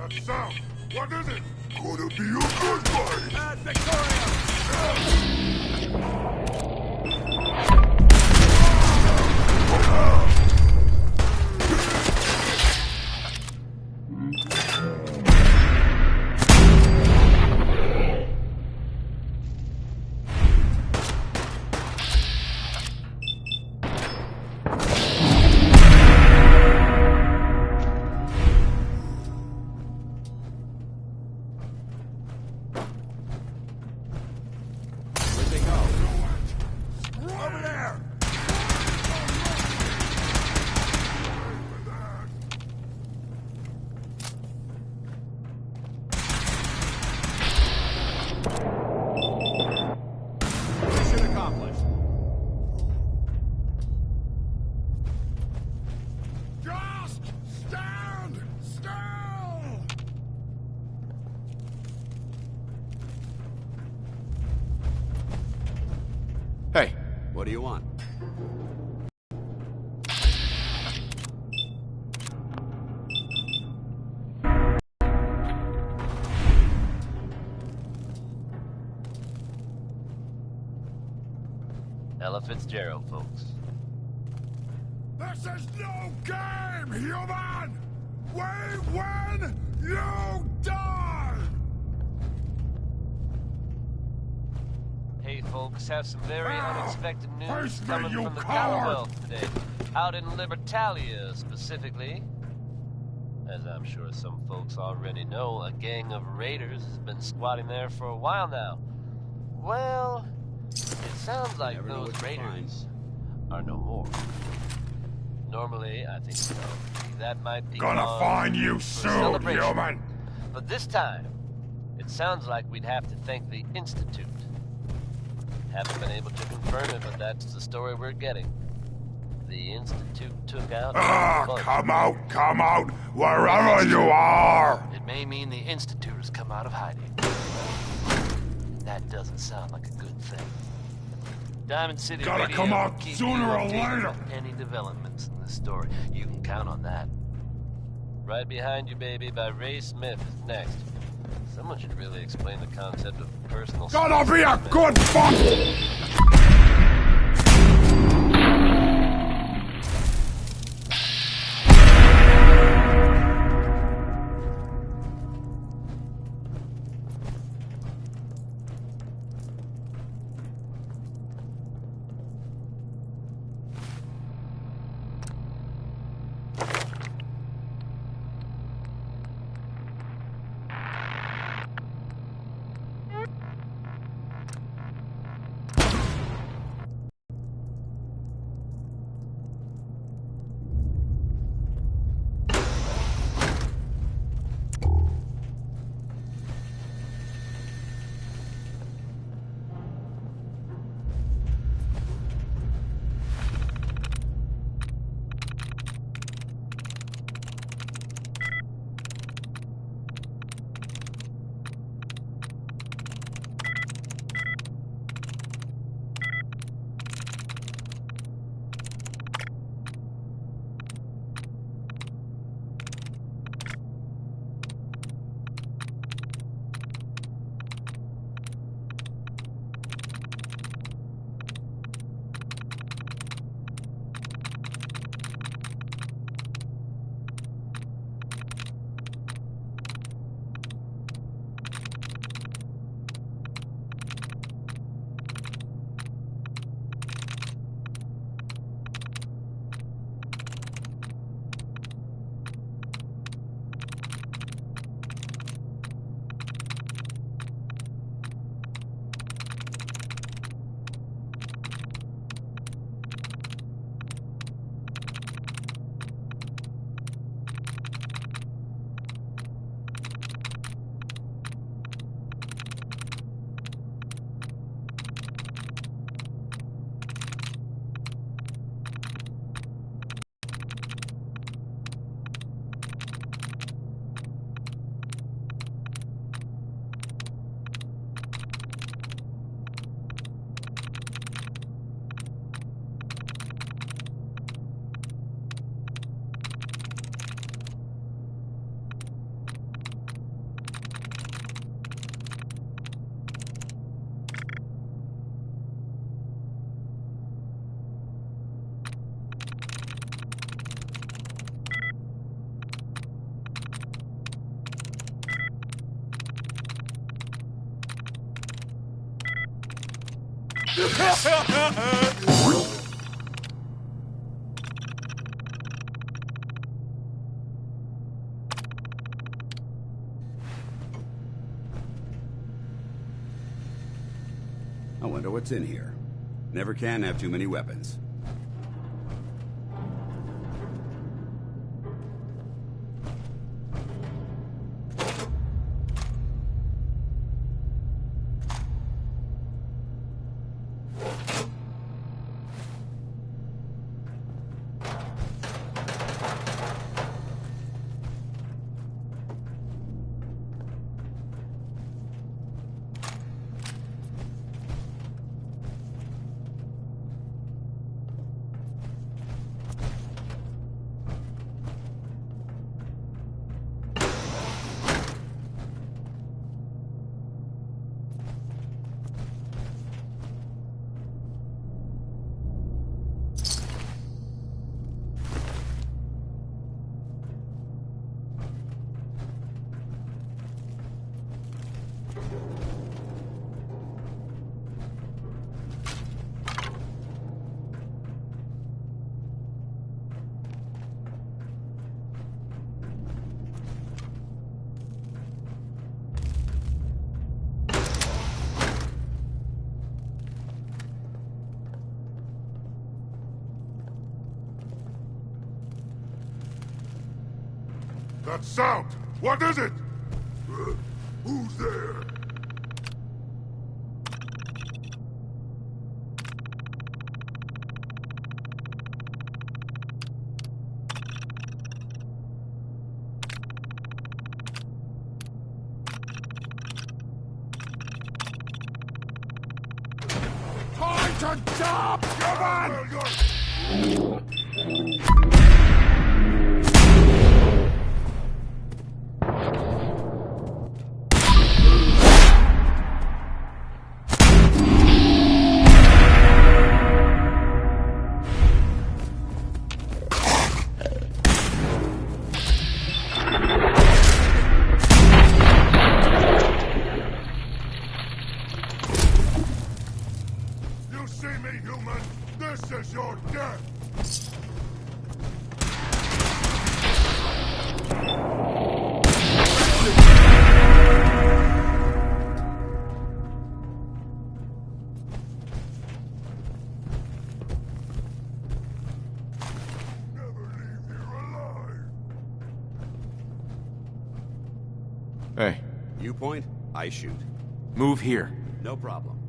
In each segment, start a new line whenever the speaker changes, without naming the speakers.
That sound! What is it? Gonna be a good fight!
At Victoria!
Hey, what do you want?
Ella Fitzgerald, folks.
This is no game, human! We win, you die!
Hey, folks, have some very unexpected news
Face me,
coming
you
from the
coward!
Commonwealth today. Out in Libertalia, specifically. As I'm sure some folks already know, a gang of raiders has been squatting there for a while now. Well, it sounds like
Never know
those
what you
raiders are no more. Normally, I think that might be
Gonna
cause
find you
for
soon,
celebration.
human!
But this time, it sounds like we'd have to thank the Institute. Haven't been able to confirm it, but that's the story we're getting. The Institute took out...
Come out, wherever you are!
It may mean the Institute has come out of hiding. That doesn't sound like a good thing. Diamond City
Gotta
Radio
come
will
out
keep
sooner
you
or
updated
later.
on any developments in this story. You can count on that. Right Behind You, Baby by Ray Smith is next. Someone should really explain the concept of personal...
Gonna be a good fight!
I wonder what's in here. Never can have too many weapons.
That sound! What is it? Who's there? Time to jump! Come on! You see me, human? This is your death! Never leave here alive!
Hey,
You point, I shoot.
move here.
No problem.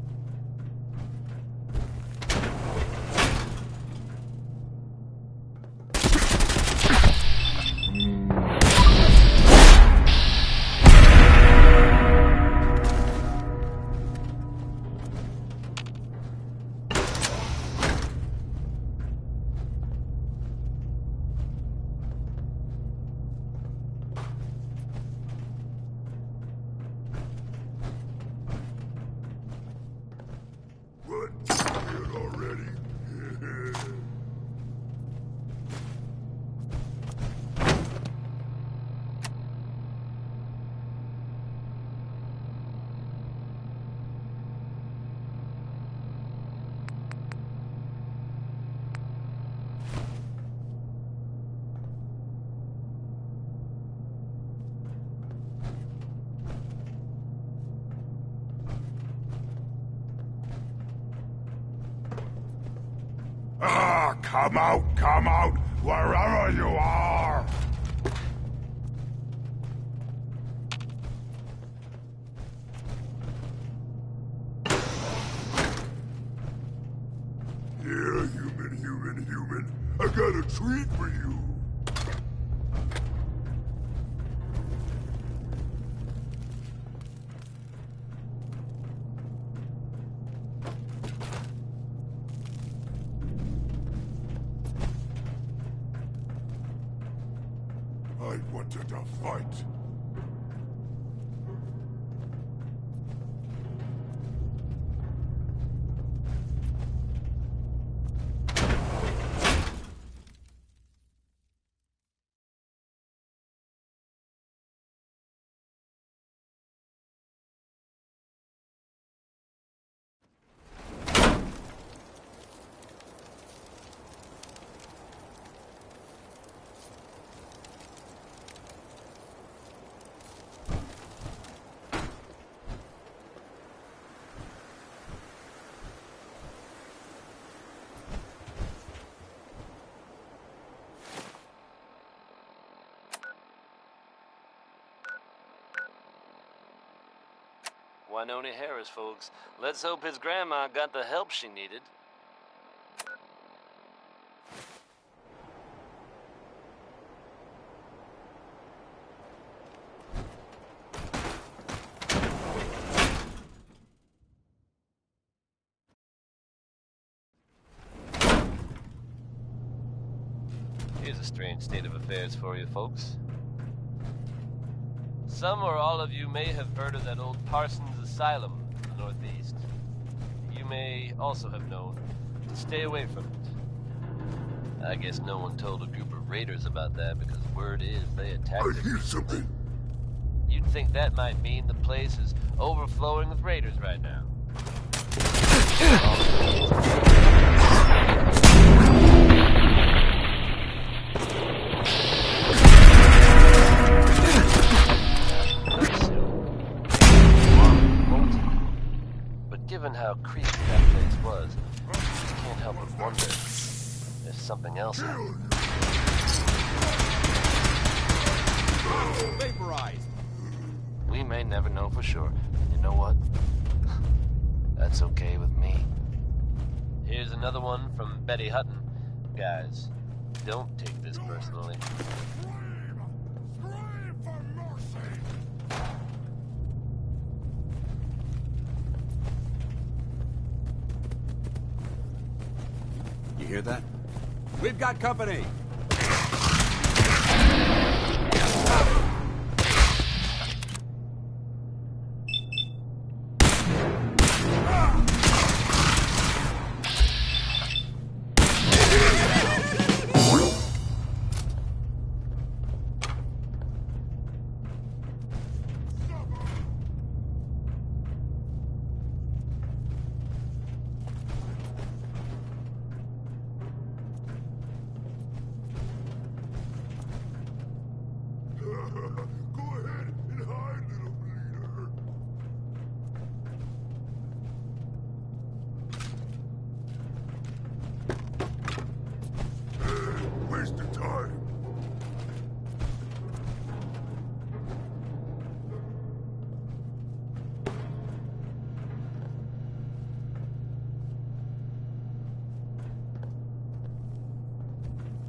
What? It already? Come out, wherever you are! Here, human, I got a treat for you! I wanted to fight.
Winona Harris, folks. Let's hope his grandma got the help she needed. Here's a strange state of affairs for you folks. Some or all of you may have heard of that old Parsons Asylum in the Northeast. You may also have known to stay away from it. I guess no one told a group of raiders about that because word is they attacked
I
it.
hear something.
You'd think that might mean the place is overflowing with raiders right now. But given how creepy that place was, you can't help but wonder if there's something else out there.
Vaporized.
We may never know for sure. You know what? That's okay with me. Here's another one from Betty Hutton. Guys, don't take this personally.
Scream for mercy!
You hear that? We've got company!
Go ahead and hide, little bleeder. Waste of time.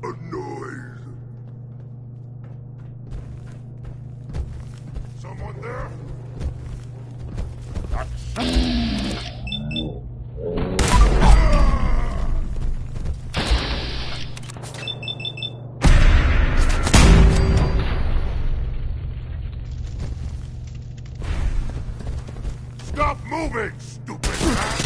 A noise. Someone there? Stop moving, stupid rat!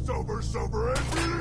Sober, sober, and believe!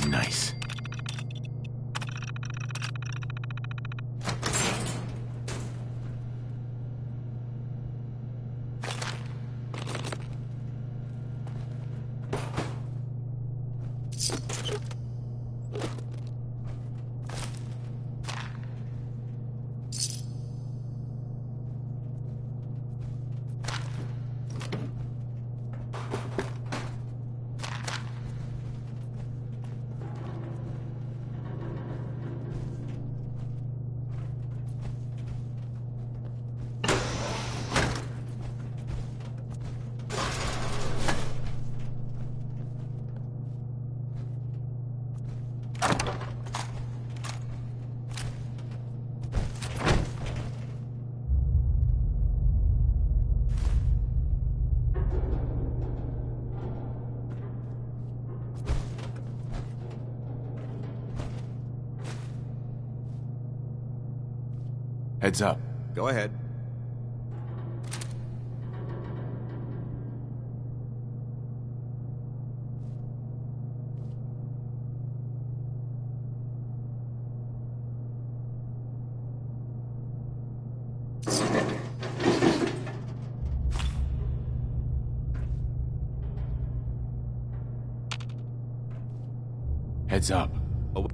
Nice. Heads up.
Go ahead.
Heads up.
Oh.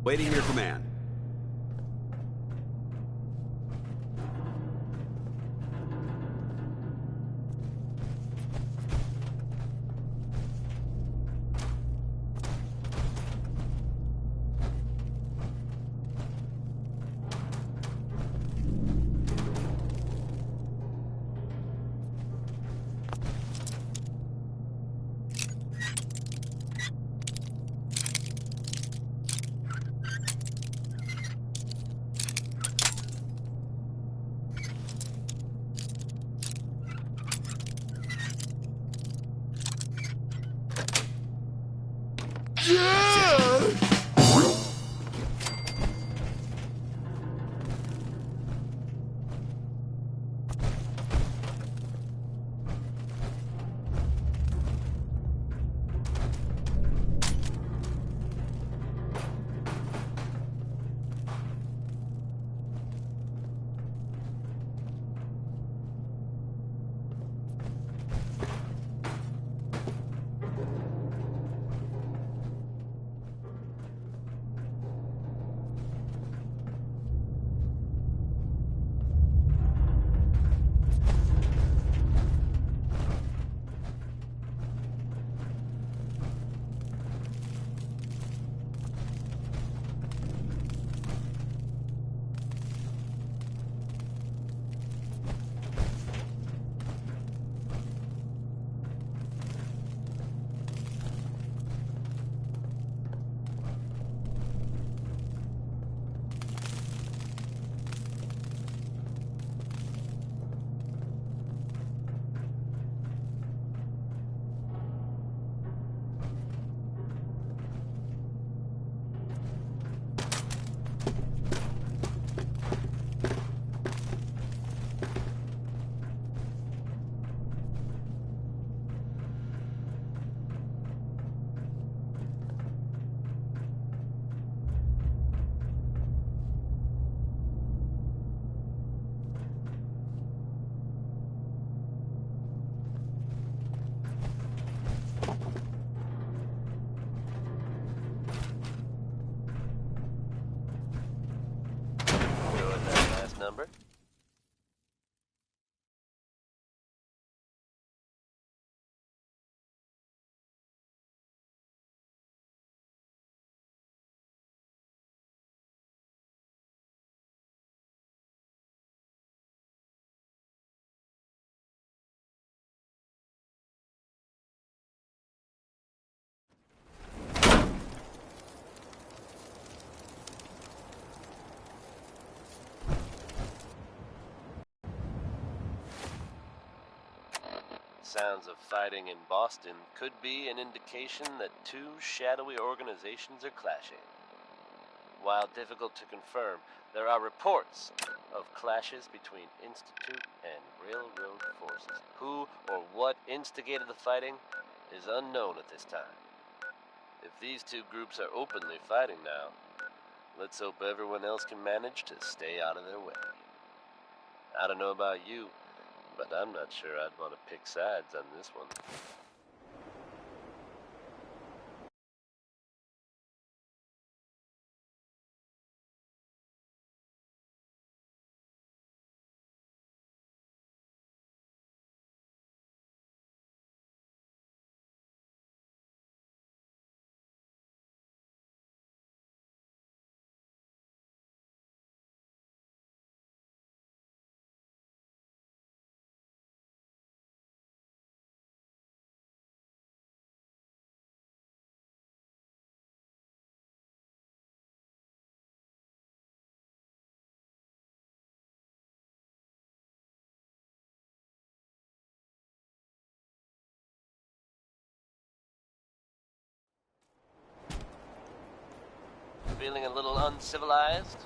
Waiting your command.
Number? sounds of fighting in Boston could be an indication that two shadowy organizations are clashing. While difficult to confirm, there are reports of clashes between Institute and Railroad forces. Who or what instigated the fighting is unknown at this time. If these two groups are openly fighting now, let's hope everyone else can manage to stay out of their way. I don't know about you, but I'm not sure I'd want to pick sides on this one. Feeling a little uncivilized?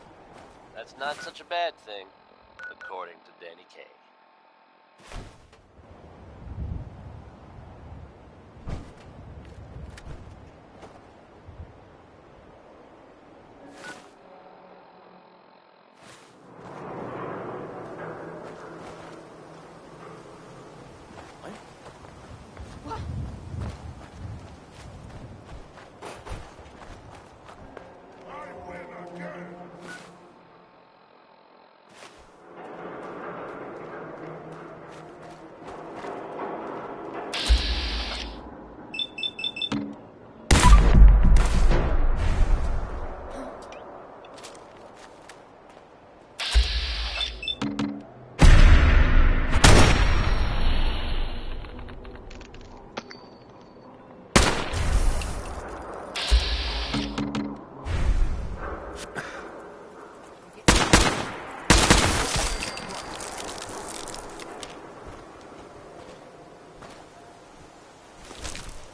That's not such a bad thing, according to Danny Kaye.
I win again!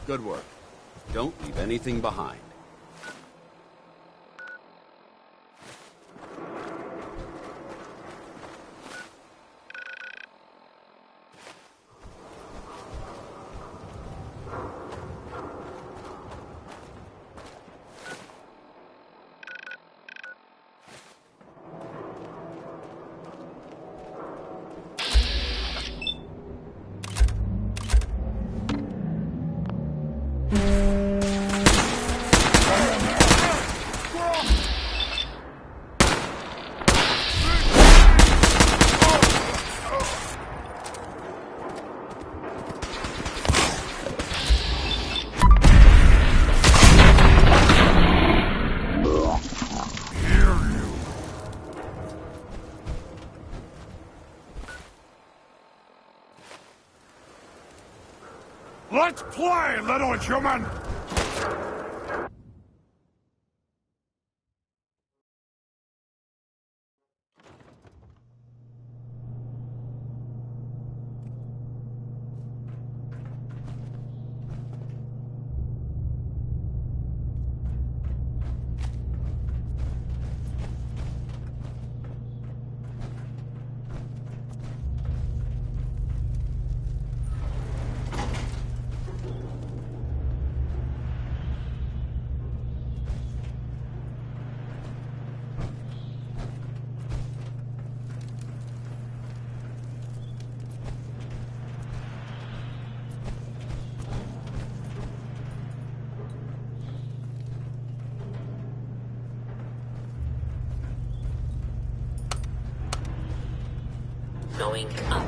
Good work. Don't leave anything behind. Let's play, little human!
Going up.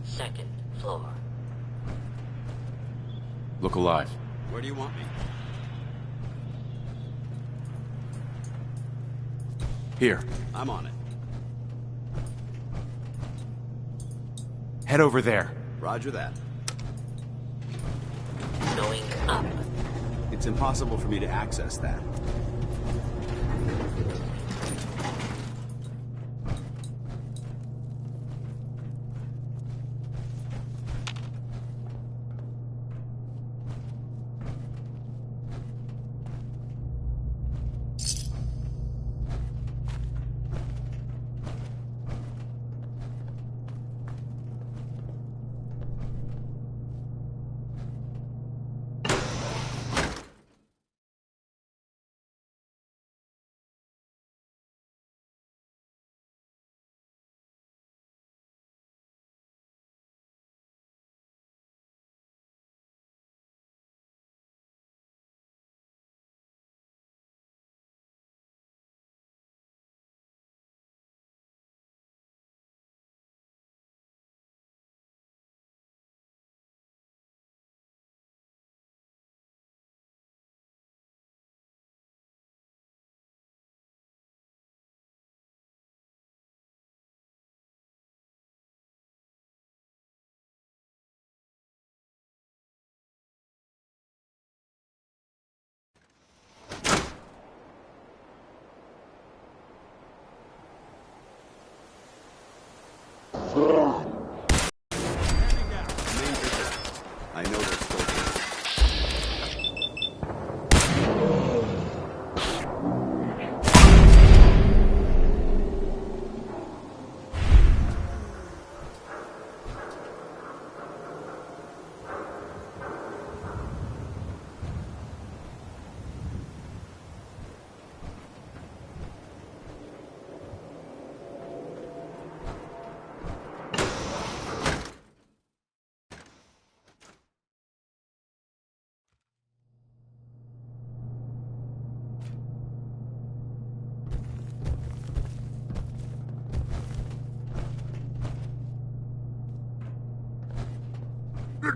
Second floor.
Look alive.
Where do you want me?
Here.
I'm on it.
Head over there.
Roger that.
Going up.
It's impossible for me to access that.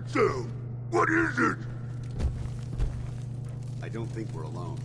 that sound? What is it?
I don't think we're alone.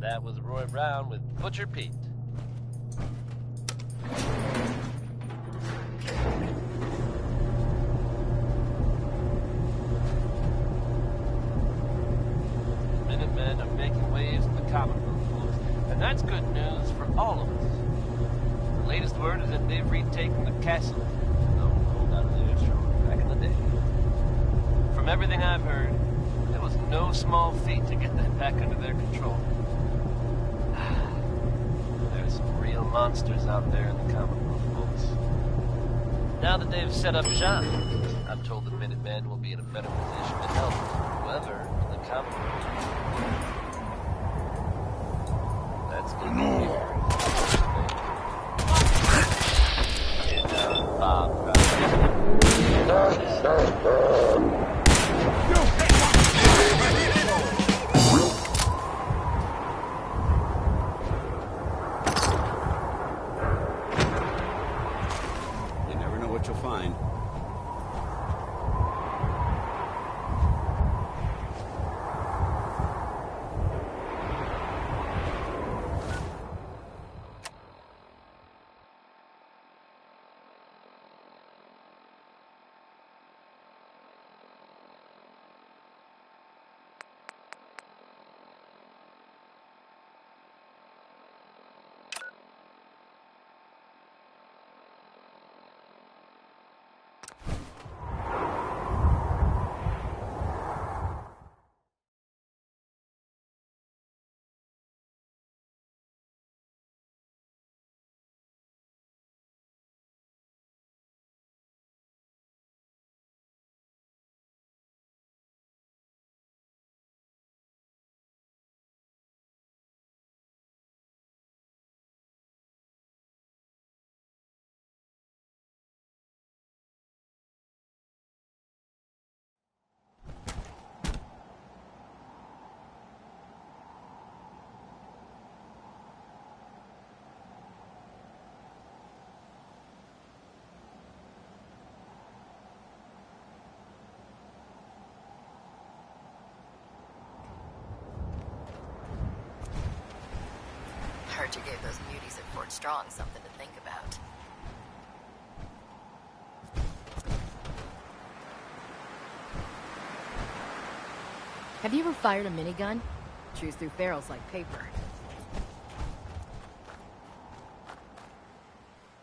That was Roy Brown with Butcher Pete. Minutemen are making waves in the Commonwealth, folks, and that's good news for all of us. The latest word is that they've retaken the castle. No, out of there, sure, back in the day. From everything I've heard, it was no small feat to get that back under their control. There's some real monsters out there in the Commonwealth, folks. Now that they've set up shop, I'm told the Minutemen will be in a better position to help whoever in the Commonwealth. That's good to hear. Get down, Bob.
You never know what you'll find.
Heard you gave those muties at Fort Strong something to think about.
Have you ever fired a minigun? Chews through barrels like paper.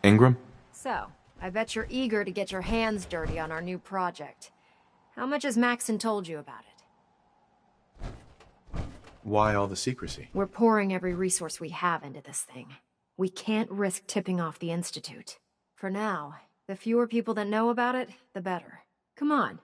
Ingram?
So, I bet you're eager to get your hands dirty on our new project. How much has Maxon told you about it?
Why all the secrecy?
We're pouring every resource we have into this thing. We can't risk tipping off the Institute. For now, the fewer people that know about it, the better. Come on.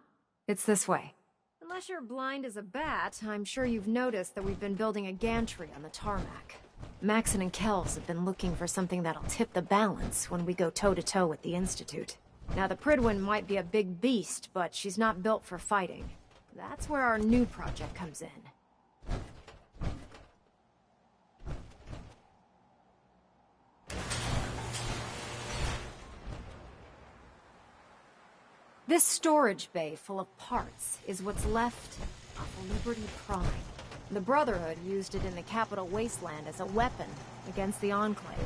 It's this way. Unless you're blind as a bat, I'm sure you've noticed that we've been building a gantry on the tarmac. Maxon and Kells have been looking for something that'll tip the balance when we go toe-to-toe with the Institute. Now, the Prydwen might be a big beast, but she's not built for fighting. That's where our new project comes in. This storage bay full of parts is what's left of Liberty Prime. The Brotherhood used it in the Capital Wasteland as a weapon against the Enclave.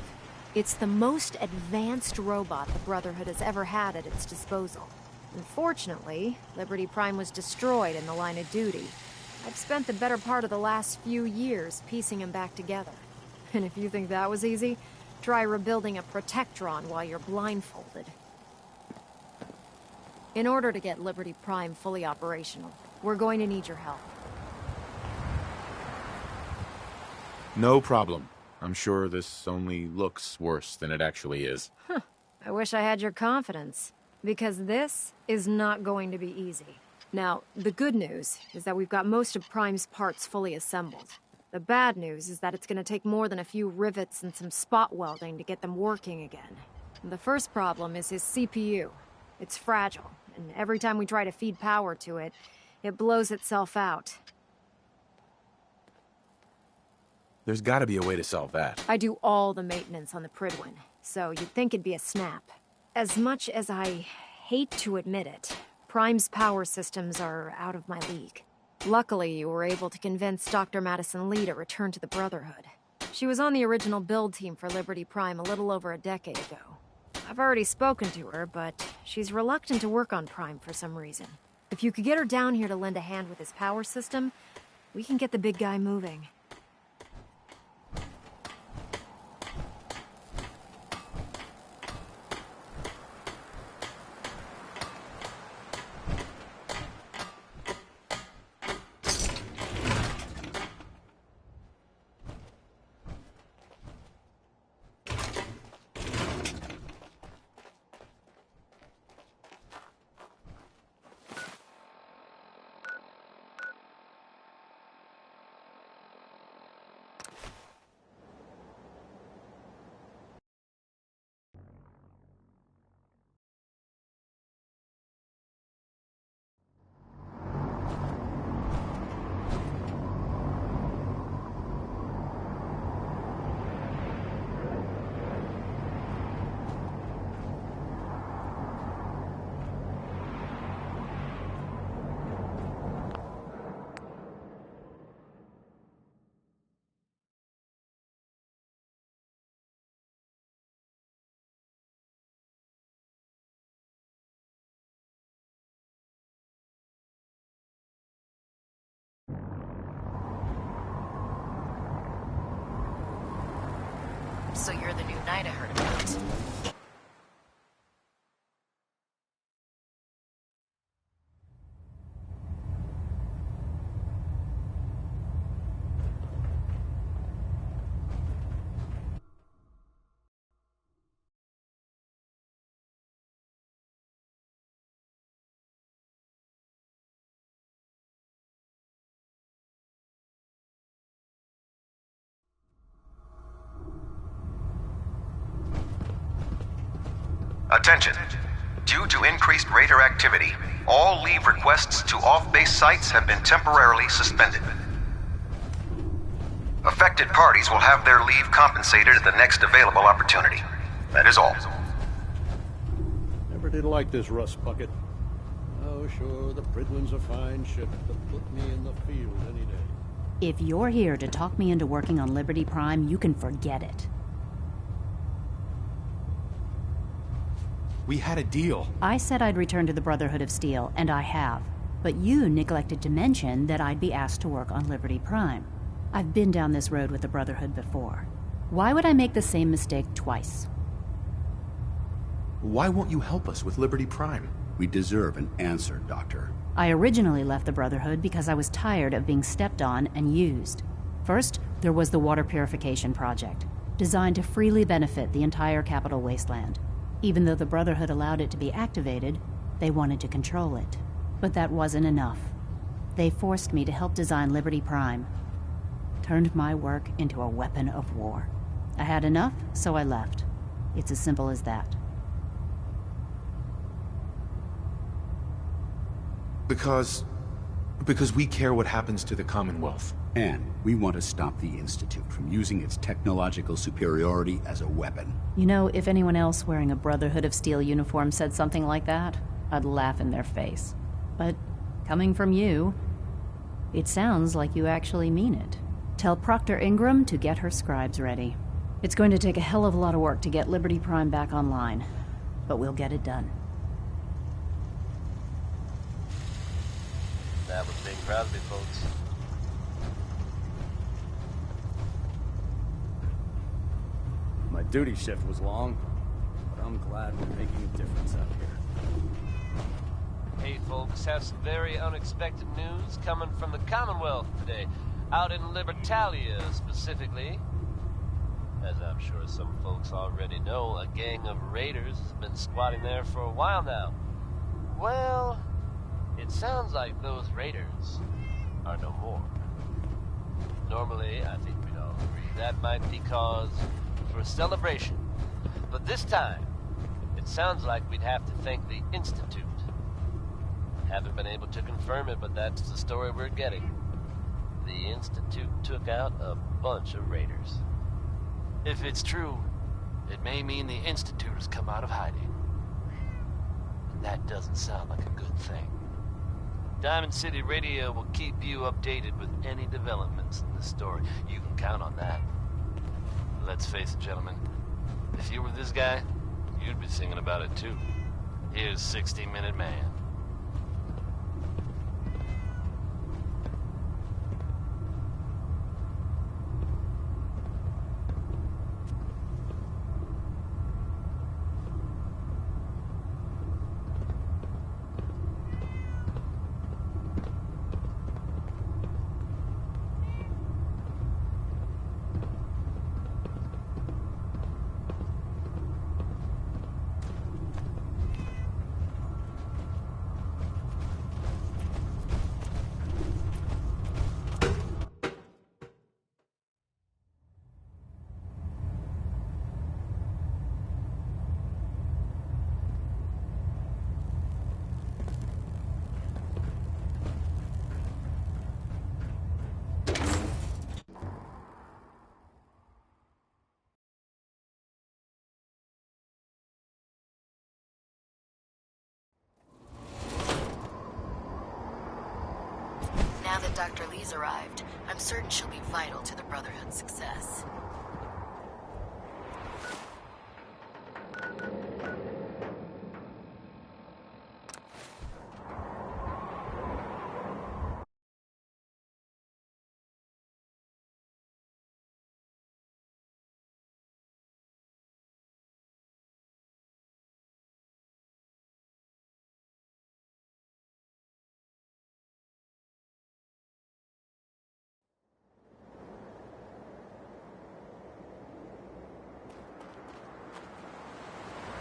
It's the most advanced robot the Brotherhood has ever had at its disposal. Unfortunately, Liberty Prime was destroyed in the line of duty. I've spent the better part of the last few years piecing him back together. And if you think that was easy, try rebuilding a Protectron while you're blindfolded. In order to get Liberty Prime fully operational, we're going to need your help.
No problem. I'm sure this only looks worse than it actually is.
I wish I had your confidence, because this is not going to be easy. Now, the good news is that we've got most of Prime's parts fully assembled. The bad news is that it's going to take more than a few rivets and some spot welding to get them working again. The first problem is his CPU. It's fragile, and every time we try to feed power to it, it blows itself out.
There's gotta be a way to solve that.
I do all the maintenance on the Prydwen, so you'd think it'd be a snap. As much as I hate to admit it, Prime's power systems are out of my league. Luckily, you were able to convince Dr. Madison Lee to return to the Brotherhood. She was on the original build team for Liberty Prime a little over a decade ago. I've already spoken to her, but she's reluctant to work on Prime for some reason. If you could get her down here to lend a hand with his power system, we can get the big guy moving.
So you're the new knight I heard about.
Attention. Due to increased raider activity, all leave requests to off-base sites have been temporarily suspended. Affected parties will have their leave compensated at the next available opportunity. That is all.
Never did like this rust bucket. Oh, sure, the Prydwen's a fine ship to put me in the field any day.
If you're here to talk me into working on Liberty Prime, you can forget it.
We had a deal.
I said I'd return to the Brotherhood of Steel, and I have. But you neglected to mention that I'd be asked to work on Liberty Prime. I've been down this road with the Brotherhood before. Why would I make the same mistake twice?
Why won't you help us with Liberty Prime?
We deserve an answer, Doctor.
I originally left the Brotherhood because I was tired of being stepped on and used. First, there was the water purification project. designed to freely benefit the entire capital wasteland. Even though the Brotherhood allowed it to be activated, they wanted to control it. But that wasn't enough. They forced me to help design Liberty Prime. Turned my work into a weapon of war. I had enough, so I left. It's as simple as that.
Because we care what happens to the Commonwealth.
And we want to stop the Institute from using its technological superiority as a weapon.
You know, if anyone else wearing a Brotherhood of Steel uniform said something like that, I'd laugh in their face. But coming from you, it sounds like you actually mean it. Tell Proctor Ingram to get her scribes ready. It's going to take a hell of a lot of work to get Liberty Prime back online, but we'll get it done.
That was Big Crosby, folks.
My duty shift was long, but I'm glad we're making a difference out here.
Hey, folks, have some very unexpected news coming from the Commonwealth today. Out in Libertalia, specifically. As I'm sure some folks already know, a gang of raiders has been squatting there for a while now. Well, it sounds like those raiders are no more. Normally, I think we'd all agree that might be cause for a celebration. But this time, it sounds like we'd have to thank the Institute. Haven't been able to confirm it, but that's the story we're getting. The Institute took out a bunch of raiders. If it's true, it may mean the Institute has come out of hiding. And that doesn't sound like a good thing. Diamond City Radio will keep you updated with any developments in the story. You can count on that. Let's face it, gentlemen. If you were this guy, you'd be singing about it too. Here's 60-Minute Man.
Now that Dr. Lee's arrived, I'm certain she'll be vital to the Brotherhood's success.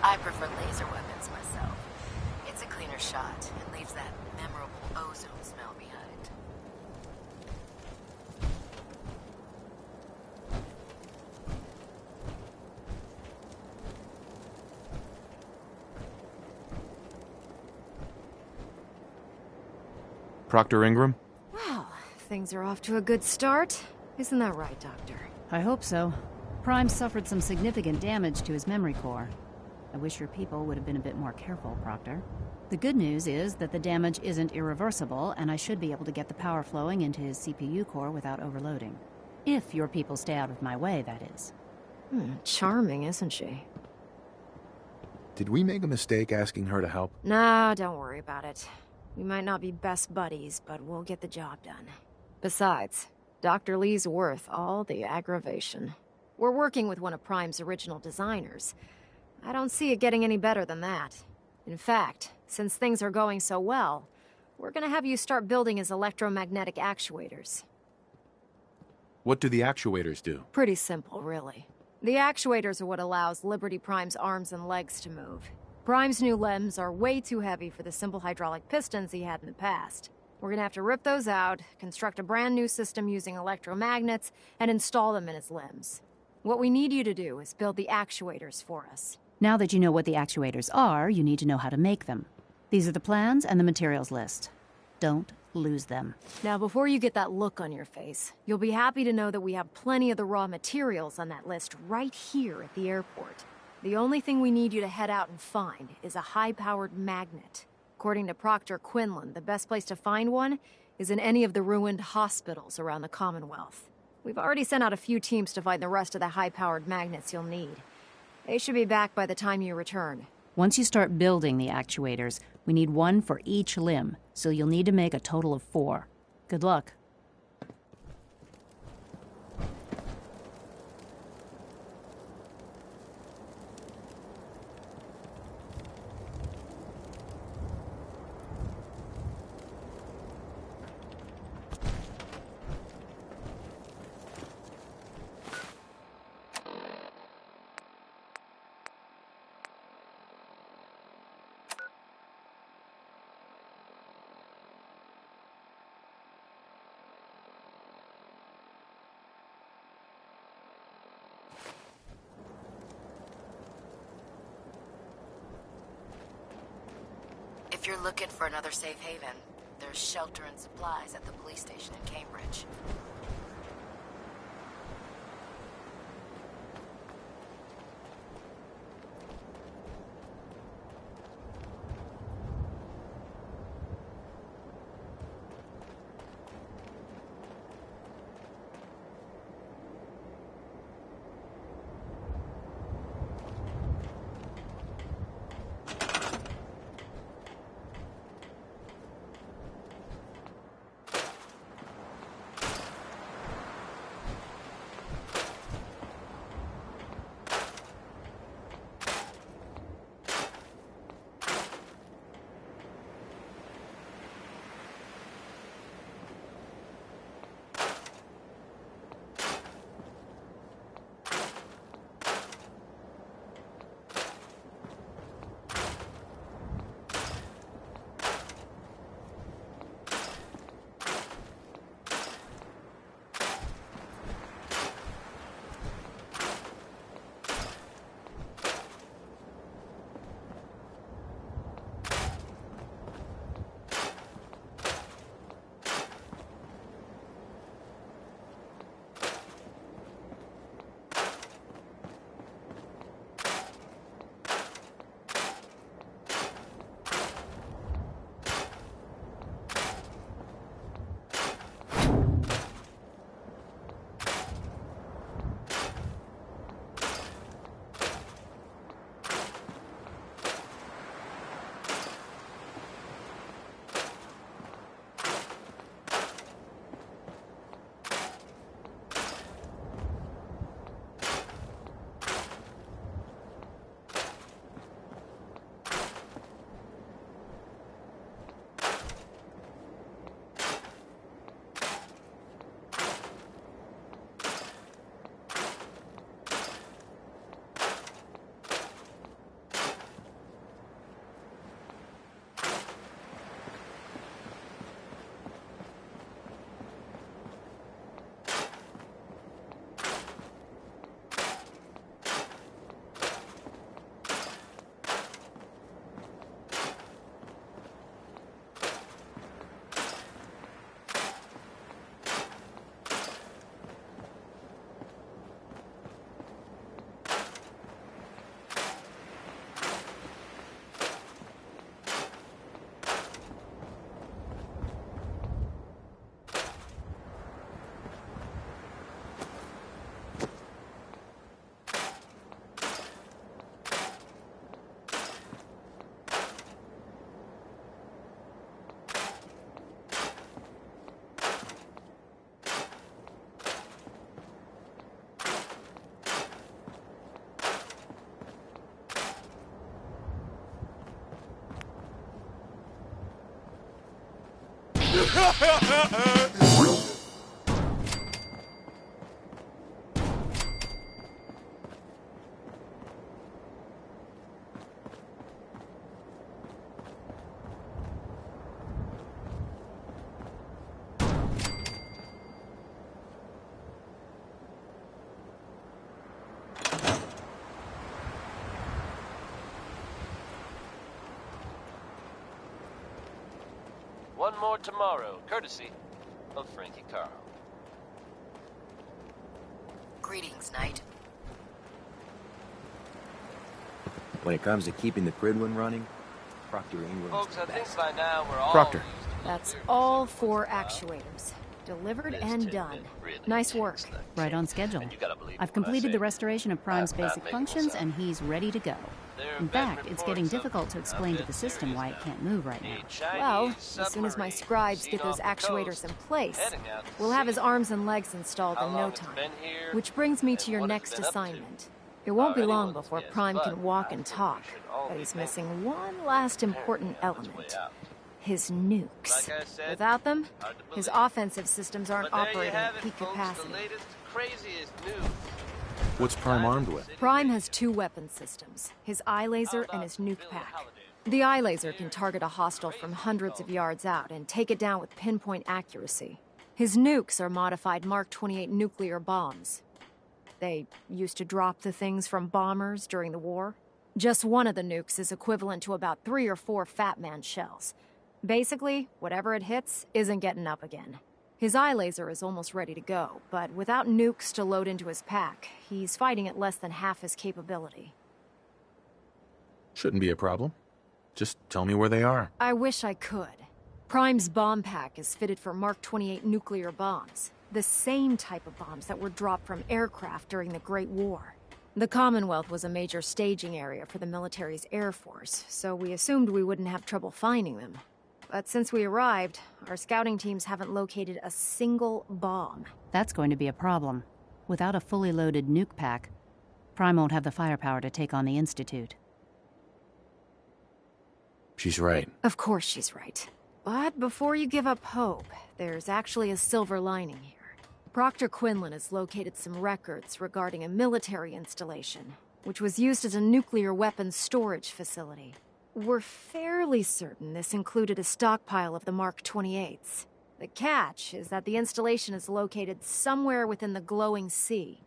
I prefer laser weapons myself. It's a cleaner shot and leaves that memorable ozone smell behind.
Proctor Ingram?
Well, things are off to a good start. Isn't that right, Doctor?
I hope so. Prime suffered some significant damage to his memory core. I wish your people would have been a bit more careful, Proctor. The good news is that the damage isn't irreversible, and I should be able to get the power flowing into his CPU core without overloading. If your people stay out of my way, that is.
Charming, isn't she?
Did we make a mistake asking her to help?
Nah, don't worry about it. We might not be best buddies, but we'll get the job done. Besides, Dr. Lee's worth all the aggravation. We're working with one of Prime's original designers. I don't see it getting any better than that. In fact, since things are going so well, we're gonna have you start building his electromagnetic actuators.
What do the actuators do?
Pretty simple, really. The actuators are what allows Liberty Prime's arms and legs to move. Prime's new limbs are way too heavy for the simple hydraulic pistons he had in the past. We're gonna have to rip those out, construct a brand new system using electromagnets, and install them in his limbs. What we need you to do is build the actuators for us.
Now that you know what the actuators are, you need to know how to make them. These are the plans and the materials list. Don't lose them.
Now, before you get that look on your face, you'll be happy to know that we have plenty of the raw materials on that list right here at the airport. The only thing we need you to head out and find is a high-powered magnet. According to Proctor Quinlan, the best place to find one is in any of the ruined hospitals around the Commonwealth. We've already sent out a few teams to find the rest of the high-powered magnets you'll need. They should be back by the time you return.
Once you start building the actuators, we need one for each limb, so you'll need to make a total of 4. Good luck.
If you're looking for another safe haven, there's shelter and supplies at the police station in Cambridge.
One more tomorrow, courtesy of Frankie Carl.
Greetings, Knight.
When it comes to keeping the Prydwen running, Proctor Ingram's
Folks,
the
I think
best.
by now we're all
Proctor.
used to
That's
the
all
lyrics
4
once in a while.
actuators. Delivered
This
and
tidbit
done.
really
Nice work.
takes the
Right on
cake.
schedule.
And you gotta believe
I've
me when I
completed
say
the restoration of Prime's
I'm not
basic
making
functions,
this up.
and he's ready to go.
There have
In
been
fact, it's getting
reports of
difficult to explain to
a
the system why it
series
can't move right
now.
now.
A Chinese
Well, as soon as my
submarine
scribes
seen
get those
off the
actuators
coast,
in place,
heading out to
we'll have
sea.
his arms and legs installed
How
in
long
no
it's
time.
been here,
Which brings me to
and
your
what it's
next
been up to
assignment. It won't be
are
long
anyone's
before
guess,
Prime
but
can walk
I
and
think we
talk,
should all
but
be
he's
thankful
missing one last important
apparently on its way
element.
out.
His nukes.
Like I said,
Without them,
hard to
his
believe.
offensive systems aren't
But there you
operating
have
at
it,
peak
folks,
capacity.
the latest, craziest news.
What's Prime armed with?
Prime has 2 weapon systems, his eye laser and his nuke pack. The eye laser can target a hostile from hundreds of yards out and take it down with pinpoint accuracy. His nukes are modified Mark 28 nuclear bombs. They used to drop the things from bombers during the war. Just one of the nukes is equivalent to about 3 or 4 Fat Man shells. Basically, whatever it hits isn't getting up again. His eye laser is almost ready to go, but without nukes to load into his pack, he's fighting at less than half his capability.
Shouldn't be a problem. Just tell me where they are.
I wish I could. Prime's bomb pack is fitted for Mark 28 nuclear bombs, the same type of bombs that were dropped from aircraft during the Great War. The Commonwealth was a major staging area for the military's air force, so we assumed we wouldn't have trouble finding them. But since we arrived, our scouting teams haven't located a single bomb.
That's going to be a problem. Without a fully loaded nuke pack, Prime won't have the firepower to take on the Institute.
She's right.
Of course she's right. But before you give up hope, there's actually a silver lining here. Proctor Quinlan has located some records regarding a military installation, which was used as a nuclear weapons storage facility. We're fairly certain this included a stockpile of the Mark 28s. The catch is that the installation is located somewhere within the glowing sea.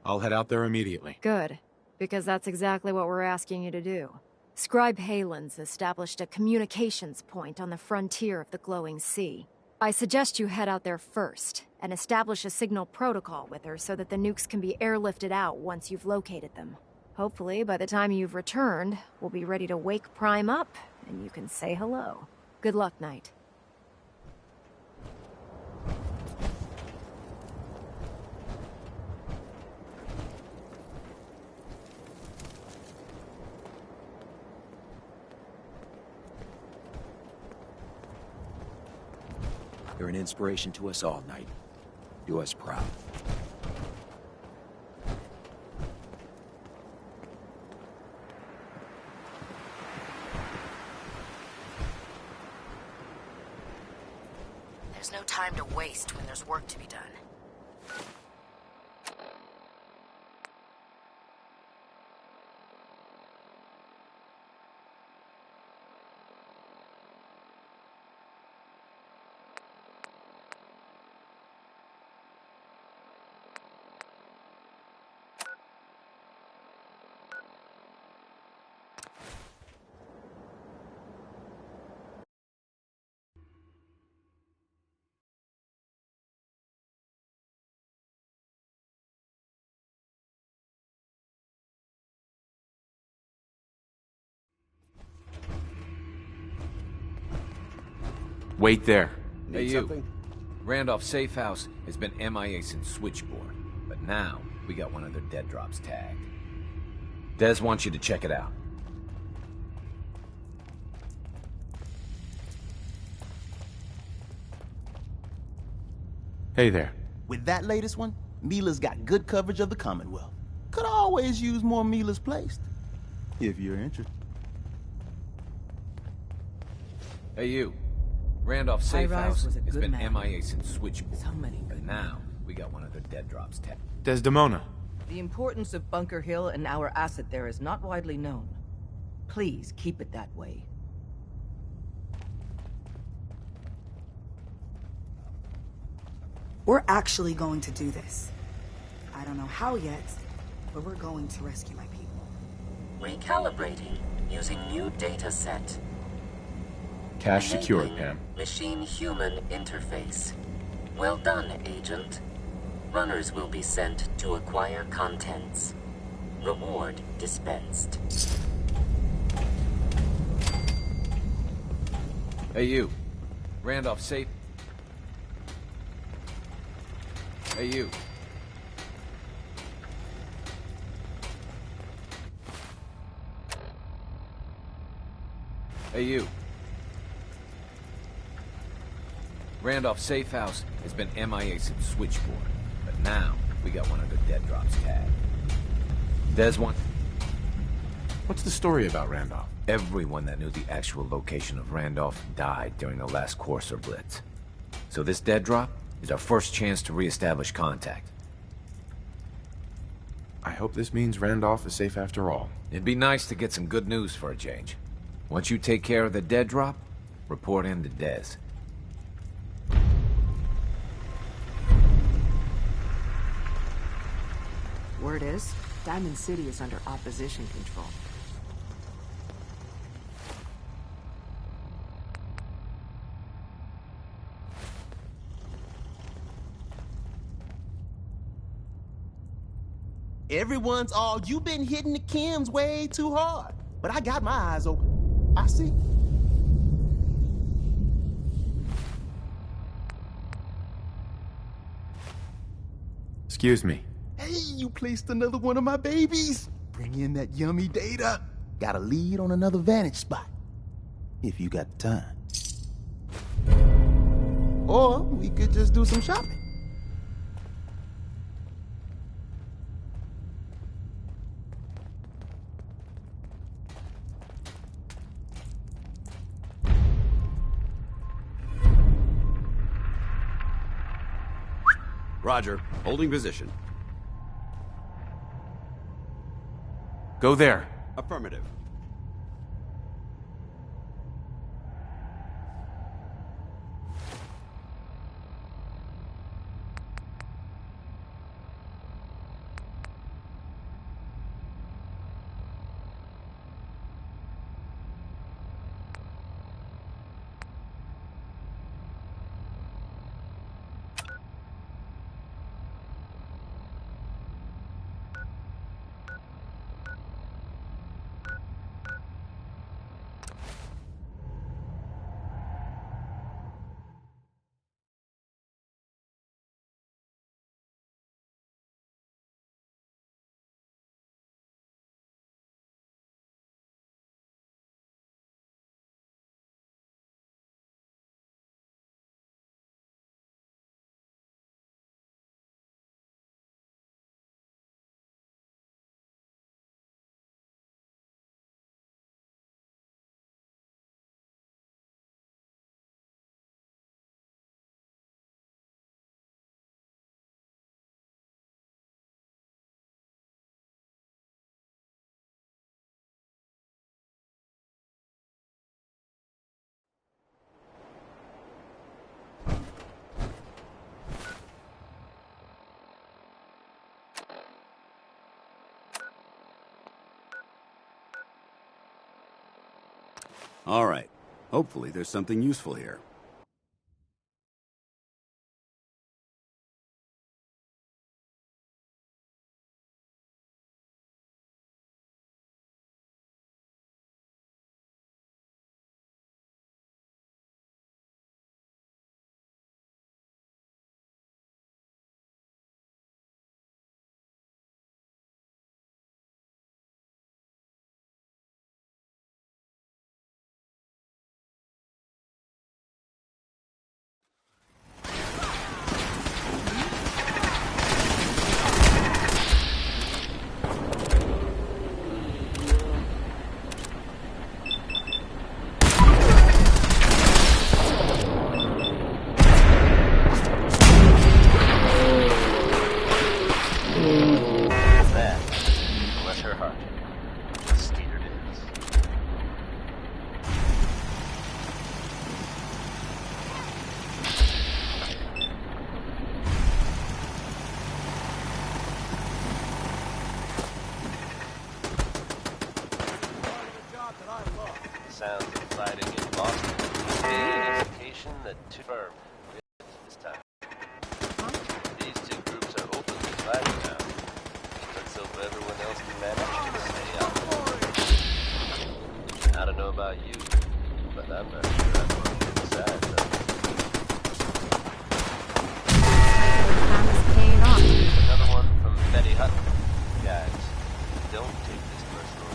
I'll head out there immediately.
Good, because that's exactly what we're asking you to do. Scribe Halen's established a communications point on the frontier of the glowing sea. I suggest you head out there first, and establish a signal protocol with her so that the nukes can be airlifted out once you've located them. Hopefully, by the time you've returned, we'll be ready to wake Prime up, and you can say hello. Good luck, Knight.
You're an inspiration to us all, Knight. Do us proud.
There's no time to waste when there's work to be done.
Wait there.
Hey,
Need
you.
something?
Randolph Safe House has been MIA since Switchboard, but now we got one of their dead drops tagged. Des wants you to check it out.
Hey there.
With that latest one, Mila's got good coverage of the Commonwealth. Could always use more Mila's placed, if you're interested.
Hey, you. Randolph Safe
High-Rise
House
was a
has
good
been
man.
MIA since Switchboard,
So many
but
good
now we got one of their dead drops tagged.
Desdemona.
The importance of Bunker Hill and our asset there is not widely known. Please keep it that way.
We're actually going to do this. I don't know how yet, but we're going to rescue my people.
Recalibrating.
using new data set.
Cache secured,
Enabling
Pam.
machine-human interface. Well done, Agent. Runners will be sent to acquire contents. Reward dispensed.
Hey, you. Randolph, safe? Hey, you. Hey, you. Randolph safe house has been MIA since Switchboard, but now we got one of the dead drops tagged. Des wants...
What's the story about Randolph?
Everyone that knew the actual location of Randolph died during the last Courser Blitz. So this dead drop is our first chance to reestablish contact.
I hope this means Randolph is safe after all.
It'd be nice to get some good news for a change. Once you take care of the dead drop, report in to Des.
Word is, Diamond City is under opposition control.
Everyone's all, "You've been hitting the chems way too hard." But I got my eyes open. I see.
Excuse me.
Hey, you placed another one of my babies. Bring in that yummy data. Got a lead on another vantage spot. If you got the time. Or we could just do some shopping.
Roger. Holding position.
Go there.
Affirmative. All right. Hopefully there's something useful here.
sounds of fighting in Boston may be an indication that two firms this time. These two groups are openly fighting now. Let's hope everyone else can manage to stay out. I don't know about you, but I'm not sure I want to get inside, though.
Paying off.
Another one from Betty Hutton. Guys, don't take this personally.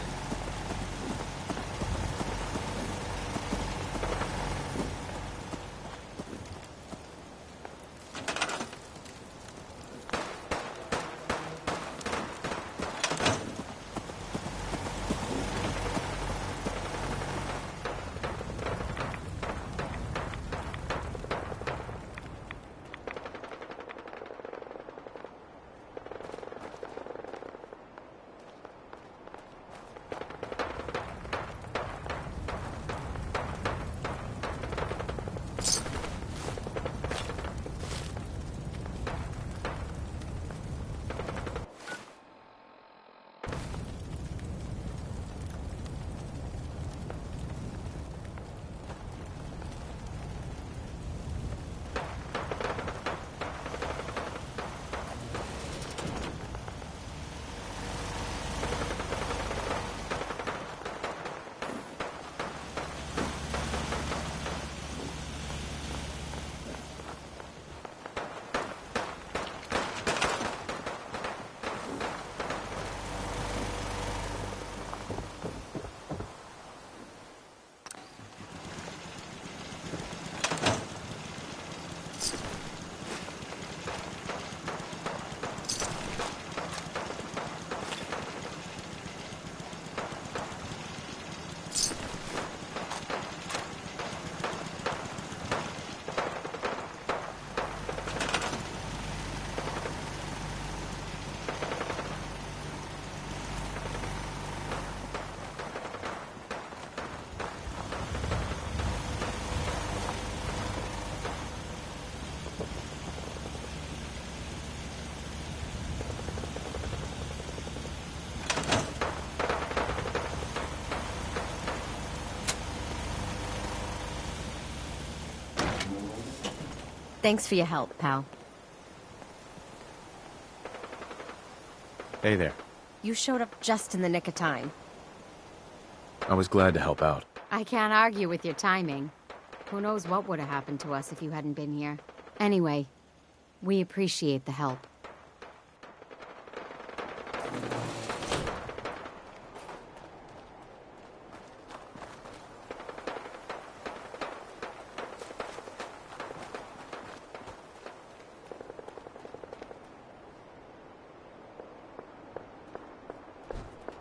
Thanks for your help, pal.
Hey there.
You showed up just in the nick of time.
I was glad to help out.
I can't argue with your timing. Who knows what would have happened to us if you hadn't been here. Anyway, we appreciate the help.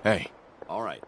Hey.
All right.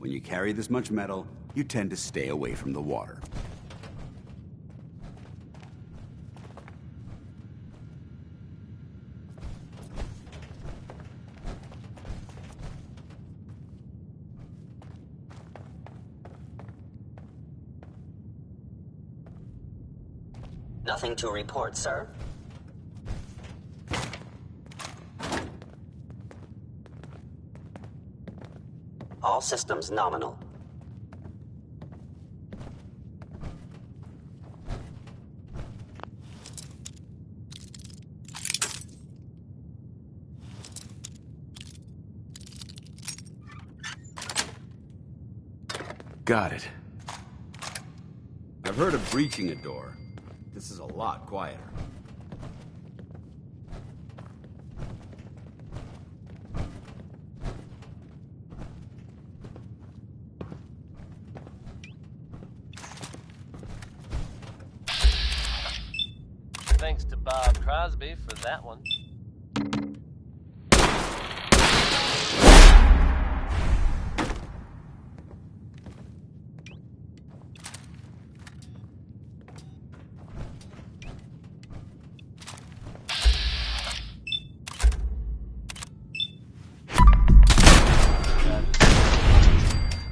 When you carry this much metal, you tend to stay away from the water.
Nothing to report, sir. All systems nominal.
Got it.
I've heard of breaching a door. This is a lot quieter.
Thanks to Bob Crosby for that one.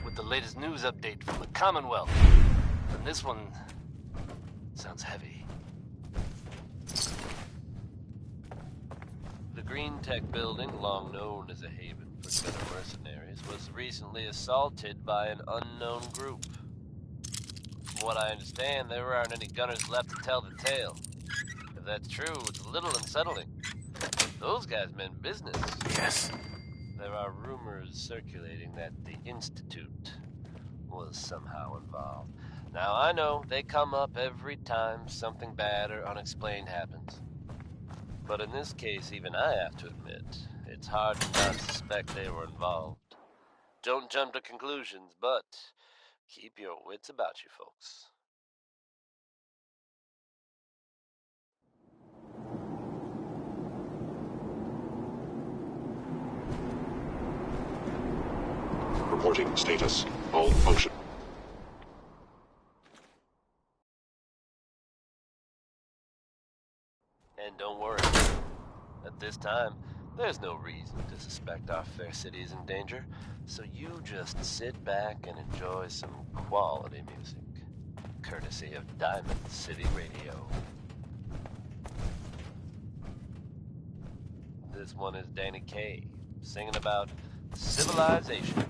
With the latest news update from the Commonwealth. And this one sounds heavy. The Green Tech building, long known as a haven for gunner mercenaries, was recently assaulted by an unknown group. From what I understand, there aren't any gunners left to tell the tale. If that's true, it's a little unsettling. Those guys meant business.
Yes.
There are rumors circulating that the Institute was somehow involved. Now, I know they come up every time something bad or unexplained happens. But in this case, even I have to admit, it's hard to not suspect they were involved. Don't jump to conclusions, but keep your wits about you, folks.
Reporting status. All function.
And don't worry. At this time, there's no reason to suspect our fair city is in danger, so you just sit back and enjoy some quality music, courtesy of Diamond City Radio. This one is Danny Kaye, singing about civilization.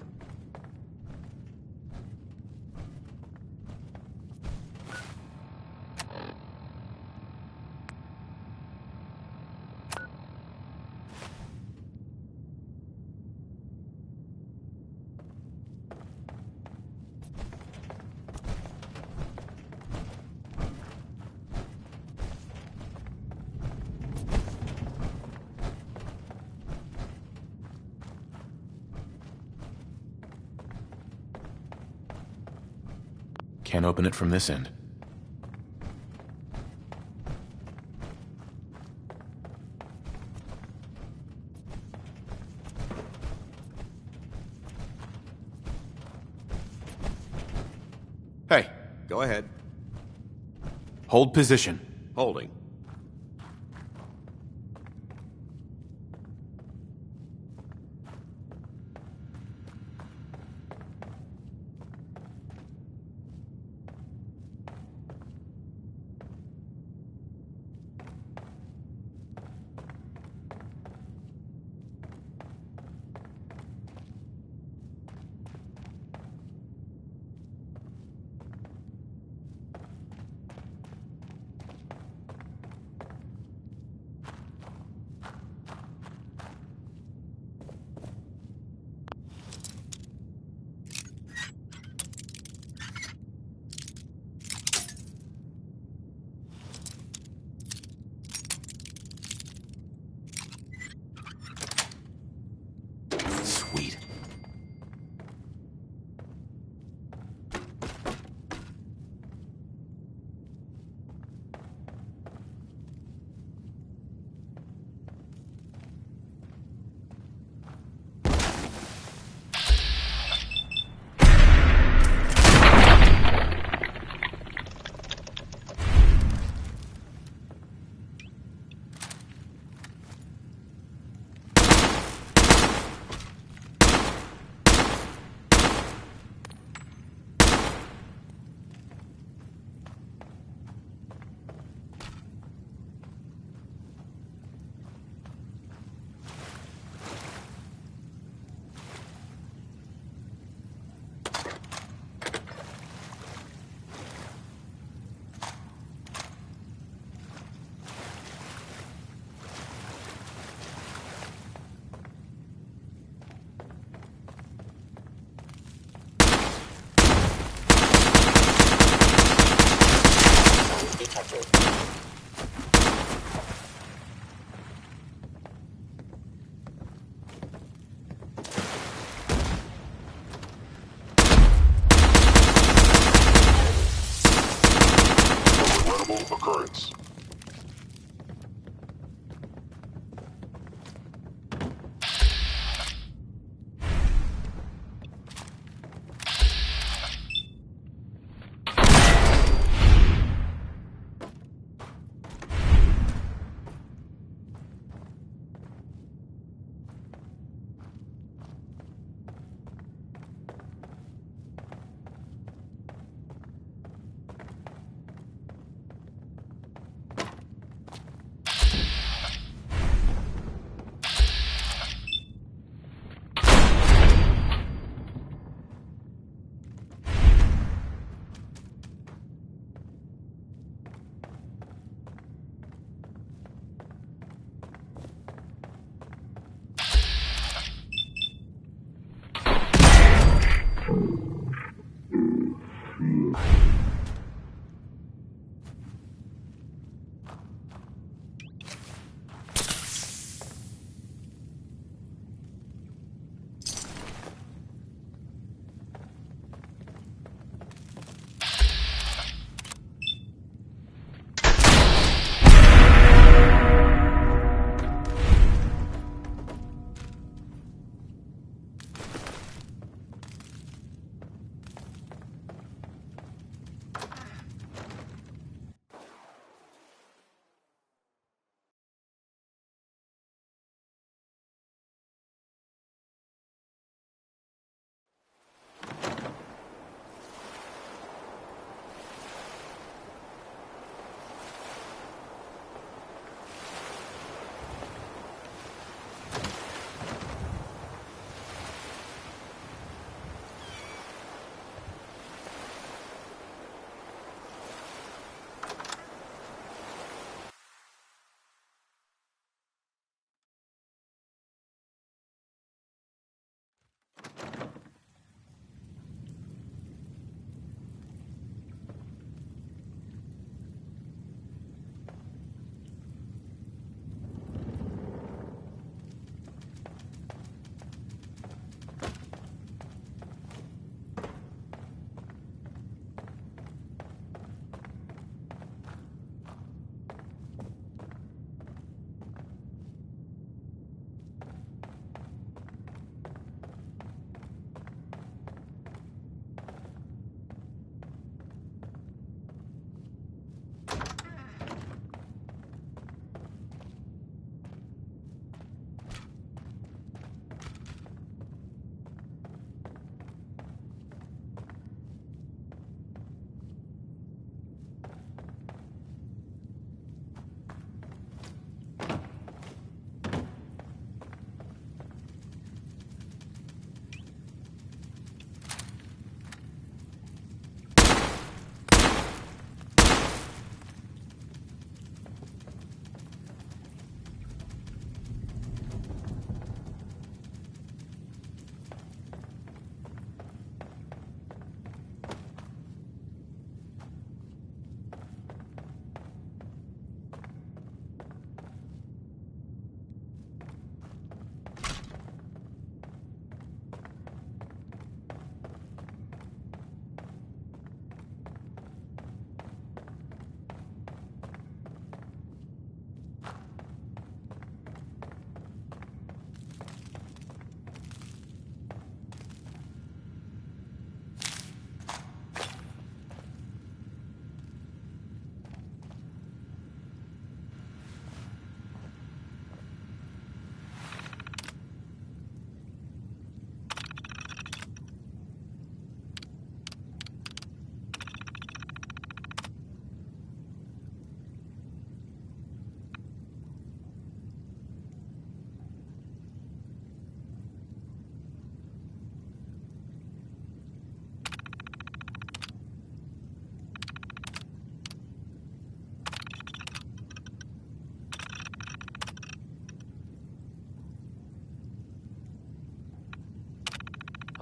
Can't open it from this end. Hey.
Go ahead.
Hold position.
Holding.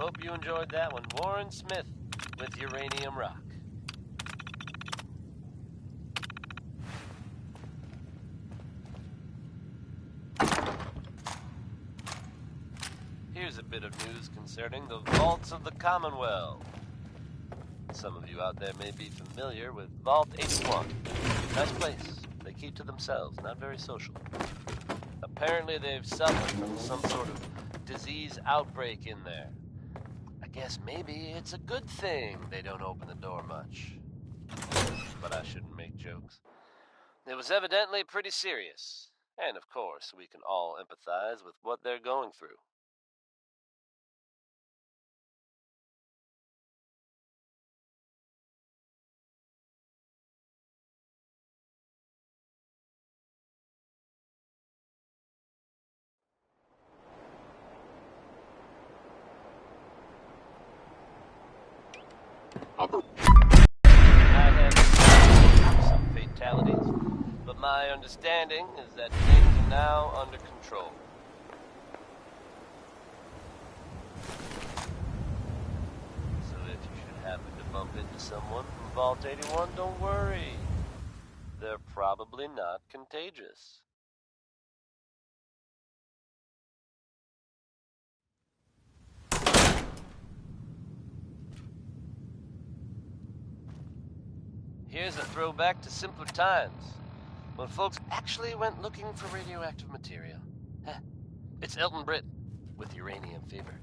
Hope you enjoyed that one. Warren Smith with Uranium Rock. Here's a bit of news concerning the vaults of the Commonwealth. Some of you out there may be familiar with Vault 81. Nice place. They keep to themselves, not very social. Apparently they've suffered from some sort of disease outbreak in there. I guess maybe it's a good thing they don't open the door much. But I shouldn't make jokes. It was evidently pretty serious. And of course, we can all empathize with what they're going through. I have some fatalities, but my understanding is that things are now under control. bump into someone from Vault 81, don't worry. They're probably not contagious. Here's a throwback to simpler times, when folks actually went looking for radioactive material. Heh. It's Elton Britt with uranium fever.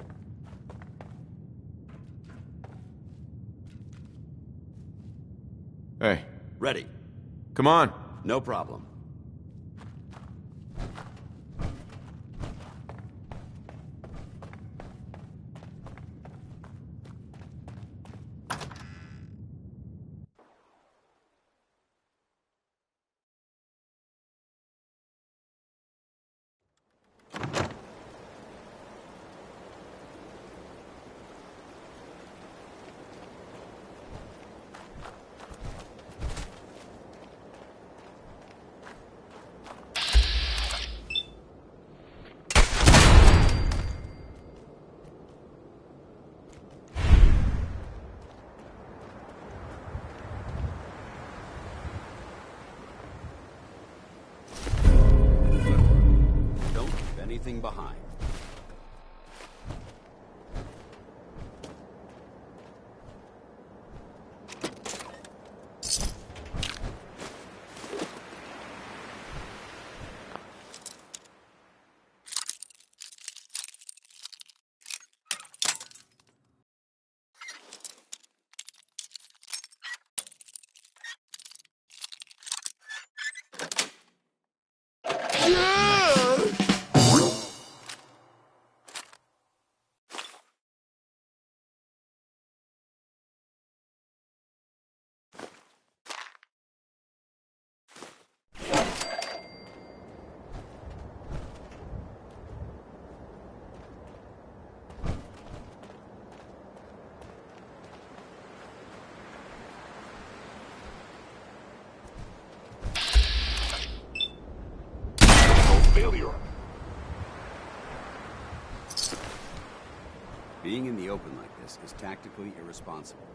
Hey.
Ready.
Come on.
No problem. Anything behind.
Failure.
Being in the open like this is tactically irresponsible.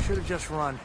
Should've just run.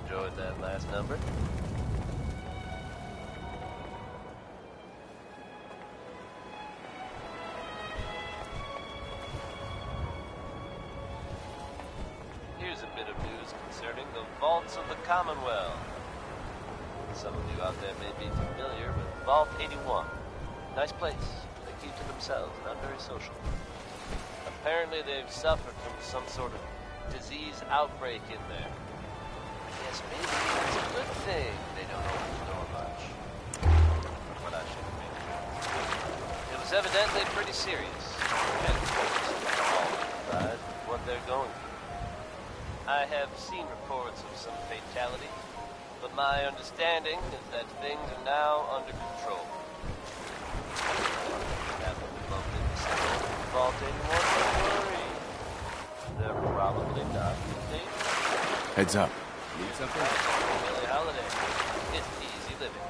Enjoyed that last number. Here's a bit of news concerning the vaults of the Commonwealth. Some of you out there may be familiar with Vault 81. Nice place. They keep to themselves, not very social. Apparently they've suffered from some sort of disease outbreak in there. Yes, maybe it's a good thing they don't open the door much. But I should admit, it was evidently pretty serious. And of course, all inside what they're going through. I have seen reports of some fatalities, but my understanding is that things are now under control. That will be located in the center of Vault 81, don't worry. They're probably not dangerous.
Heads up.
Need something?
Billie Holiday. It's easy living.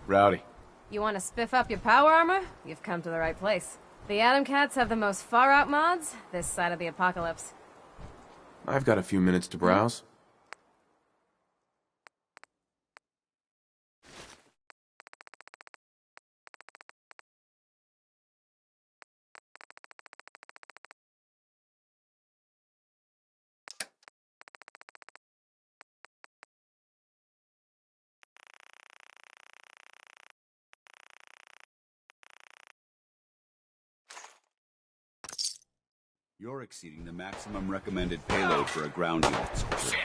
Rowdy.
You want to spiff up your power armor? You've come to the right place. The Atom Cats have the most far-out mods this side of the apocalypse.
I've got a few minutes to browse.
You're exceeding the maximum recommended payload for a ground unit, soldier.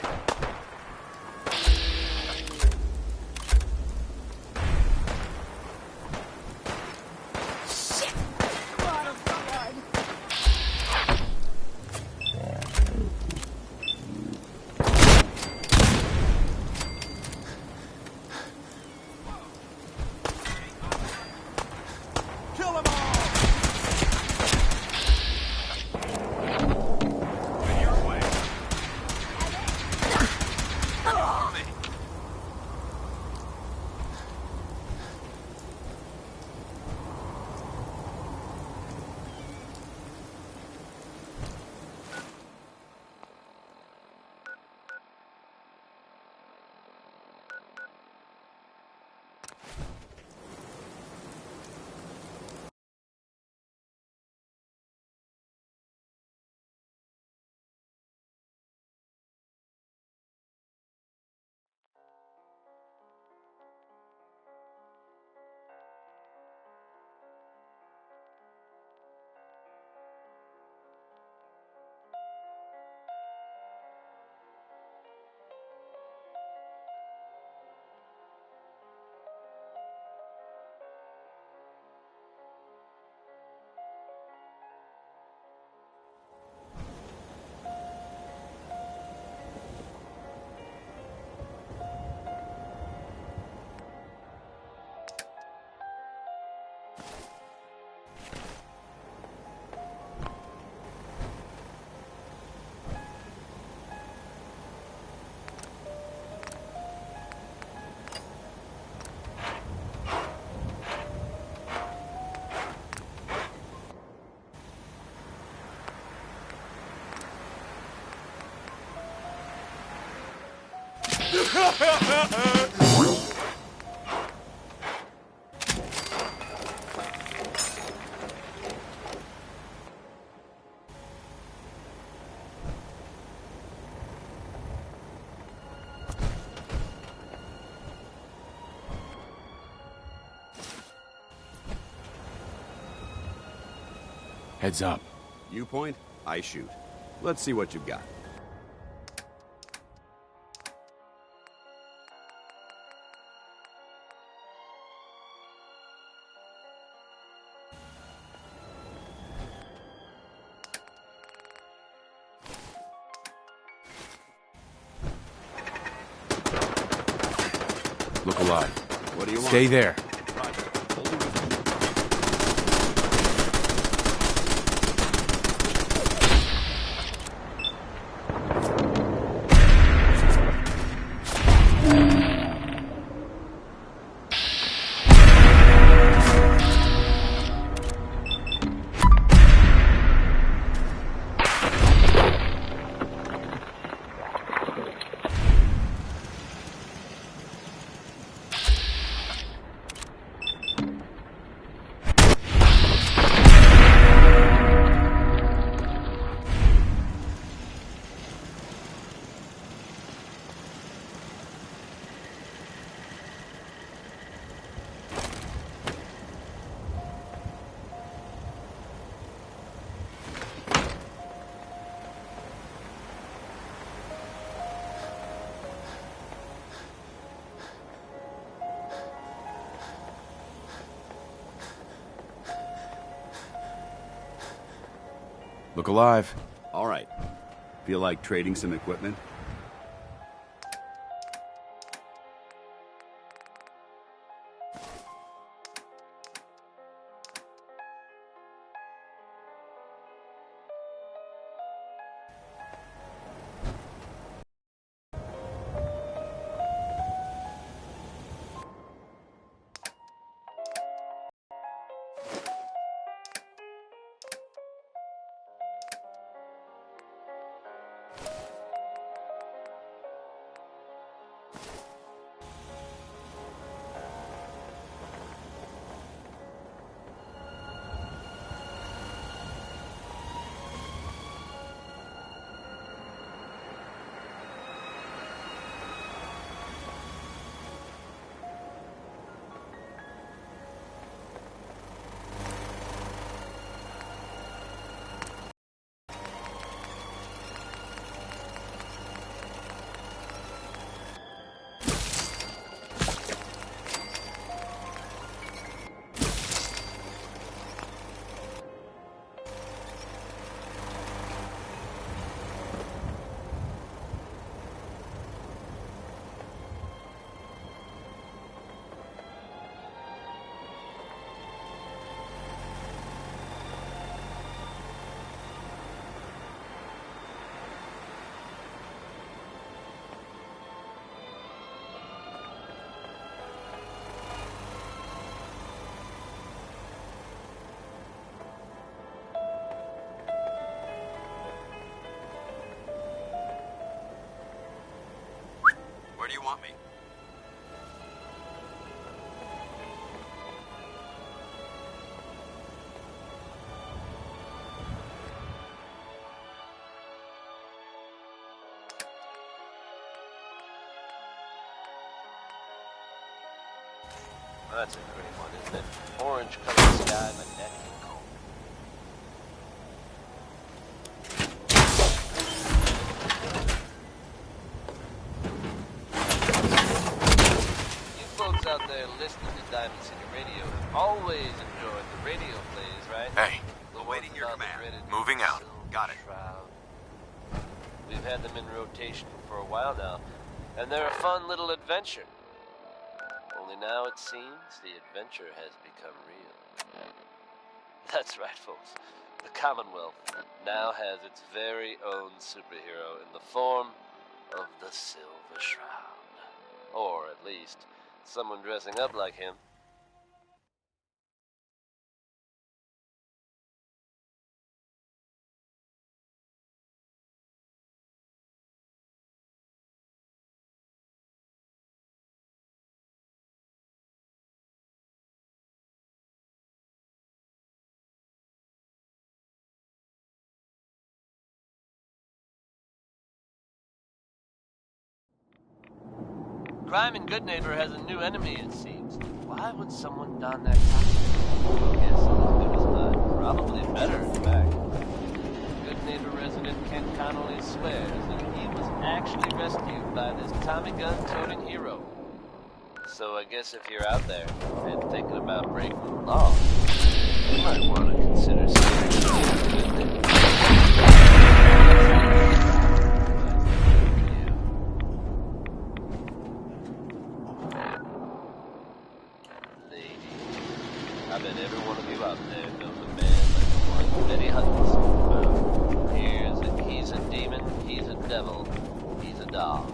Heads up.
You point, I shoot. Let's see what you've got.
Look alive.
What do you want?
Stay there. Look alive.
All right. Feel like trading some equipment? Where do you want me?
That's a pretty one, isn't it? Orange colored sky, but that ain't cold. You folks out there listening to Diamond City Radio have always enjoyed the radio plays, right?
Hey.
Awaiting your command.
Moving out.
Got it.
Shroud. We've had them in rotation for a while now, and they're a fun little adventure. Only now it seems the adventure has become real. That's right, folks. The Commonwealth now has its very own superhero in the form of the Silver Shroud. Or at least, someone dressing up like him. Crime in Goodneighbor has a new enemy, it seems. Why would someone don that costume? I guess it was not. Probably better, in fact. Goodneighbor resident Ken Connolly swears that he was actually rescued by this Tommy gun-toting hero. So I guess if you're out there and thinking about breaking the law, you might want to consider staying. I bet every one of you out there knows a man like the one Betty Hutchinson found. He's a demon, he's a devil, he's a dog.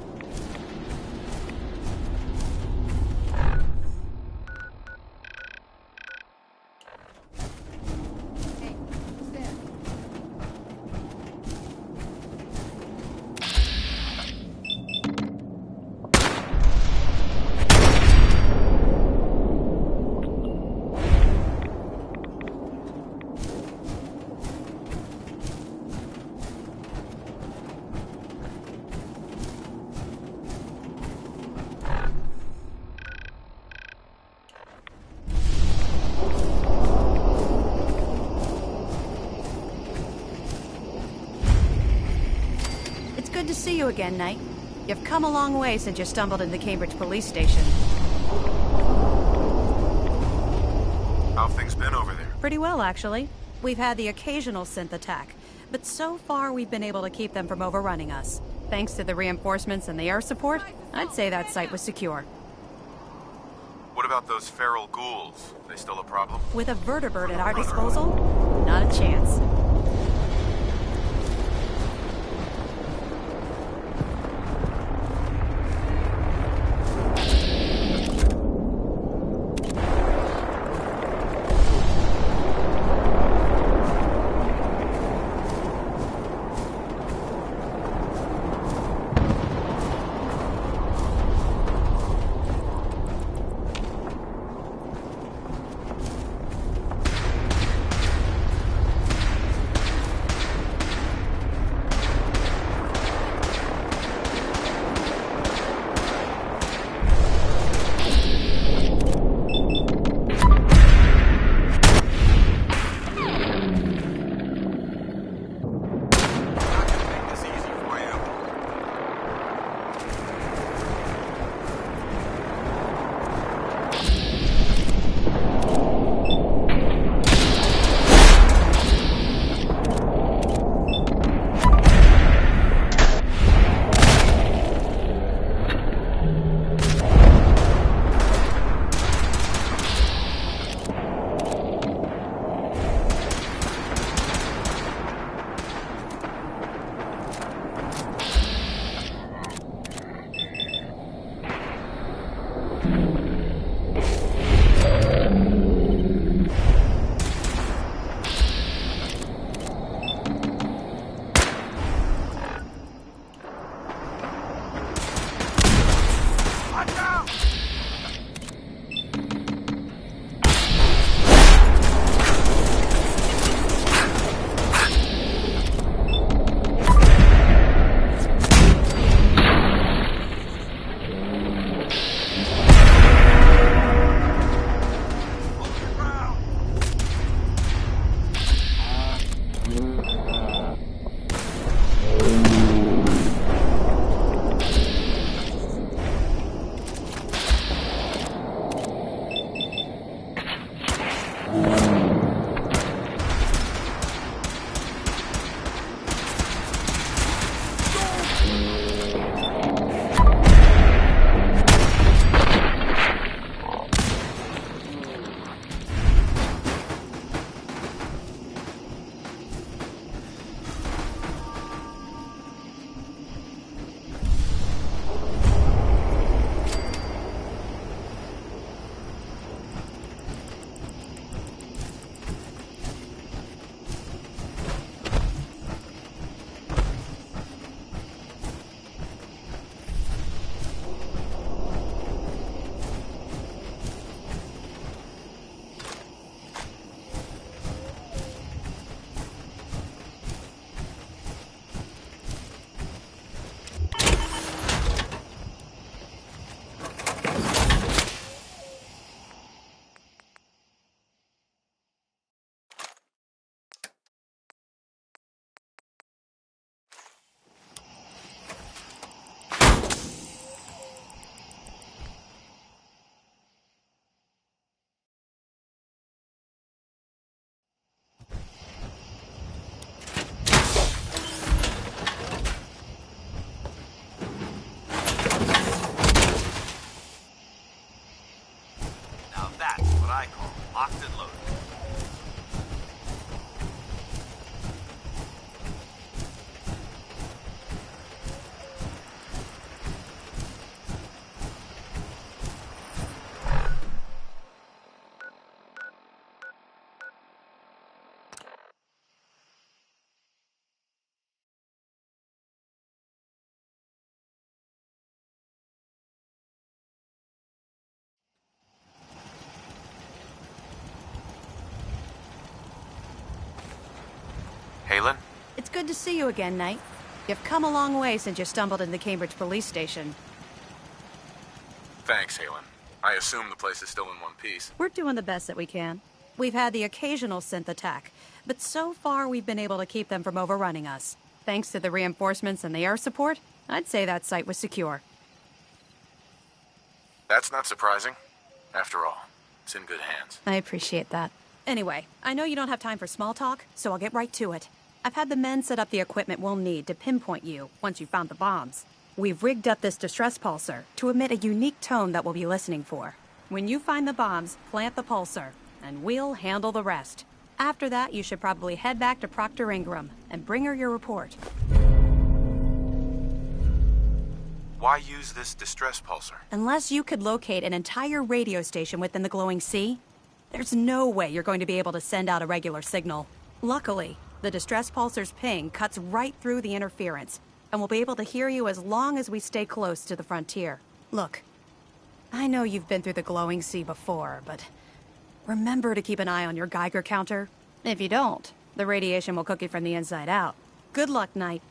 Good to see you again, Knight. You've come a long way since you stumbled into the Cambridge police station.
How have things been over there?
Pretty well, actually. We've had the occasional synth attack, but so far we've been able to keep them from overrunning us. Thanks to the reinforcements and the air support, I'd say that site was secure.
What about those feral ghouls? They still a problem?
With a vertibird at our disposal? Not a chance. It's good to see you again, Knight. You've come a long way since you stumbled in the Cambridge police station.
Thanks, Halen. I assume the place is still in one piece.
We're doing the best that we can. We've had the occasional synth attack, but so far we've been able to keep them from overrunning us. Thanks to the reinforcements and the air support, I'd say that site was secure.
That's not surprising. After all, it's in good hands.
I appreciate that. Anyway, I know you don't have time for small talk, so I'll get right to it. I've had the men set up the equipment we'll need to pinpoint you once you've found the bombs. We've rigged up this distress pulsar to emit a unique tone that we'll be listening for. When you find the bombs, plant the pulsar, and we'll handle the rest. After that, you should probably head back to Proctor Ingram and bring her your report.
Why use this distress pulsar?
Unless you could locate an entire radio station within the glowing sea, there's no way you're going to be able to send out a regular signal. Luckily, the distress pulsar's ping cuts right through the interference, and we'll be able to hear you as long as we stay close to the frontier. Look, I know you've been through the glowing sea before, but remember to keep an eye on your Geiger counter. If you don't, the radiation will cook you from the inside out. Good luck, Knight.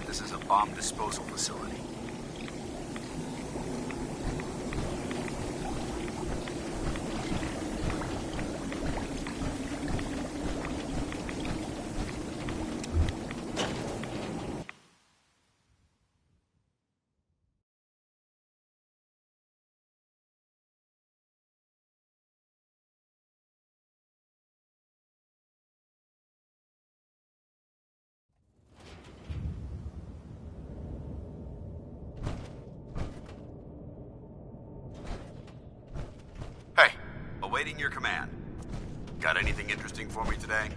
This is a bomb disposal facility. Awaiting your command. Got anything interesting for me today?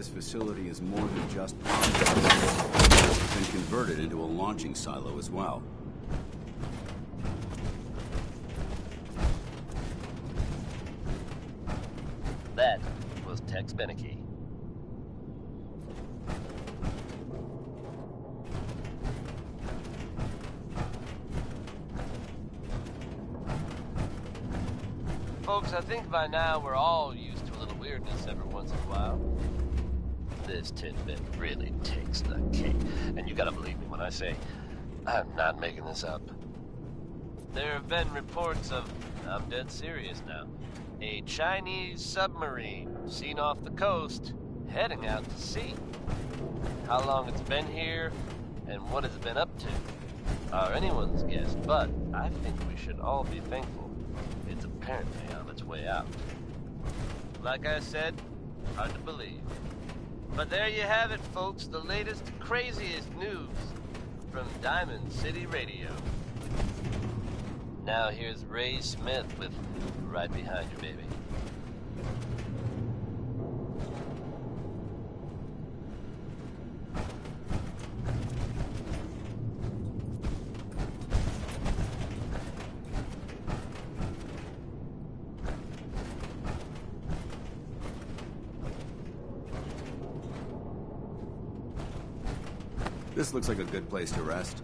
This facility is more than just bombs. It's been converted into a launching silo as well.
That was Tex Beneke. Folks, I think by now we're all used to a little weirdness every once in a while. This tidbit really takes the cake. And you gotta believe me when I say, I'm not making this up. There have been reports of, I'm dead serious now, a Chinese submarine seen off the coast, heading out to sea. How long it's been here, and what it's been up to, are anyone's guess, but I think we should all be thankful it's apparently on its way out. Like I said, hard to believe. But there you have it, folks, the latest, craziest news from Diamond City Radio. Now here's Ray Smith with Right Behind You, Baby.
This looks like a good place to rest.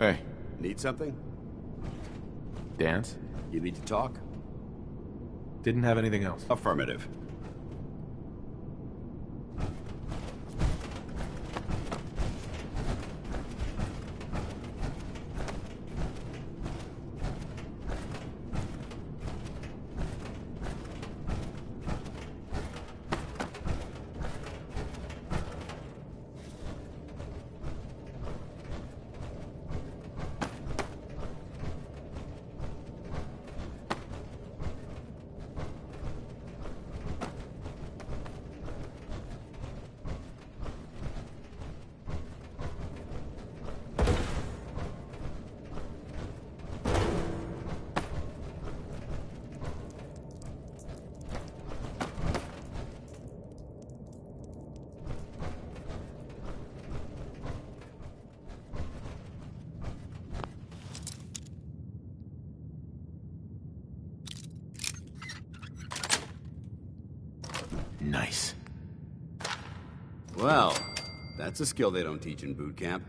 Hey.
Need something?
Dance?
You need to talk?
Didn't have anything else.
Affirmative.
Nice.
Well, that's a skill they don't teach in boot camp.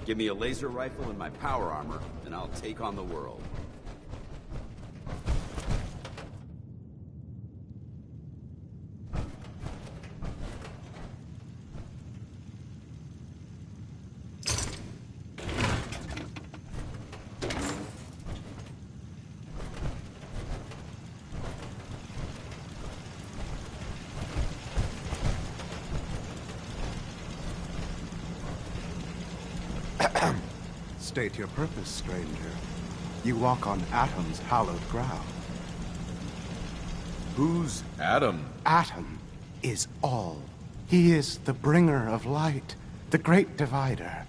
Give me a laser rifle and my power armor, and I'll take on the world.
State your purpose, stranger. You walk on Atom's hallowed ground.
Who's Atom?
Atom is all. He is the bringer of light, the great divider.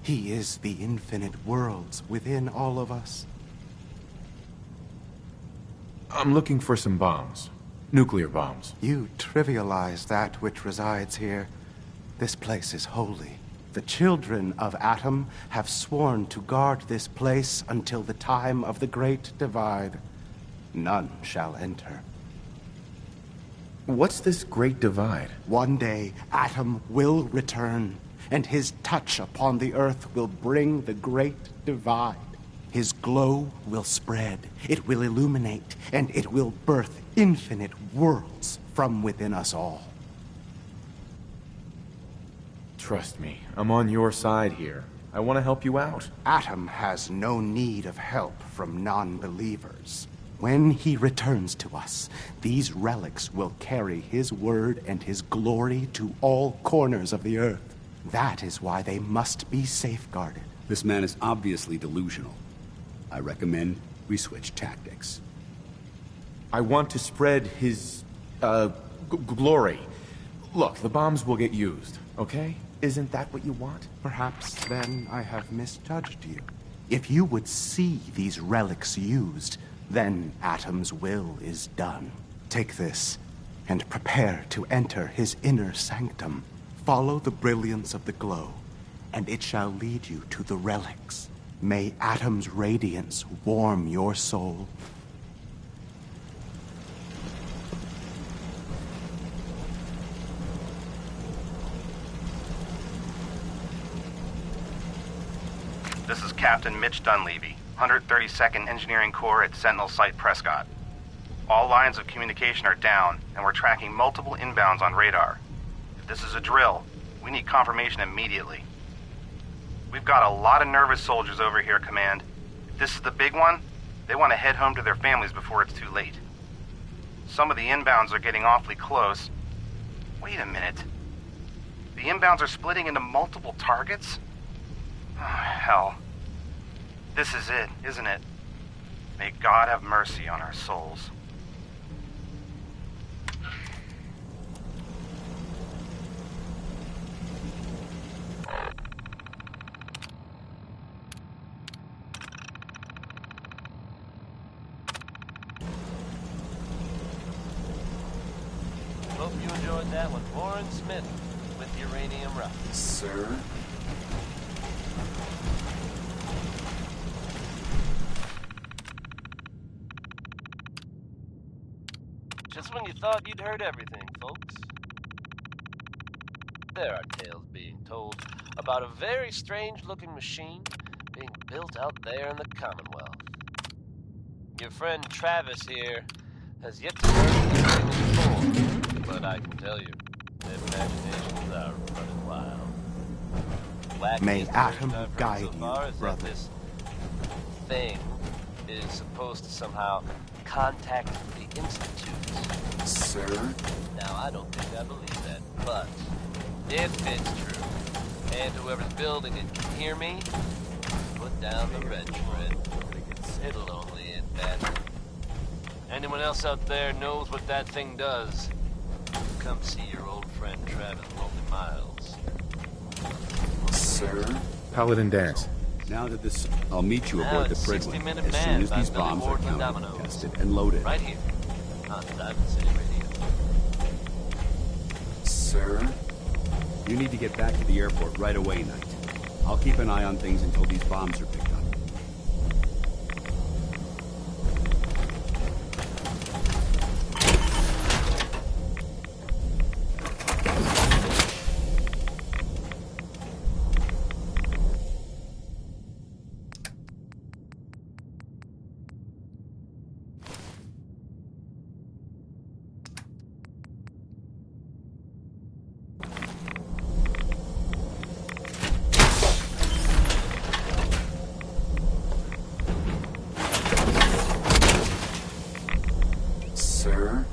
He is the infinite worlds within all of us.
I'm looking for some bombs. Nuclear bombs.
You trivialize that which resides here. This place is holy. The children of Atom have sworn to guard this place until the time of the Great Divide. None shall enter.
What's this Great Divide?
One day, Atom will return, and his touch upon the earth will bring the Great Divide. His glow will spread, it will illuminate, and it will birth infinite worlds from within us all.
Trust me, I'm on your side here. I want to help you out.
Atom has no need of help from non-believers. When he returns to us, these relics will carry his word and his glory to all corners of the earth. That is why they must be safeguarded.
This man is obviously delusional. I recommend we switch tactics.
I want to spread his, glory. Look, the bombs will get used, okay? Isn't that what you want?
Perhaps then I have misjudged you. If you would see these relics used, then Atom's will is done. Take this, and prepare to enter his inner sanctum. Follow the brilliance of the glow, and it shall lead you to the relics. May Atom's radiance warm your soul.
This is Captain Mitch Dunleavy, 132nd Engineering Corps at Sentinel Site Prescott. All lines of communication are down, and we're tracking multiple inbounds on radar. If this is a drill, we need confirmation immediately. We've got a lot of nervous soldiers over here, Command. If this is the big one, they want to head home to their families before it's too late. Some of the inbounds are getting awfully close. Wait a minute. The inbounds are splitting into multiple targets? Oh, hell. This is it, isn't it? May God have mercy on our souls.
Hope you enjoyed that one. Warren Smith with Uranium Rock.
Sir?
Just when you thought you'd heard everything, folks. There are tales being told about a very strange-looking machine being built out there in the Commonwealth. Your friend Travis here has yet to learn anything before, but I can tell you, their imaginations are running wild.
May Atom
I've heard
guide
so far
you,
is that
brother.
this thing is supposed to somehow contact the Institute.
Sir?
Now, I don't think I believe that, but if it's true, and whoever's building it can hear me, put down the red thread. It'll only end badly. Anyone else out there knows what that thing does, come see your old friend Travis Lonely Miles.
Sir?
Paladin Dance.
Now that this... I'll meet you
Now
aboard the
it's
Fridwin
60-minute
as soon
man
as
by
these
Billy
bombs are
Ward and
counted,
Dominoes.
tested, and loaded.
Right here, on Diamond City Radio.
Sir? You need to get back to the airport right away, Knight. I'll keep an eye on things until these bombs are picked up. Sir?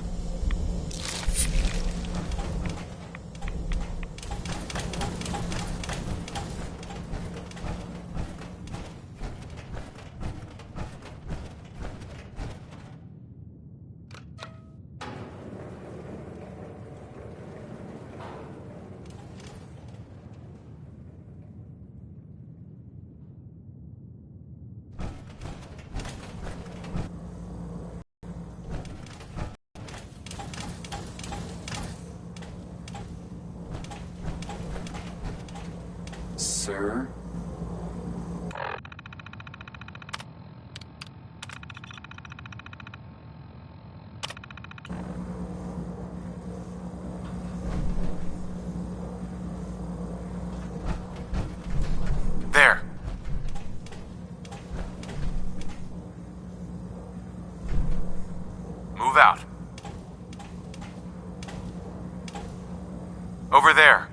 Sir?
There. Move out. Over there.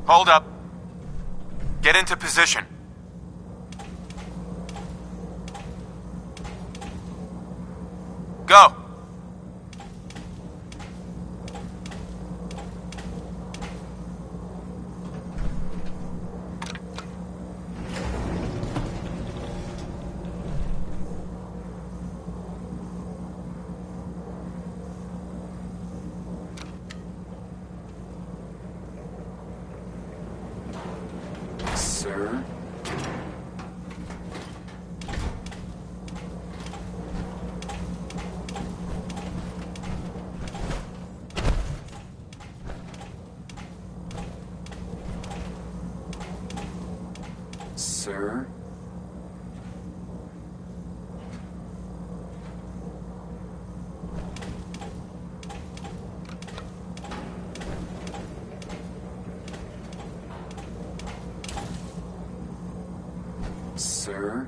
Hold up. Get into position. Go!
Sir? Sir? Sir?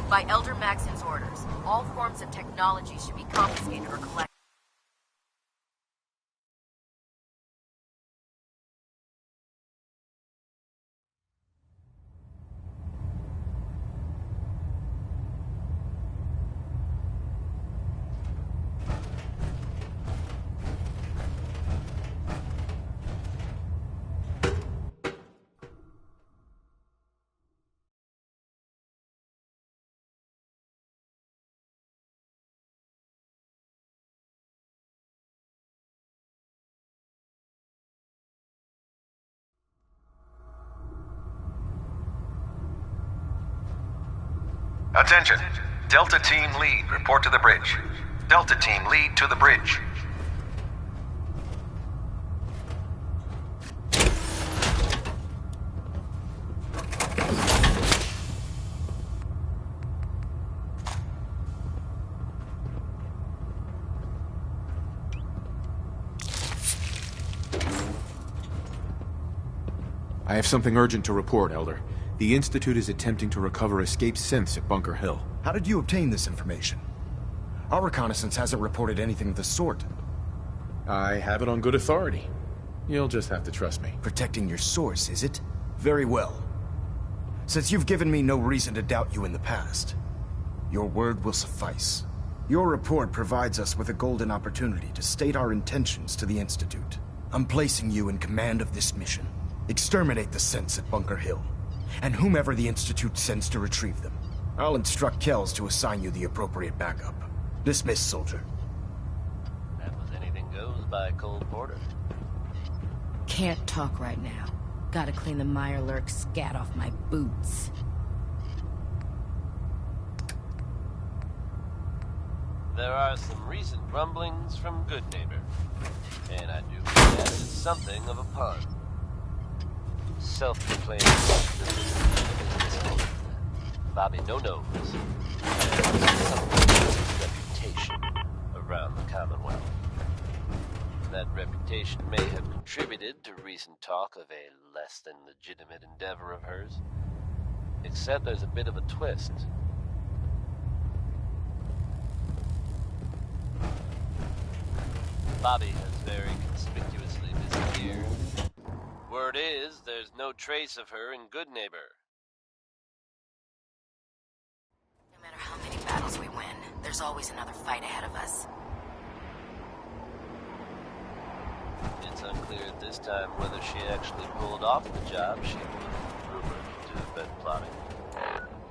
By Elder Maxon's orders, all forms of technology should be confiscated or collected.
Attention. Delta Team Lead, report to the bridge. Delta Team Lead to the bridge.
I have something urgent to report, Elder. The Institute is attempting to recover escaped synths at Bunker Hill.
How did you obtain this information? Our reconnaissance hasn't reported anything of the sort.
I have it on good authority. You'll just have to trust me.
Protecting your source, is it? Very well. Since you've given me no reason to doubt you in the past, your word will suffice. Your report provides us with a golden opportunity to state our intentions to the Institute. I'm placing you in command of this mission. Exterminate the synths at Bunker Hill, and whomever the Institute sends to retrieve them. I'll instruct Kells to assign you the appropriate backup. Dismissed, soldier.
That was anything goes by Cole Porter.
Can't talk right now. Gotta clean the Mirelurk scat off my boots.
There are some recent rumblings from Good Neighbor, and I do think that is something of a pun. Self-proclaimed business. Bobby No-Nos has some reputation around the Commonwealth. That reputation may have contributed to recent talk of a less than legitimate endeavor of hers. Except there's a bit of a twist. Bobby has very conspicuously disappeared. Word is, there's no trace of her in Good Neighbor.
No matter how many battles we win, there's always another fight ahead of us.
It's unclear at this time whether she actually pulled off the job she was rumored to have been plotting.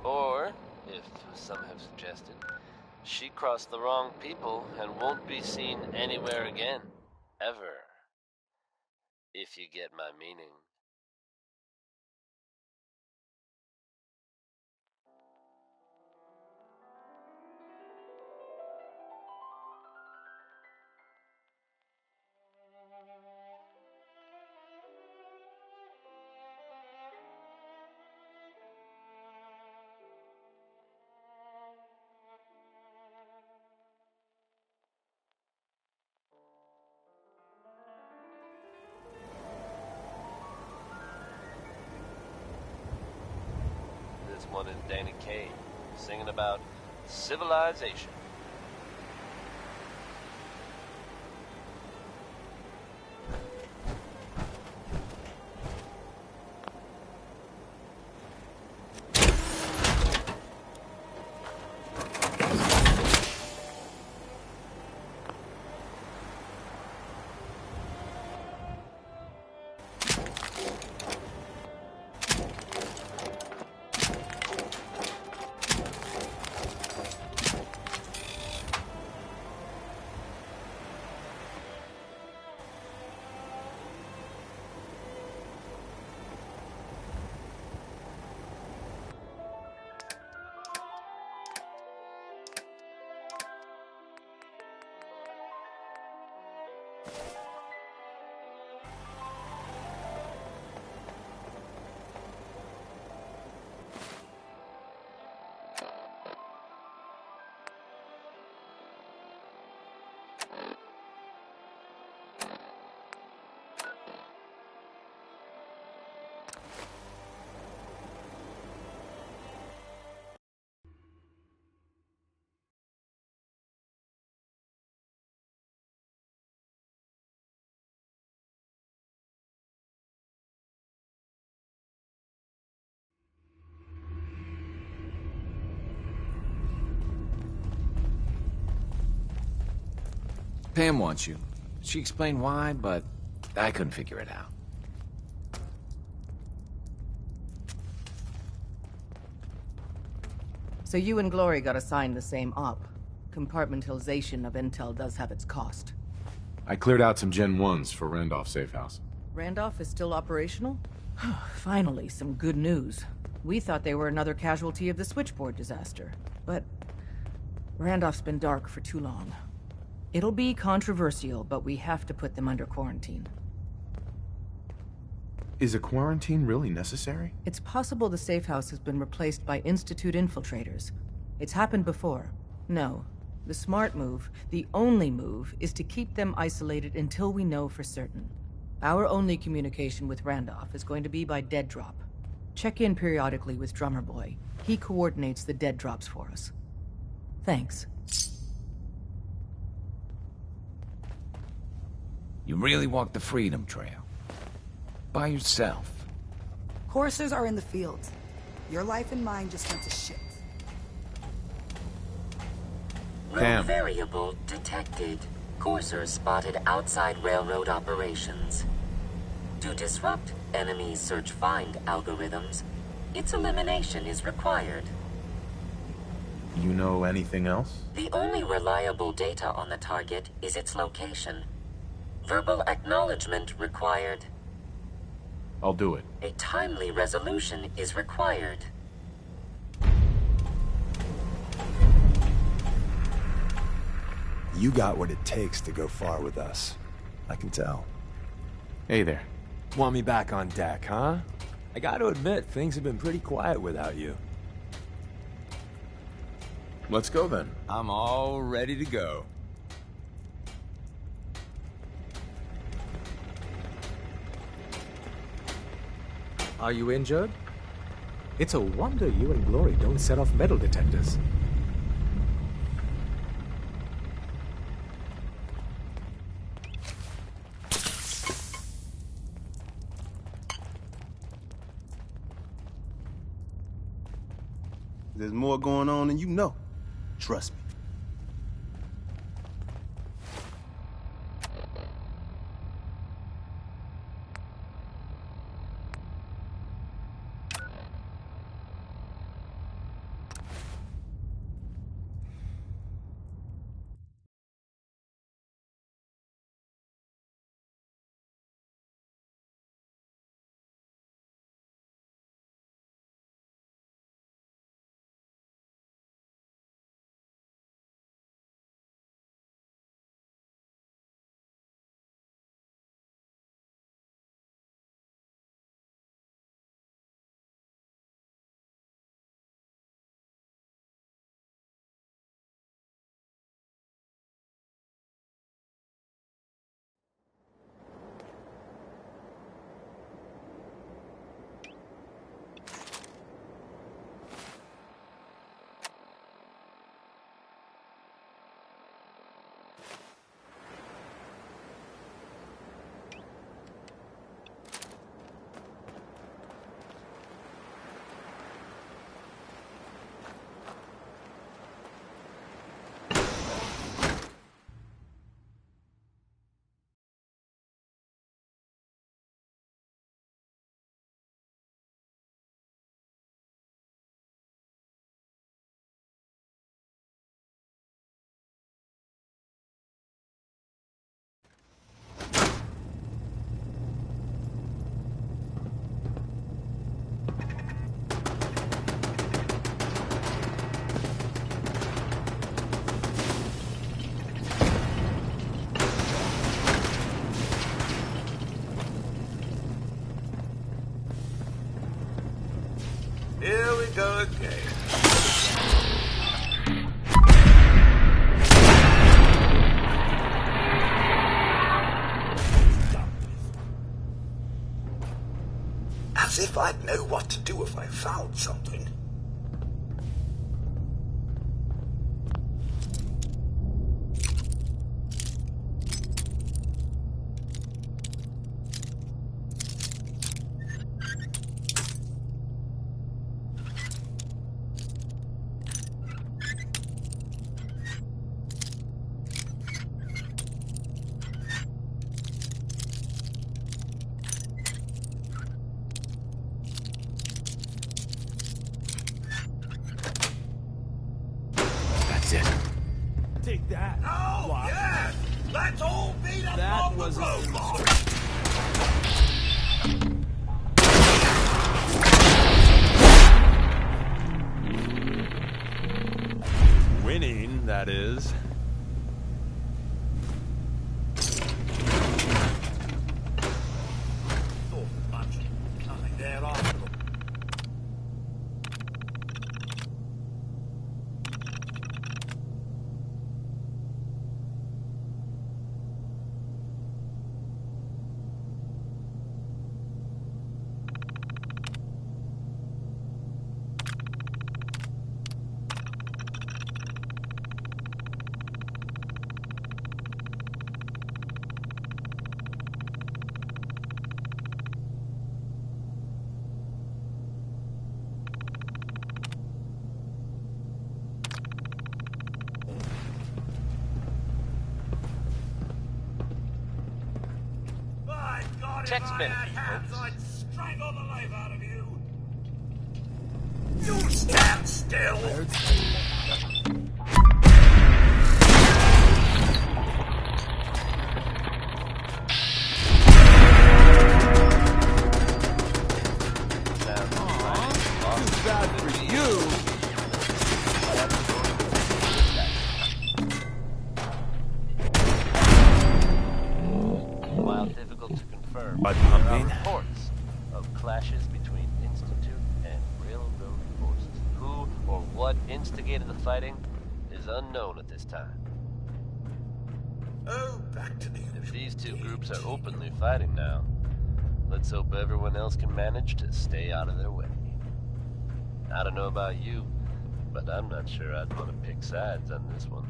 Or, if some have suggested, she crossed the wrong people and won't be seen anywhere again. Ever. If you get my meaning. This one is Danny Kaye, singing about civilization.
Pam wants you. She explained why, but I couldn't figure it out.
So you and Glory got assigned the same op. Compartmentalization of intel does have its cost.
I cleared out some Gen 1s for Randolph Safe House.
Randolph is still operational? Finally, some good news. We thought they were another casualty of the switchboard disaster, but Randolph's been dark for too long. It'll be controversial, but we have to put them under quarantine.
Is a quarantine really necessary?
It's possible the safe house has been replaced by Institute infiltrators. It's happened before. No. The smart move, the only move, is to keep them isolated until we know for certain. Our only communication with Randolph is going to be by dead drop. Check in periodically with Drummer Boy. He coordinates the dead drops for us. Thanks.
You really walked the Freedom Trail? By yourself?
Coursers are in the field. Your life and mine just went to shit.
Rogue variable detected. Coursers spotted outside railroad operations. To disrupt enemy search-find algorithms, its elimination is required.
You know anything else?
The only reliable data on the target is its location. Verbal acknowledgement required.
I'll do it.
A timely resolution is required.
You got what it takes to go far with us. I can tell.
Hey there.
Want me back on deck, huh? I gotta admit, things have been pretty quiet without you.
Let's go then.
I'm all ready to go.
Are you injured? It's a wonder you and Glory don't set off metal detectors.
There's more going on than you know. Trust me.
Here we go again.
As if I'd know what to do if I found something.
Take that. Oh, yes! Let's all beat up on the robot!
Winning, that is.
Text benefit, folks.
I'd strangle the life out of you. You stand still.
Too bad for you.
While difficult to confirm,
By
there are
pumping?
reports of clashes between Institute and Railroad forces. Who or what instigated the fighting is unknown at this time.
Oh, back to the
If these two groups are openly fighting now, let's hope everyone else can manage to stay out of their way. I don't know about you, but I'm not sure I'd want to pick sides on this one.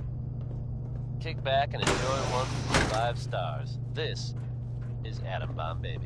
Kick back and enjoy one from 5 stars. This is Atom Bomb Baby.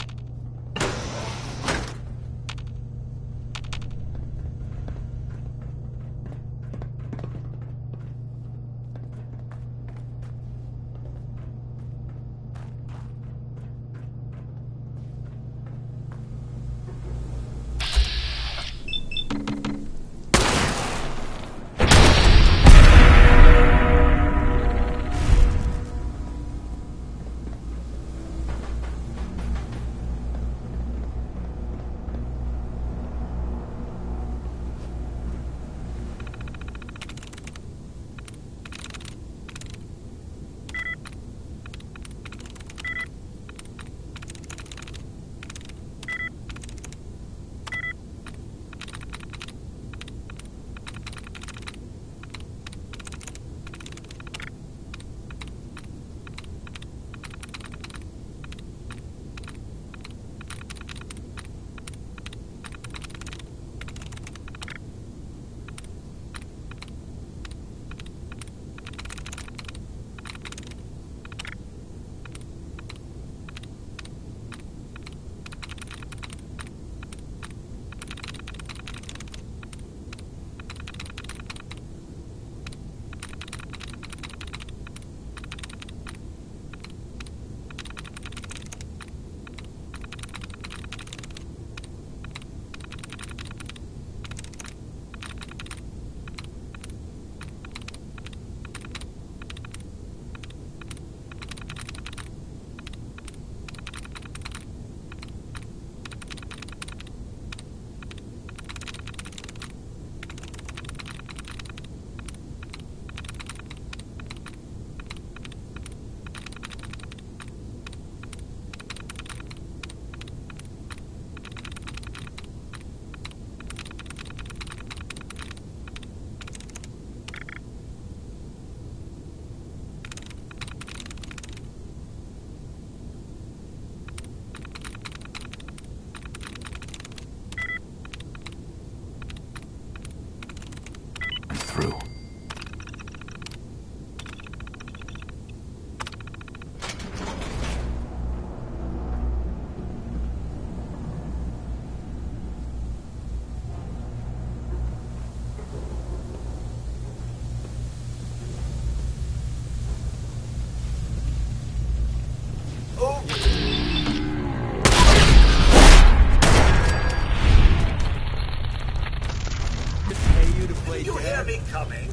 You hear me coming?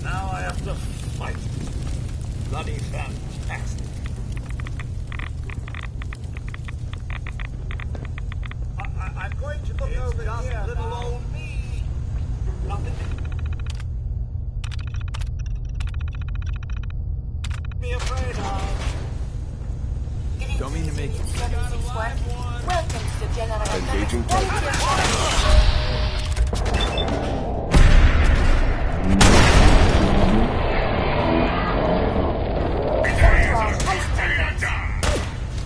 Now I have to fight. Bloody fantastic. I'm going to look over here. Little old me. Nothing. Be afraid of.
Don't mean to make you.
761. Welcome to the General
Engaging
Quality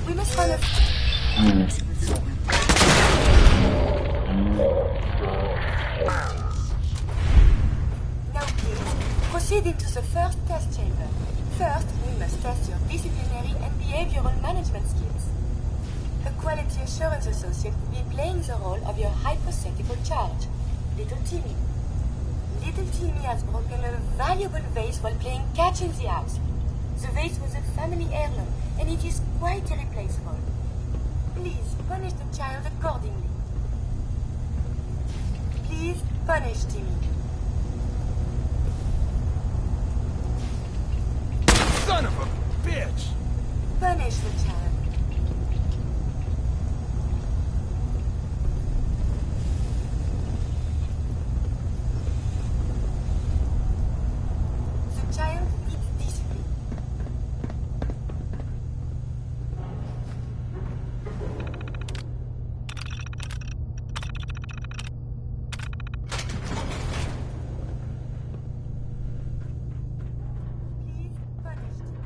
We must run a... Now please, proceed into the first test chamber. First, we must test your disciplinary and behavioral management skills. A quality assurance associate will be playing the role of your hypothetical charge, Little Timmy. Little Timmy has broken a valuable vase while playing catch in the house. The vase was a family heirloom, and it is quite irreplaceable. Please punish the child accordingly. Please punish Timmy.
Son of a bitch!
Punish the child. The child needs discipline. Please punish Timmy.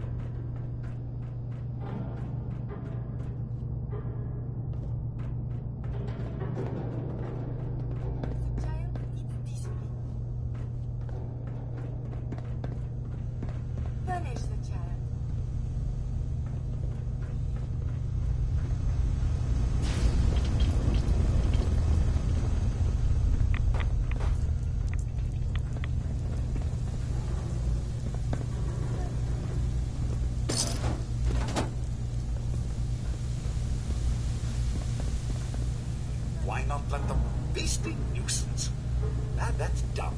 The child needs discipline. Punish the child.
Why not let them beastly nuisance? That's dumb.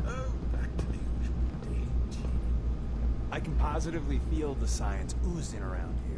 Oh, back to the usual date.
I can positively feel the science oozing around here.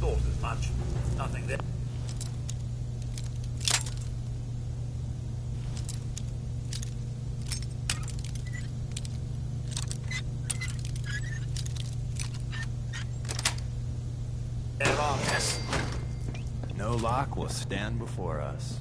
Thought as much. Nothing there.
No lock will stand before us.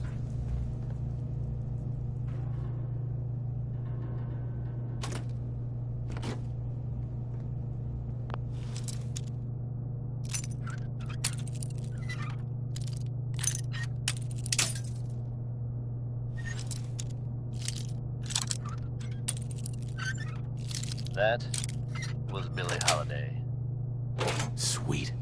That was Billie Holiday.
Sweet.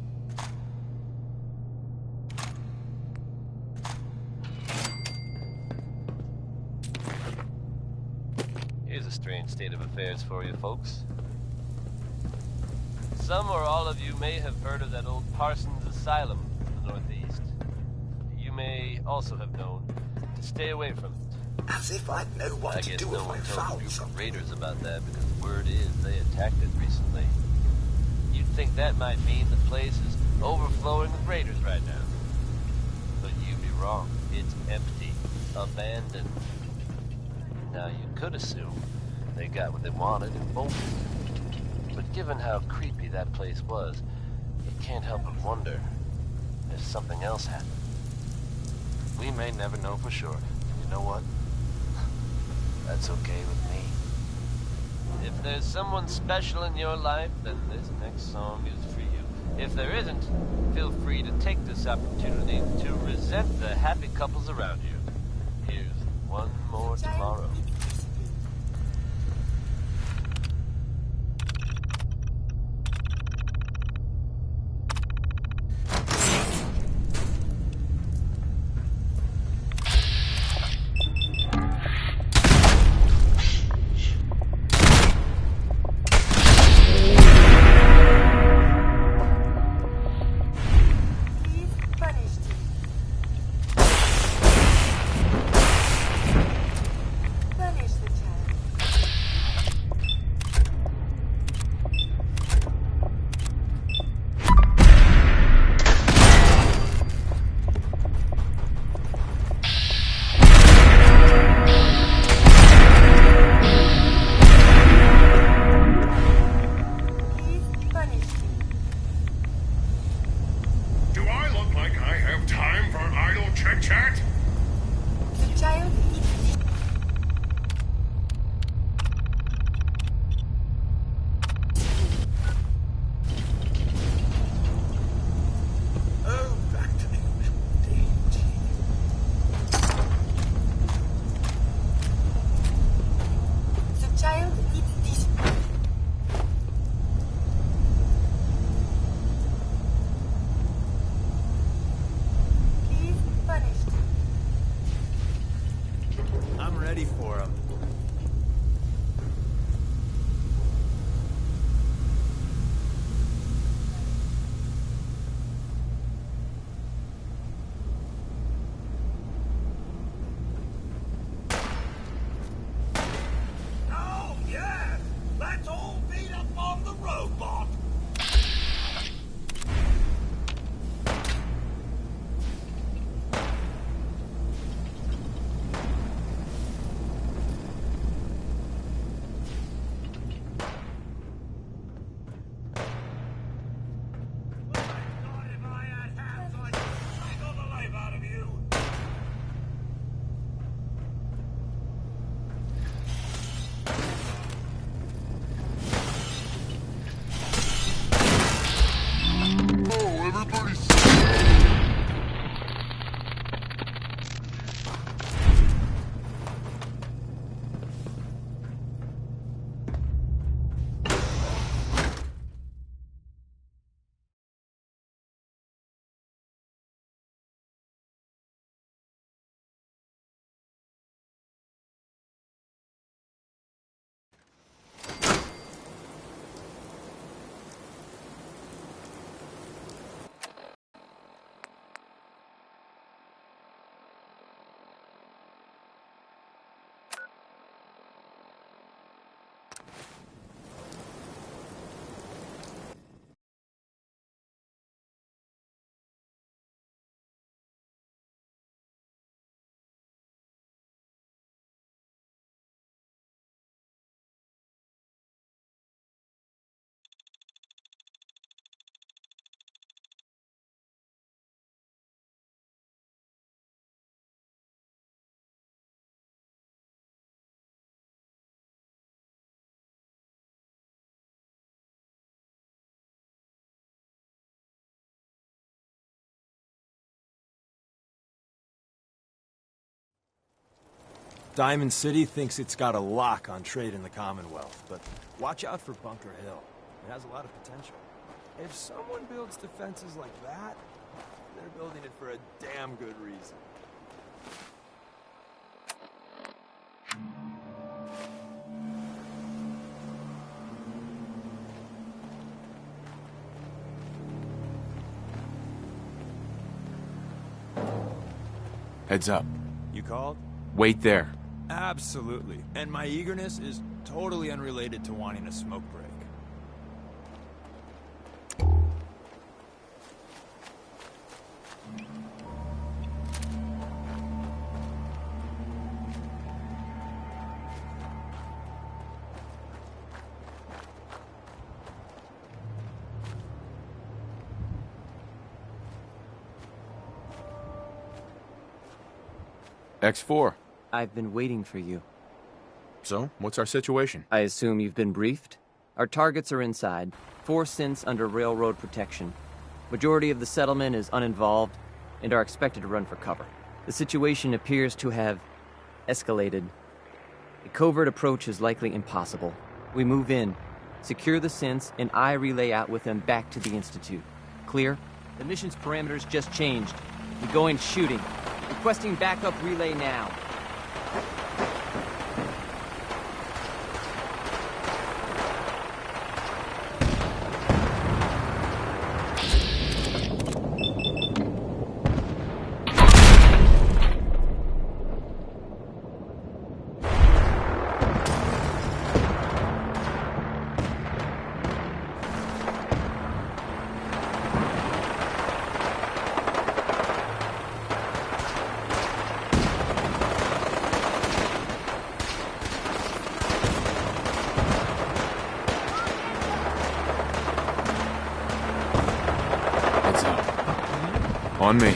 a strange state of affairs for you folks. Some or all of you may have heard of that old Parsons Asylum in the Northeast. You may also have known to stay away from it.
As if I'd know what to do if I found something.
Raiders about that because word is they attacked it recently. You'd think that might mean the place is overflowing with raiders right now. But you'd be wrong. It's empty. Abandoned. Now you could assume they got what they wanted and bolted. But given how creepy that place was, you can't help but wonder if something else happened. We may never know for sure. You know what? That's okay with me. If there's someone special in your life, then this next song is for you. If there isn't, feel free to take this opportunity to resent the happy couples around you. Here's One More Tomorrow.
Diamond City thinks it's got a lock on trade in the Commonwealth, but watch out for Bunker Hill. It has a lot of potential. If someone builds defenses like that, they're building it for a damn good reason.
Heads up.
You called?
Wait there.
Absolutely. And my eagerness is totally unrelated to wanting a smoke break.
X4.
I've been waiting for you.
So, what's our situation?
I assume you've been briefed? Our targets are inside, 4 synths under railroad protection. Majority of the settlement is uninvolved and are expected to run for cover. The situation appears to have escalated. A covert approach is likely impossible. We move in, secure the synths, and I relay out with them back to the Institute. Clear? The mission's parameters just changed. We go in shooting. Requesting backup relay now.
On me.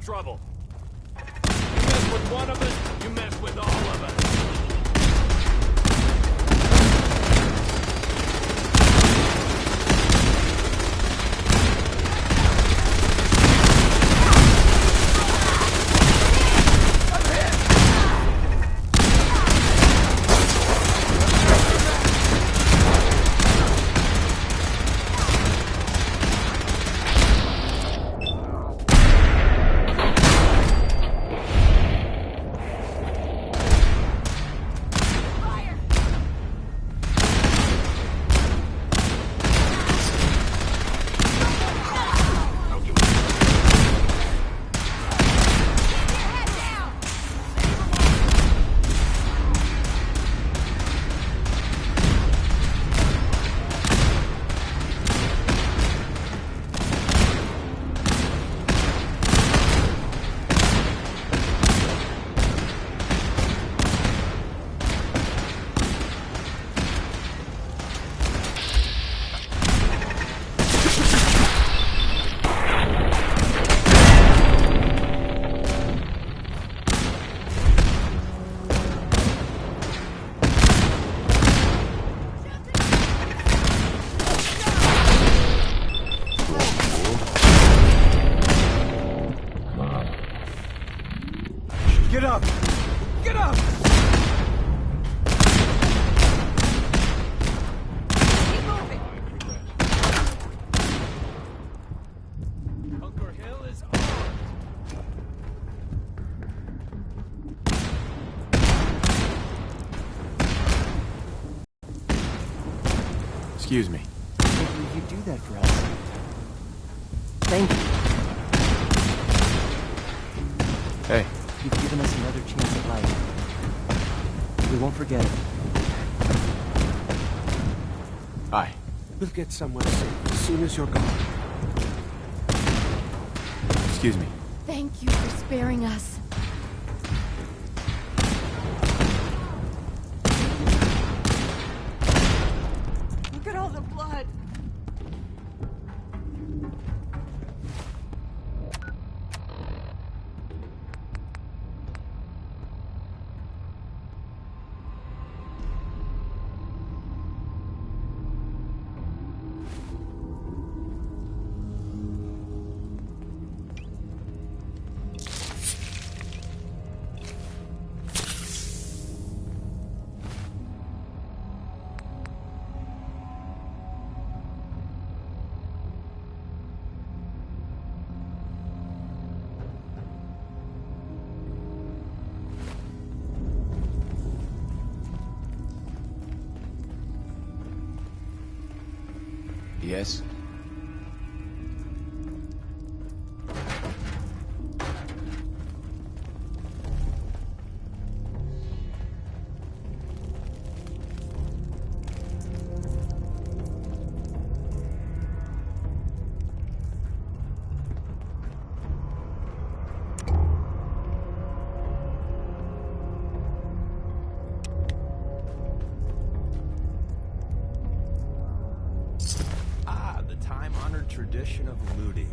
Trouble. You mess with one of us, you mess with all of us.
Get up! Get up!
Keep moving! Bunker Hill is armed!
Excuse me.
I can't believe you do that for us. Thank you.
Hey.
You've given us another chance at life. We won't forget it.
Aye.
We'll get someone safe as soon as you're gone.
Excuse me.
Thank you for sparing us.
Look at all the blood.
Yes?
Ah, the time-honored tradition of looting.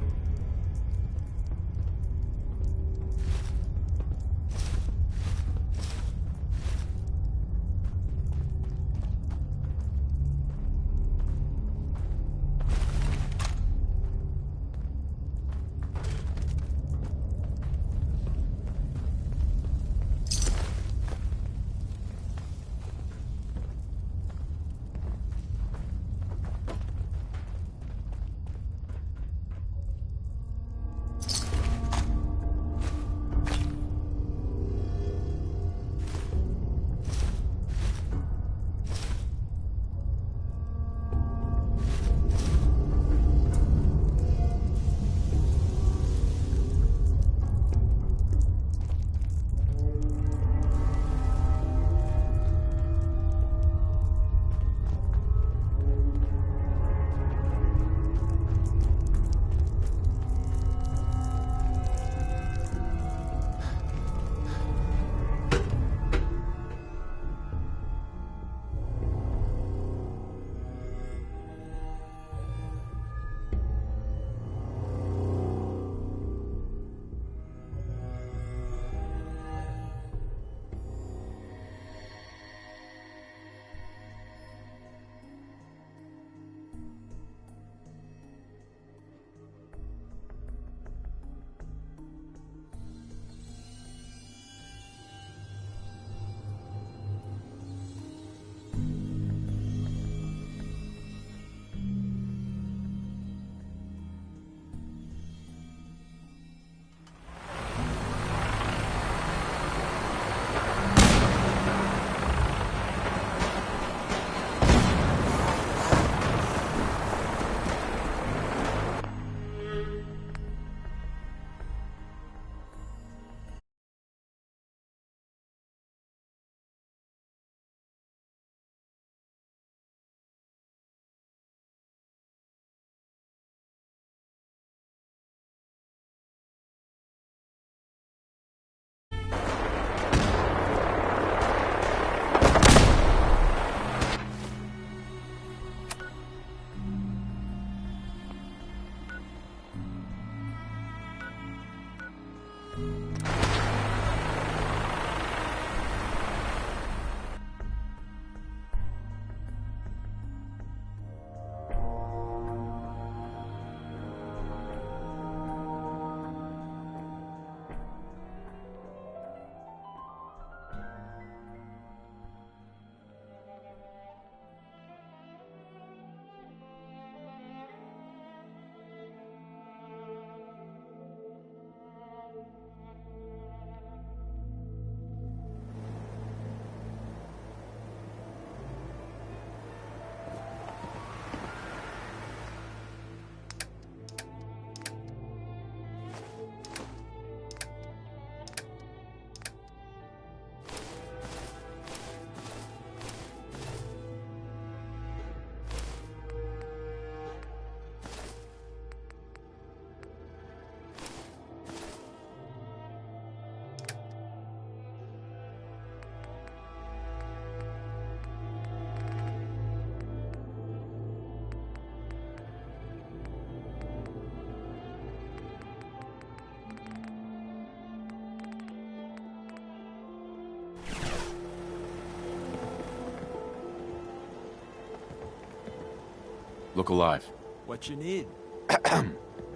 Look alive.
What you need.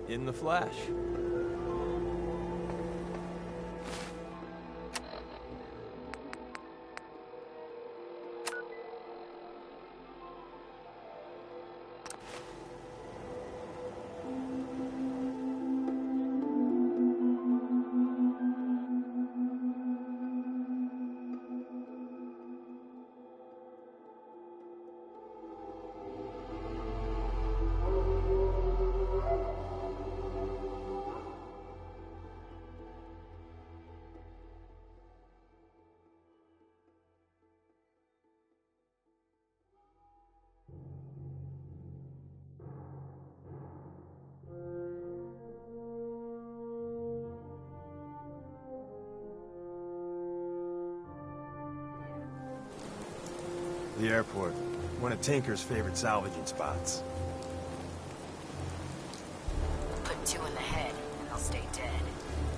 In the flesh. The airport. One of Tinker's favorite salvaging spots.
Put 2 in the head, and they'll stay dead.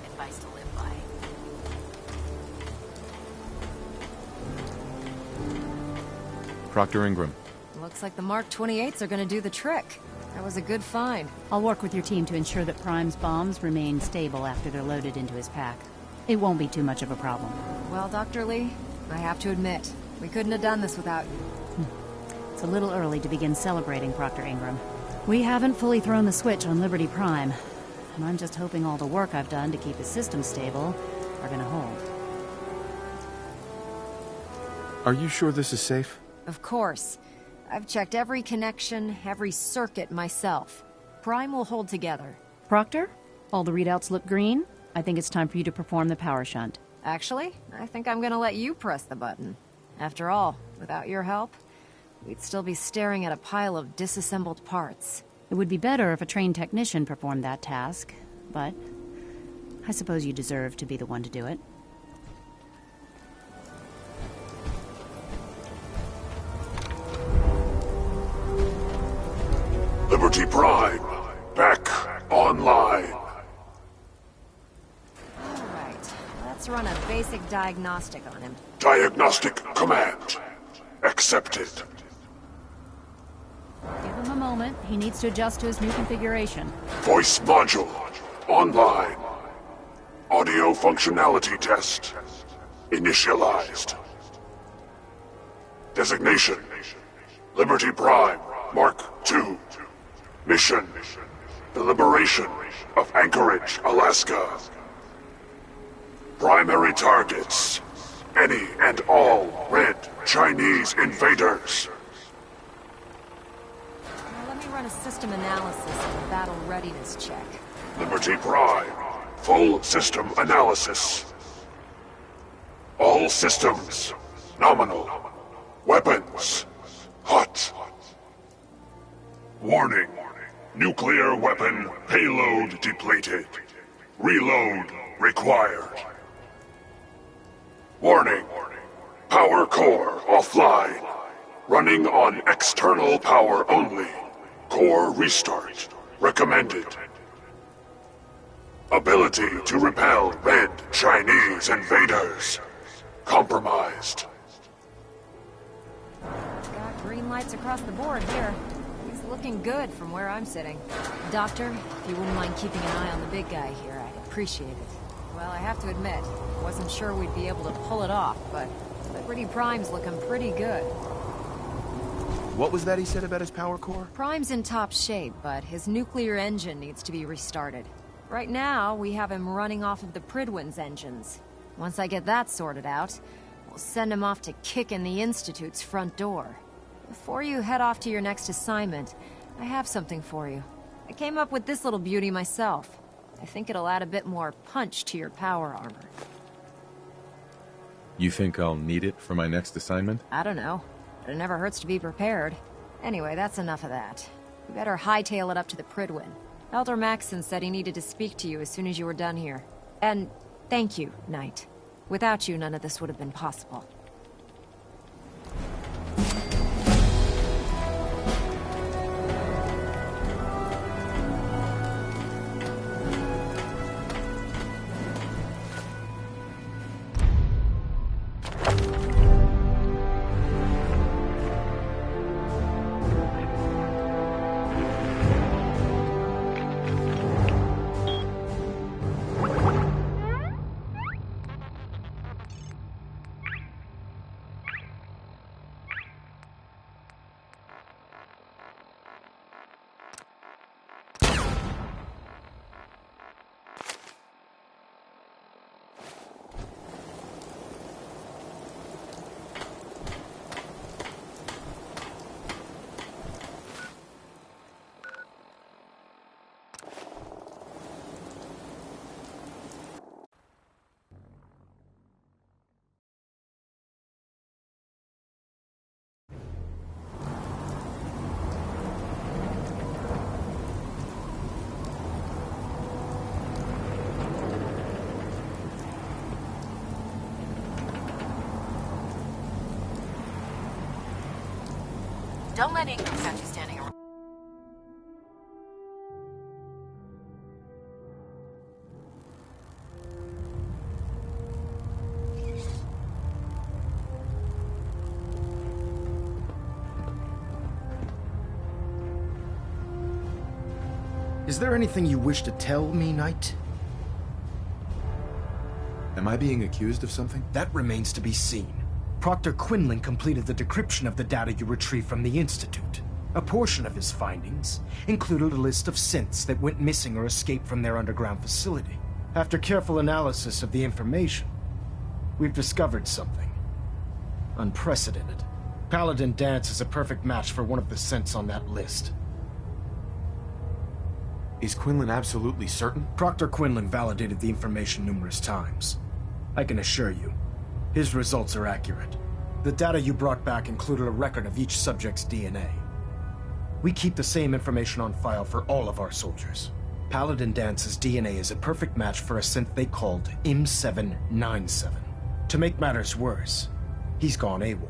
Advice to live by.
Proctor Ingram.
Looks like the Mark 28s are gonna do the trick. That was a good find.
I'll work with your team to ensure that Prime's bombs remain stable after they're loaded into his pack. It won't be too much of a problem.
Well, Dr. Lee, I have to admit, we couldn't have done this without you.
It's a little early to begin celebrating, Proctor Ingram. We haven't fully thrown the switch on Liberty Prime, and I'm just hoping all the work I've done to keep the system stable are gonna hold.
Are you sure this is safe?
Of course. I've checked every connection, every circuit myself. Prime will hold together.
Proctor, all the readouts look green. I think it's time for you to perform the power shunt.
Actually, I think I'm gonna let you press the button. After all, without your help, we'd still be staring at a pile of disassembled parts.
It would be better if a trained technician performed that task, but I suppose you deserve to be the one to do it.
Liberty Prime, back online.
Alright, let's run a basic diagnostic on him.
Diagnostic command accepted.
Give him a moment. He needs to adjust to his new configuration.
Voice module online. Audio functionality test initialized. Designation Liberty Prime Mark II. Mission the liberation of Anchorage, Alaska. Primary targets any and all red Chinese invaders.
Now let me run a system analysis and a battle readiness check.
Liberty Prime full system analysis. All systems nominal. Weapons hot. Warning. Nuclear weapon payload depleted. Reload required. Warning. Power core offline. Running on external power only. Core restart recommended. Ability to repel red Chinese invaders compromised.
Got green lights across the board here. He's looking good from where I'm sitting. Doctor, if you wouldn't mind keeping an eye on the big guy here, I'd appreciate it. Well, I have to admit, wasn't sure we'd be able to pull it off, but Liberty Prime's looking pretty good.
What was that he said about his power core?
Prime's in top shape, but his nuclear engine needs to be restarted. Right now, we have him running off of the Prydwen's engines. Once I get that sorted out, we'll send him off to kick in the Institute's front door. Before you head off to your next assignment, I have something for you. I came up with this little beauty myself. I think it'll add a bit more punch to your power armor.
You think I'll need it for my next assignment?
I don't know, but it never hurts to be prepared. Anyway, that's enough of that. We better hightail it up to the Prydwen. Elder Maxson said he needed to speak to you as soon as you were done here. And thank you, Knight. Without you, none of this would have been possible.
Don't let Ingram catch you standing around.
Is there anything you wish to tell me, Knight?
Am I being accused of something?
That remains to be seen. Proctor Quinlan completed the decryption of the data you retrieved from the Institute. A portion of his findings included a list of synths that went missing or escaped from their underground facility. After careful analysis of the information, we've discovered something unprecedented. Paladin Danse is a perfect match for one of the synths on that list.
Is Quinlan absolutely certain?
Proctor Quinlan validated the information numerous times. I can assure you, his results are accurate. The data you brought back included a record of each subject's DNA. We keep the same information on file for all of our soldiers. Paladin Dance's DNA is a perfect match for a synth they called M797. To make matters worse, he's gone AWOL.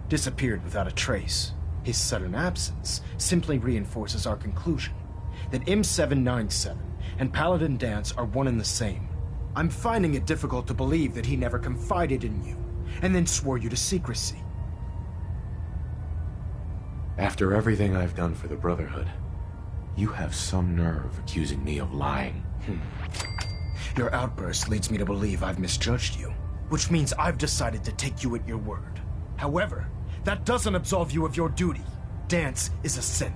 Disappeared without a trace. His sudden absence simply reinforces our conclusion that M797 and Paladin Danse are one and the same. I'm finding it difficult to believe that he never confided in you, and then swore you to secrecy.
After everything I've done for the Brotherhood, you have some nerve accusing me of lying.
Your outburst leads me to believe I've misjudged you, which means I've decided to take you at your word. However, that doesn't absolve you of your duty. Danse is a synth.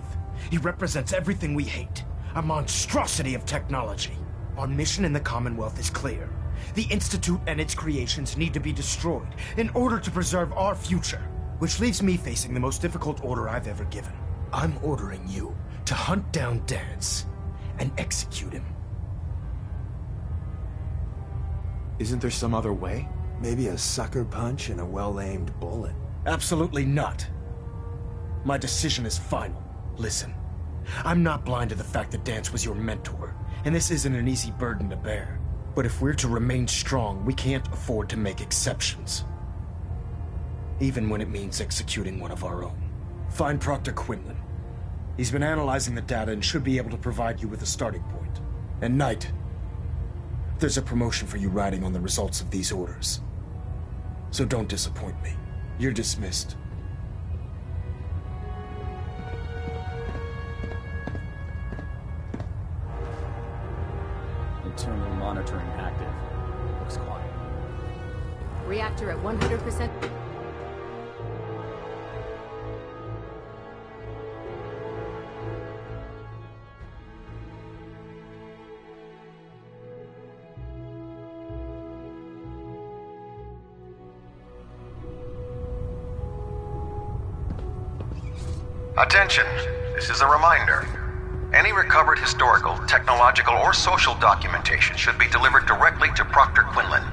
He represents everything we hate, a monstrosity of technology. Our mission in the Commonwealth is clear. The Institute and its creations need to be destroyed in order to preserve our future, which leaves me facing the most difficult order I've ever given. I'm ordering you to hunt down Danse and execute him.
Isn't there some other way?
Maybe a sucker punch and a well-aimed bullet.
Absolutely not. My decision is final. Listen, I'm not blind to the fact that Danse was your mentor, and this isn't an easy burden to bear. But if we're to remain strong, we can't afford to make exceptions. Even when it means executing one of our own. Find Proctor Quinlan. He's been analyzing the data and should be able to provide you with a starting point. And Knight, there's a promotion for you riding on the results of these orders. So don't disappoint me. You're dismissed.
Internal monitoring active. Looks quiet.
Reactor at 100%.
Attention, this is a reminder. Any recovered historical, technological, or social documentation should be delivered directly to Proctor Quinlan.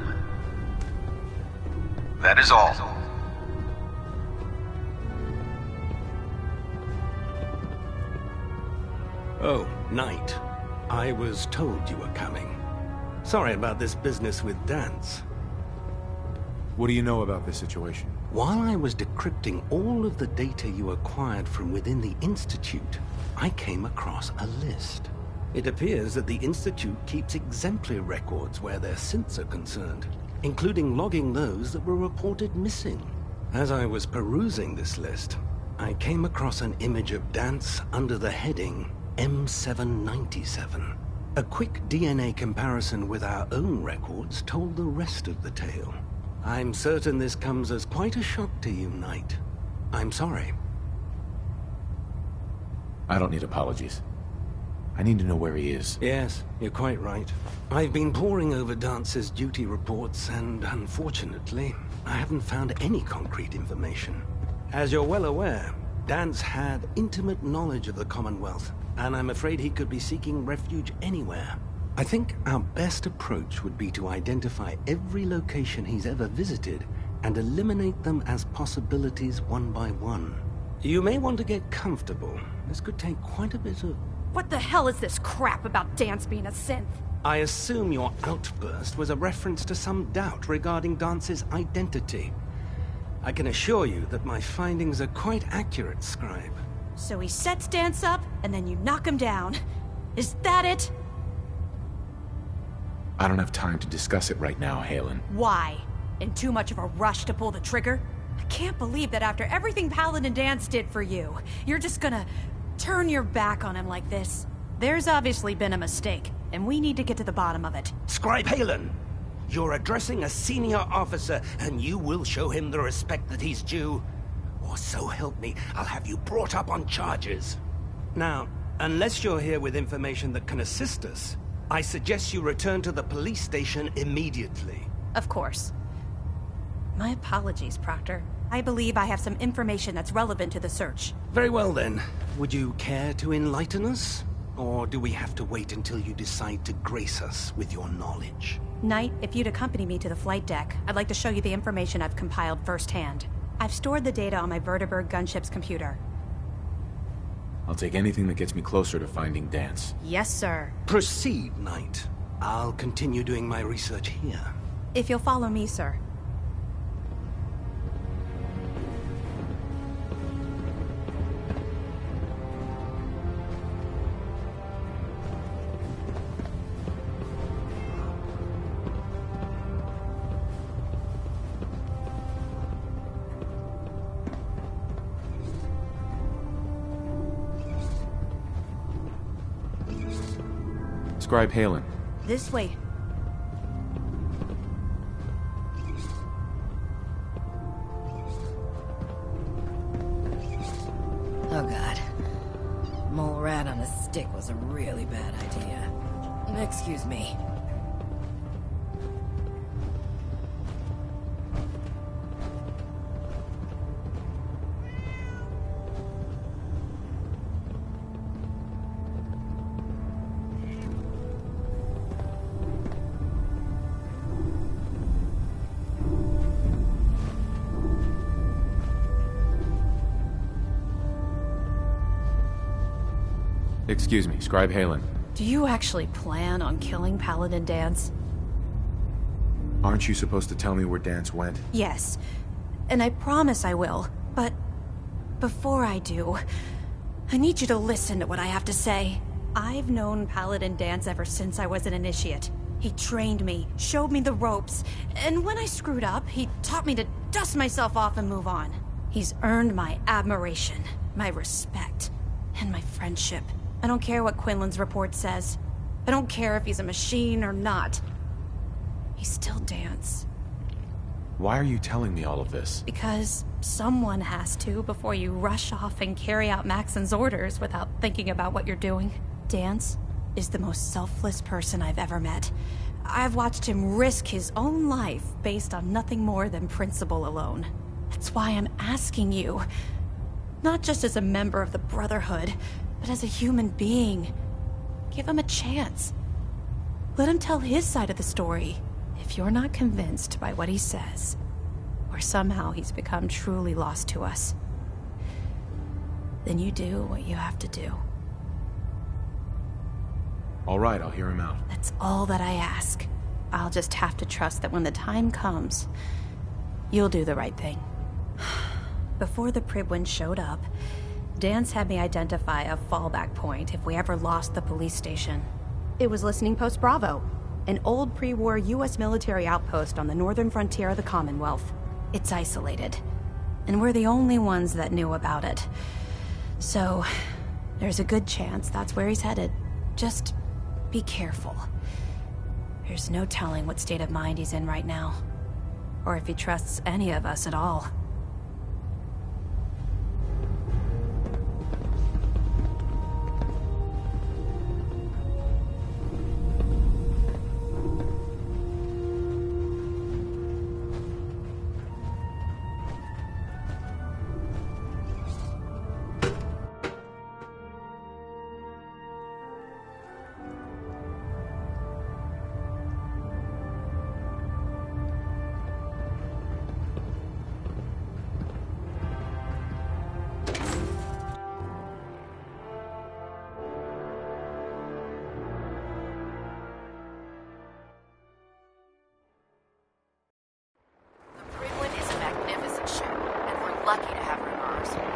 That is all.
Oh, Knight. I was told you were coming. Sorry about this business with Danse.
What do you know about this situation?
While I was decrypting all of the data you acquired from within the Institute, I came across a list. It appears that the Institute keeps exemplary records where their synths are concerned, including logging those that were reported missing. As I was perusing this list, I came across an image of Danse under the heading M797. A quick DNA comparison with our own records told the rest of the tale. I'm certain this comes as quite a shock to you, Knight. I'm sorry.
I don't need apologies. I need to know where he is.
Yes, you're quite right. I've been poring over Dance's duty reports, and unfortunately, I haven't found any concrete information. As you're well aware, Danse had intimate knowledge of the Commonwealth, and I'm afraid he could be seeking refuge anywhere. I think our best approach would be to identify every location he's ever visited and eliminate them as possibilities one by one. You may want to get comfortable. This could take quite a bit of...
What the hell is this crap about Danse being a synth?
I assume your outburst was a reference to some doubt regarding Dance's identity. I can assure you that my findings are quite accurate, Scribe.
So he sets Dance up, and then you knock him down. Is that it?
I don't have time to discuss it right now, Halen.
Why? In too much of a rush to pull the trigger? I can't believe that after everything Paladin Dance did for you, you're just gonna turn your back on him like this. There's obviously been a mistake, and we need to get to the bottom of it.
Scribe Halen, you're addressing a senior officer, and you will show him the respect that he's due. Or so help me, I'll have you brought up on charges. Now, unless you're here with information that can assist us, I suggest you return to the police station immediately.
Of course. My apologies, Proctor. I believe I have some information that's relevant to the search.
Very well then. Would you care to enlighten us? Or do we have to wait until you decide to grace us with your knowledge?
Knight, if you'd accompany me to the flight deck, I'd like to show you the information I've compiled firsthand. I've stored the data on my Vertibird gunship's computer.
I'll take anything that gets me closer to finding Dance.
Yes, sir.
Proceed, Knight. I'll continue doing my research here.
If you'll follow me, sir.
Scribe Halen.
This way.
Oh god. Mole rat on a stick was a really bad idea. Excuse me.
Excuse me, Scribe Halen.
Do you actually plan on killing Paladin Dance?
Aren't you supposed to tell me where Dance went?
Yes. And I promise I will. But before I do, I need you to listen to what I have to say. I've known Paladin Dance ever since I was an initiate. He trained me, showed me the ropes, and when I screwed up, he taught me to dust myself off and move on. He's earned my admiration, my respect, and my friendship. I don't care what Quinlan's report says. I don't care if he's a machine or not. He's still Dance.
Why are you telling me all of this?
Because someone has to before you rush off and carry out Maxon's orders without thinking about what you're doing. Dance is the most selfless person I've ever met. I've watched him risk his own life based on nothing more than principle alone. That's why I'm asking you, not just as a member of the Brotherhood, but as a human being. Give him a chance. Let him tell his side of the story. If you're not convinced by what he says, or somehow he's become truly lost to us, then you do what you have to do.
All right, I'll hear him out.
That's all that I ask. I'll just have to trust that when the time comes, you'll do the right thing. Before the Pribwin showed up, Dance had me identify a fallback point if we ever lost the police station. It was Listening Post Bravo, an old pre-war US military outpost on the northern frontier of the Commonwealth. It's isolated, and we're the only ones that knew about it. So, there's a good chance that's where he's headed. Just be careful. There's no telling what state of mind he's in right now, or if he trusts any of us at all.
lucky to have her in our arsenal.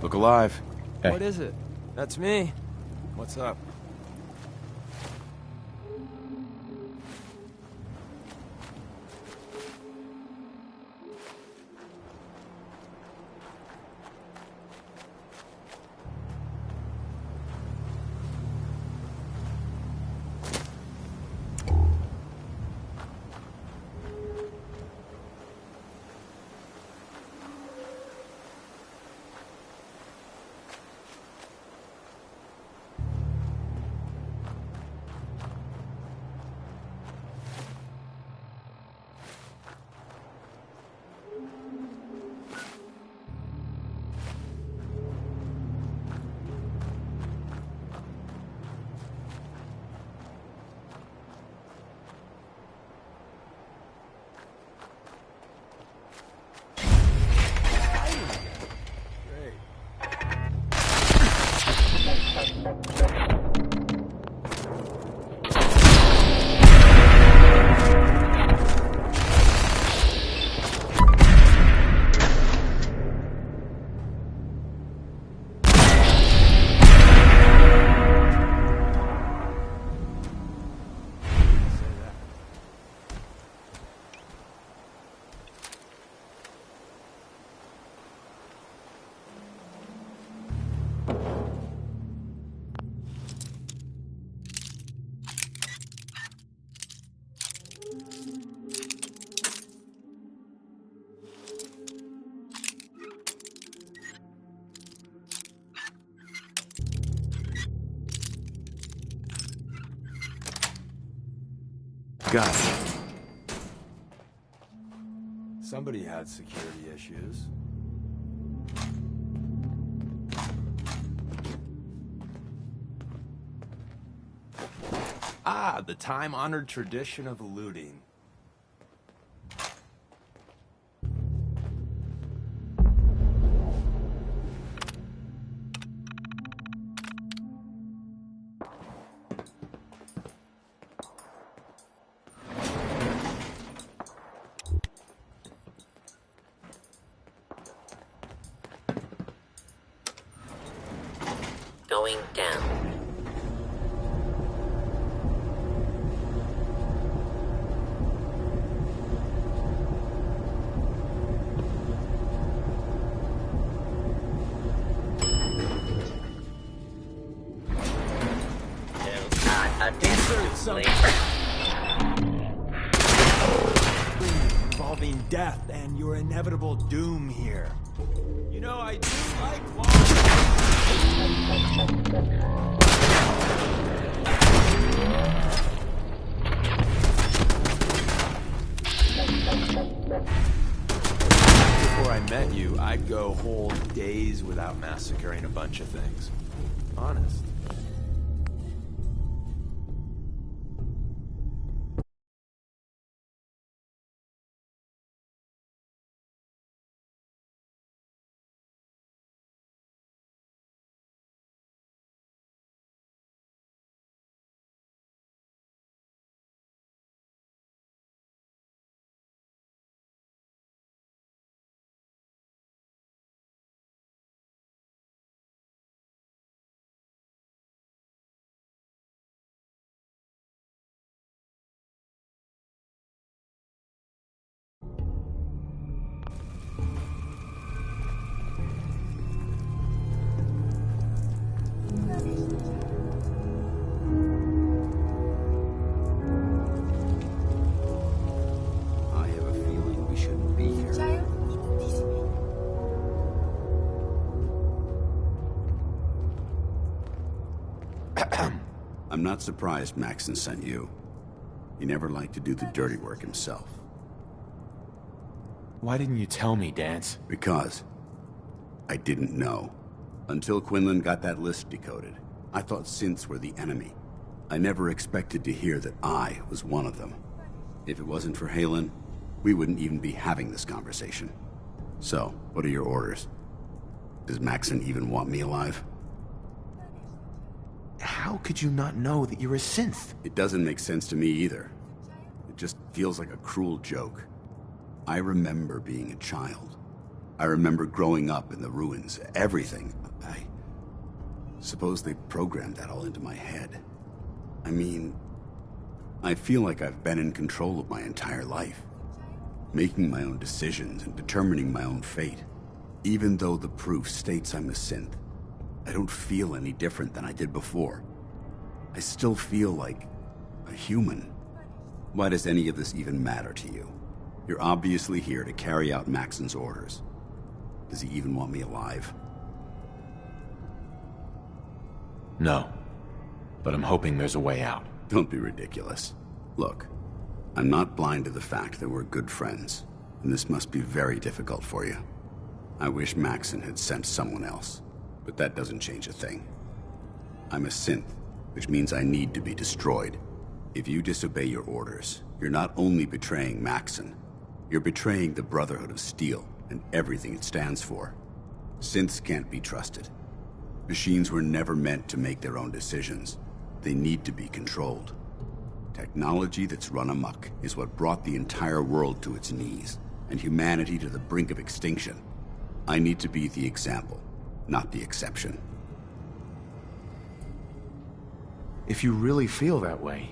Look alive. Hey.
What is it? That's me. What's up?
Got it.
Somebody had security issues.
Ah, the time-honored tradition of looting.
Going down.
Insert something involving death and your inevitable doom here. You know, I do like
Before I met you, I'd go whole days without massacring a bunch of things. Honest.
I'm not surprised Maxon sent you. He never liked to do the dirty work himself.
Why didn't you tell me, Dance?
Because I didn't know. Until Quinlan got that list decoded, I thought synths were the enemy. I never expected to hear that I was one of them. If it wasn't for Halen, we wouldn't even be having this conversation. So, what are your orders? Does Maxon even want me alive?
How could you not know that you're a synth?
It doesn't make sense to me either. It just feels like a cruel joke. I remember being a child. I remember growing up in the ruins, everything. I suppose they programmed that all into my head. I mean, I feel like I've been in control of my entire life, making my own decisions and determining my own fate. Even though the proof states I'm a synth, I don't feel any different than I did before. I still feel like a human. Why does any of this even matter to you? You're obviously here to carry out Maxon's orders. Does he even want me alive?
No. But I'm hoping there's a way out.
Don't be ridiculous. Look, I'm not blind to the fact that we're good friends, and this must be very difficult for you. I wish Maxon had sent someone else, but that doesn't change a thing. I'm a synth, which means I need to be destroyed. If you disobey your orders, you're not only betraying Maxon, you're betraying the Brotherhood of Steel and everything it stands for. Synths can't be trusted. Machines were never meant to make their own decisions. They need to be controlled. Technology that's run amok is what brought the entire world to its knees, and humanity to the brink of extinction. I need to be the example, not the exception.
If you really feel that way,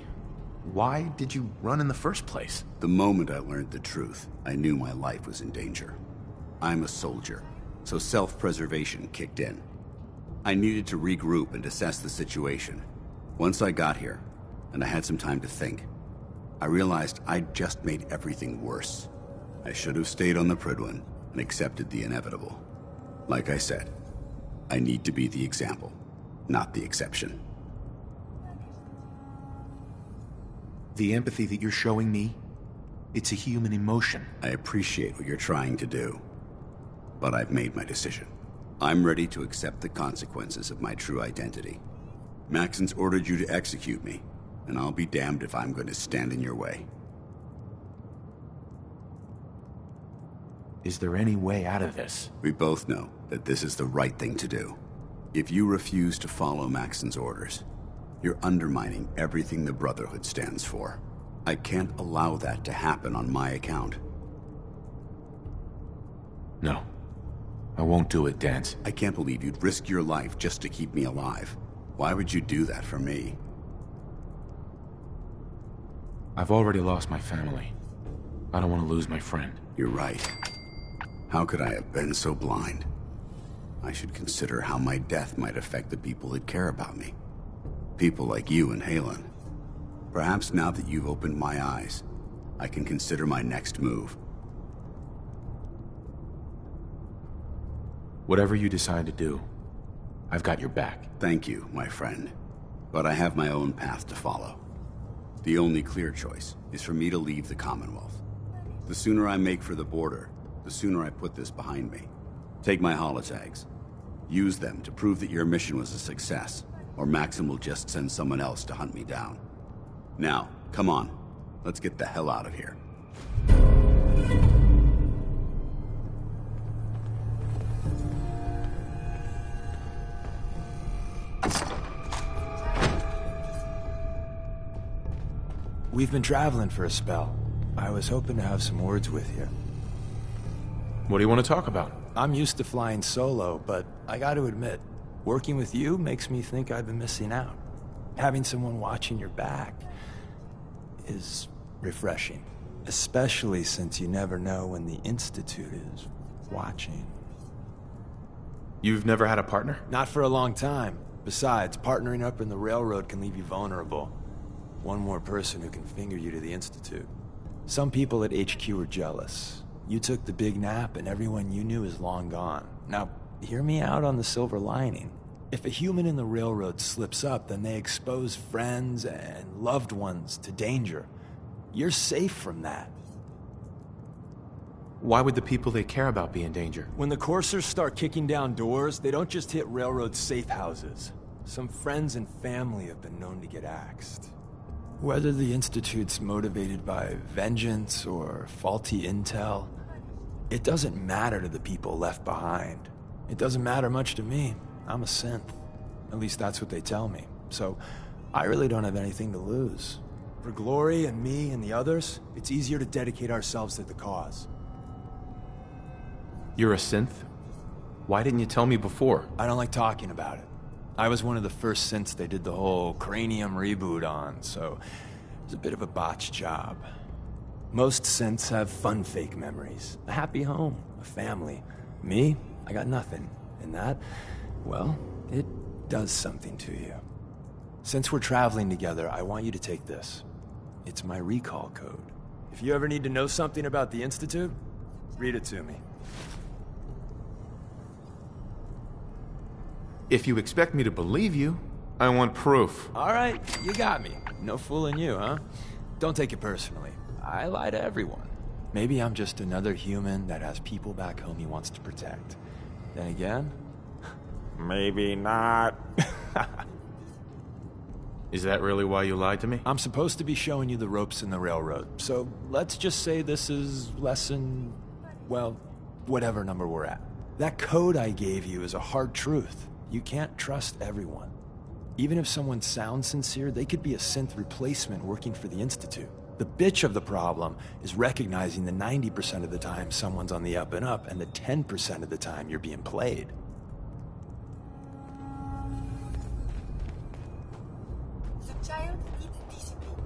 why did you run in the first place?
The moment I learned the truth, I knew my life was in danger. I'm a soldier, so self-preservation kicked in. I needed to regroup and assess the situation. Once I got here, and I had some time to think, I realized I'd just made everything worse. I should have stayed on the Prydwen and accepted the inevitable. Like I said, I need to be the example, not the exception.
The empathy that you're showing me, it's a human emotion.
I appreciate what you're trying to do, but I've made my decision. I'm ready to accept the consequences of my true identity. Maxon's ordered you to execute me, and I'll be damned if I'm going to stand in your way.
Is there any way out of this?
We both know that this is the right thing to do. If you refuse to follow Maxon's orders, you're undermining everything the Brotherhood stands for. I can't allow that to happen on my account.
No. I won't do it, Dance.
I can't believe you'd risk your life just to keep me alive. Why would you do that for me?
I've already lost my family. I don't want to lose my friend.
You're right. How could I have been so blind? I should consider how my death might affect the people that care about me. People like you and Halen. Perhaps now that you've opened my eyes, I can consider my next move.
Whatever you decide to do, I've got your back.
Thank you, my friend. But I have my own path to follow. The only clear choice is for me to leave the Commonwealth. The sooner I make for the border, the sooner I put this behind me. Take my holotags. Use them to prove that your mission was a success, or Maxon will just send someone else to hunt me down. Now, come on. Let's get the hell out of here.
We've been traveling for a spell. I was hoping to have some words with you.
What do you want to talk about?
I'm used to flying solo, but I got to admit, working with you makes me think I've been missing out. Having someone watching your back is refreshing, especially since you never know when the Institute is watching.
You've never had a partner?
Not for a long time. Besides, partnering up in the railroad can leave you vulnerable. One more person who can finger you to the Institute. Some people at HQ are jealous. You took the big nap and everyone you knew is long gone. Now, hear me out on the silver lining. If a human in the railroad slips up, then they expose friends and loved ones to danger. You're safe from that.
Why would the people they care about be in danger?
When the coursers start kicking down doors, they don't just hit railroad safe houses. Some friends and family have been known to get axed. Whether the Institute's motivated by vengeance or faulty intel, it doesn't matter to the people left behind. It doesn't matter much to me. I'm a synth. At least that's what they tell me. So, I really don't have anything to lose. For Glory and me and the others, it's easier to dedicate ourselves to the cause.
You're a synth? Why didn't you tell me before?
I don't like talking about it. I was one of the first synths they did the whole cranium reboot on, so it was a bit of a botched job. Most synths have fun fake memories. A happy home, a family. Me, I got nothing. And that, well, it does something to you. Since we're traveling together, I want you to take this. It's my recall code. If you ever need to know something about the Institute, read it to me.
If you expect me to believe you, I want proof.
All right, you got me. No fooling you, huh? Don't take it personally. I lie to everyone. Maybe I'm just another human that has people back home he wants to protect. Then again, maybe not.
Is that really why you lied to me?
I'm supposed to be showing you the ropes in the railroad, so let's just say this is lesson, well, whatever number we're at. That code I gave you is a hard truth. You can't trust everyone. Even if someone sounds sincere, they could be a synth replacement working for the Institute. The bitch of the problem is recognizing the 90% of the time someone's on the up and up, and the 10% of the time you're being played.
The child needs discipline.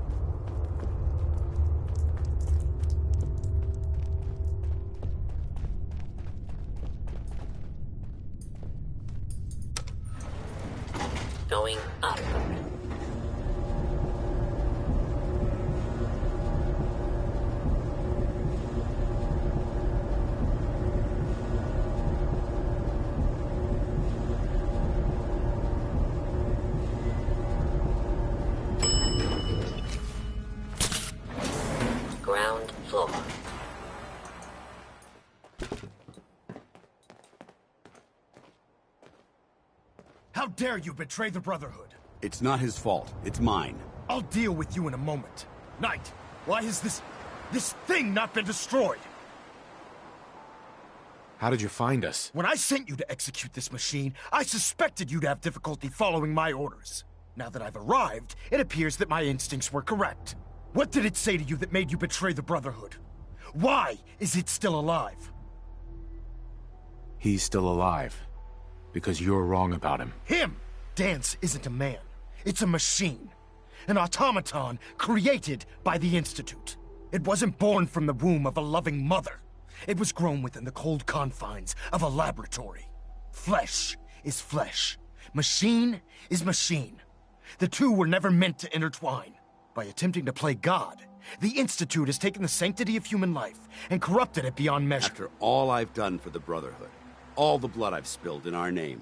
Going up. Ground floor.
How dare you betray the Brotherhood?
It's not his fault. It's mine.
I'll deal with you in a moment. Knight, why has this thing not been destroyed?
How did you find us?
When I sent you to execute this machine, I suspected you'd have difficulty following my orders. Now that I've arrived, it appears that my instincts were correct. What did it say to you that made you betray the Brotherhood? Why is it still alive?
He's still alive. Because you're wrong about him.
Him! Dance isn't a man. It's a machine. An automaton created by the Institute. It wasn't born from the womb of a loving mother. It was grown within the cold confines of a laboratory. Flesh is flesh. Machine is machine. The two were never meant to intertwine. By attempting to play God, the Institute has taken the sanctity of human life and corrupted it beyond measure.
After all I've done for the Brotherhood, all the blood I've spilled in our name,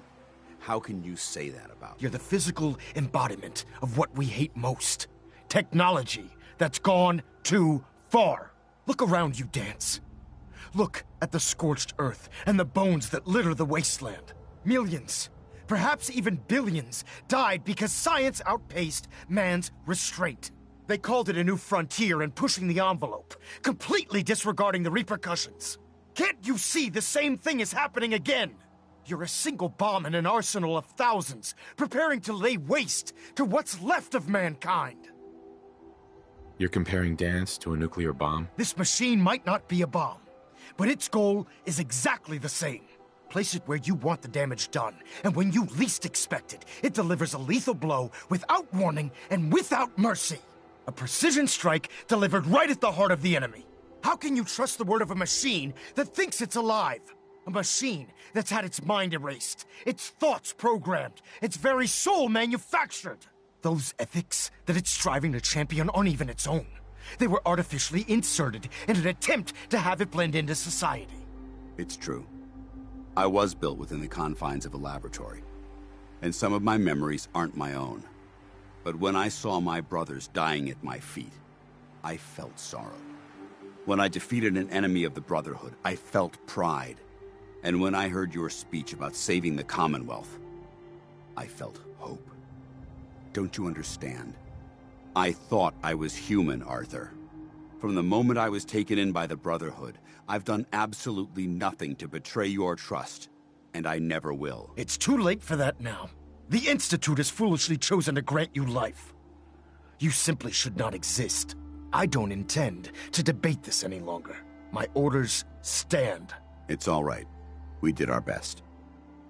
how can you say that about me?
You're the physical embodiment of what we hate most. Technology that's gone too far. Look around you, Dance. Look at the scorched earth and the bones that litter the wasteland. Millions, perhaps even billions, died because science outpaced man's restraint. They called it a new frontier and pushing the envelope, completely disregarding the repercussions. Can't you see the same thing is happening again? You're a single bomb in an arsenal of thousands, preparing to lay waste to what's left of mankind.
You're comparing Dance to a nuclear bomb?
This machine might not be a bomb, but its goal is exactly the same. Place it where you want the damage done, and when you least expect it, it delivers a lethal blow without warning and without mercy. A precision strike delivered right at the heart of the enemy. How can you trust the word of a machine that thinks it's alive? A machine that's had its mind erased, its thoughts programmed, its very soul manufactured. Those ethics that it's striving to champion aren't even its own. They were artificially inserted in an attempt to have it blend into society.
It's true. I was built within the confines of a laboratory. and some of my memories aren't my own. But when I saw my brothers dying at my feet, I felt sorrow. When I defeated an enemy of the Brotherhood, I felt pride. And when I heard your speech about saving the Commonwealth, I felt hope. Don't you understand? I thought I was human, Arthur. From the moment I was taken in by the Brotherhood, I've done absolutely nothing to betray your trust, and I never will.
It's too late for that now. The Institute has foolishly chosen to grant you life. You simply should not exist. I don't intend to debate this any longer. My orders stand.
It's all right. We did our best.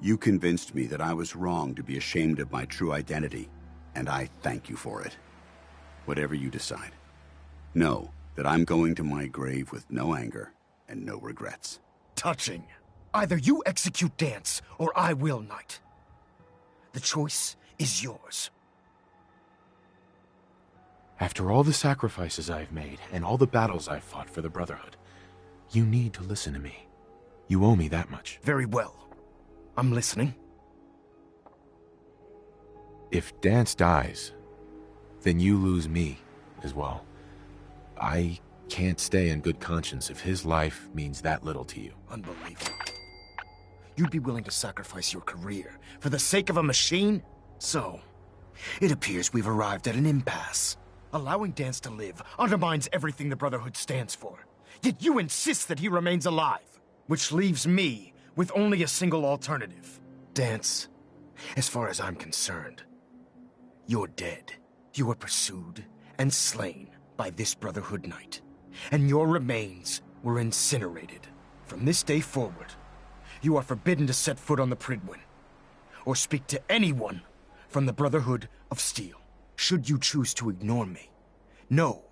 You convinced me that I was wrong to be ashamed of my true identity, and I thank you for it. Whatever you decide, know that I'm going to my grave with no anger and no regrets.
Touching. Either you execute Dance, or I will, Knight. The choice is yours.
After all the sacrifices I've made, and all the battles I've fought for the Brotherhood, you need to listen to me. You owe me that much.
Very well. I'm listening.
If Dance dies, then you lose me as well. I can't stay in good conscience if his life means that little to you.
Unbelievable. You'd be willing to sacrifice your career for the sake of a machine? So, it appears we've arrived at an impasse. Allowing Dance to live undermines everything the Brotherhood stands for. Yet you insist that he remains alive, which leaves me with only a single alternative. Dance, as far as I'm concerned, you're dead. You were pursued and slain by this Brotherhood Knight, and your remains were incinerated. From this day forward, you are forbidden to set foot on the Pridwin, or speak to anyone from the Brotherhood of Steel. Should you choose to ignore me, know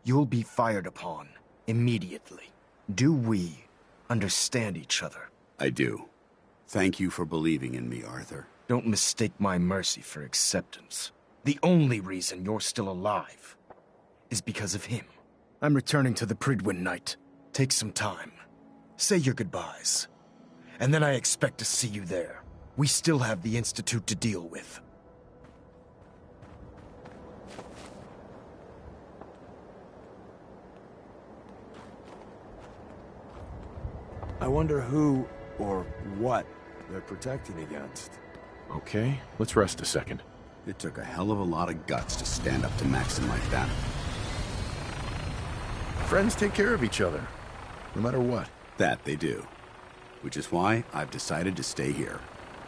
you'll be fired upon immediately. Do we understand each other?
I do. Thank you for believing in me, Arthur.
Don't mistake my mercy for acceptance. The only reason you're still alive is because of him. I'm returning to the Pridwin, Knight. Take some time. Say your goodbyes. And then I expect to see you there. We still have the Institute to deal with.
I wonder who or what they're protecting against.
Okay, let's rest a second.
It took a hell of a lot of guts to stand up to Maxon like that.
Friends take care of each other, no matter what.
That they do. Which is why I've decided to stay here.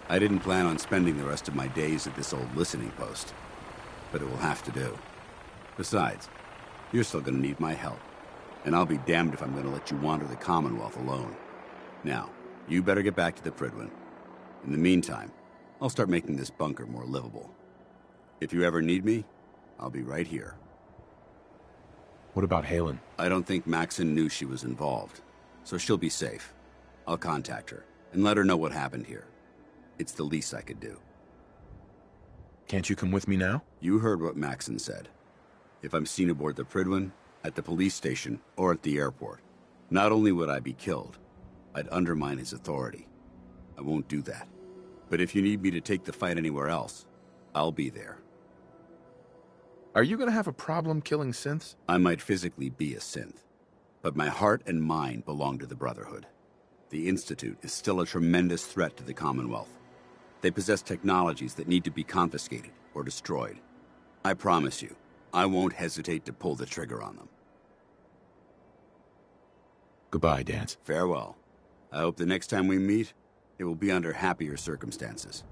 I didn't plan on spending the rest of my days at this old listening post, but it will have to do. Besides, you're still gonna need my help, and I'll be damned if I'm gonna let you wander the Commonwealth alone. Now, you better get back to the Pridwin. In the meantime, I'll start making this bunker more livable. If you ever need me, I'll be right here.
What about Halen?
I don't think Maxon knew she was involved, so she'll be safe. I'll contact her and let her know what happened here. It's the least I could do.
Can't you come with me now?
You heard what Maxon said. If I'm seen aboard the Pridwin, at the police station, or at the airport, not only would I be killed, I'd undermine his authority. I won't do that. But if you need me to take the fight anywhere else, I'll be there.
Are you gonna have a problem killing synths?
I might physically be a synth, but my heart and mind belong to the Brotherhood. The Institute is still a tremendous threat to the Commonwealth. They possess technologies that need to be confiscated or destroyed. I promise you, I won't hesitate to pull the trigger on them.
Goodbye, Dance.
Farewell. I hope the next time we meet, it will be under happier circumstances.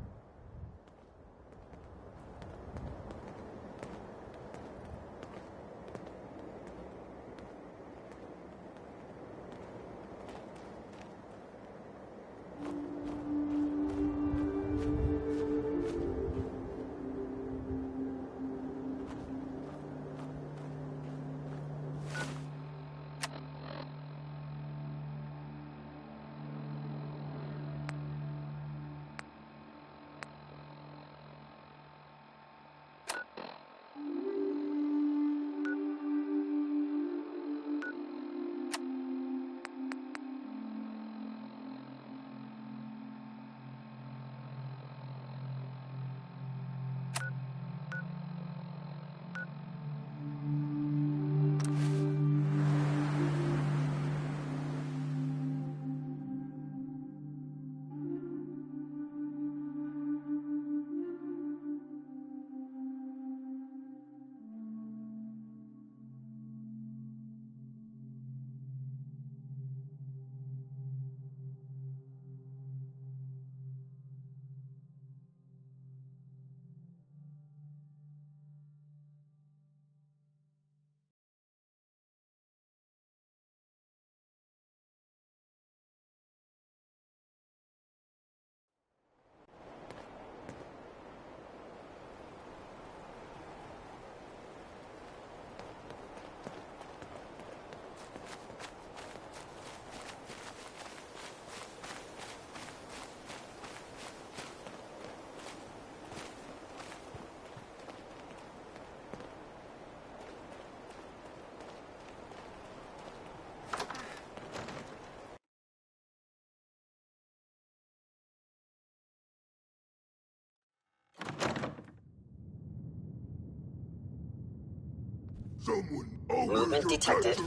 Movement detected.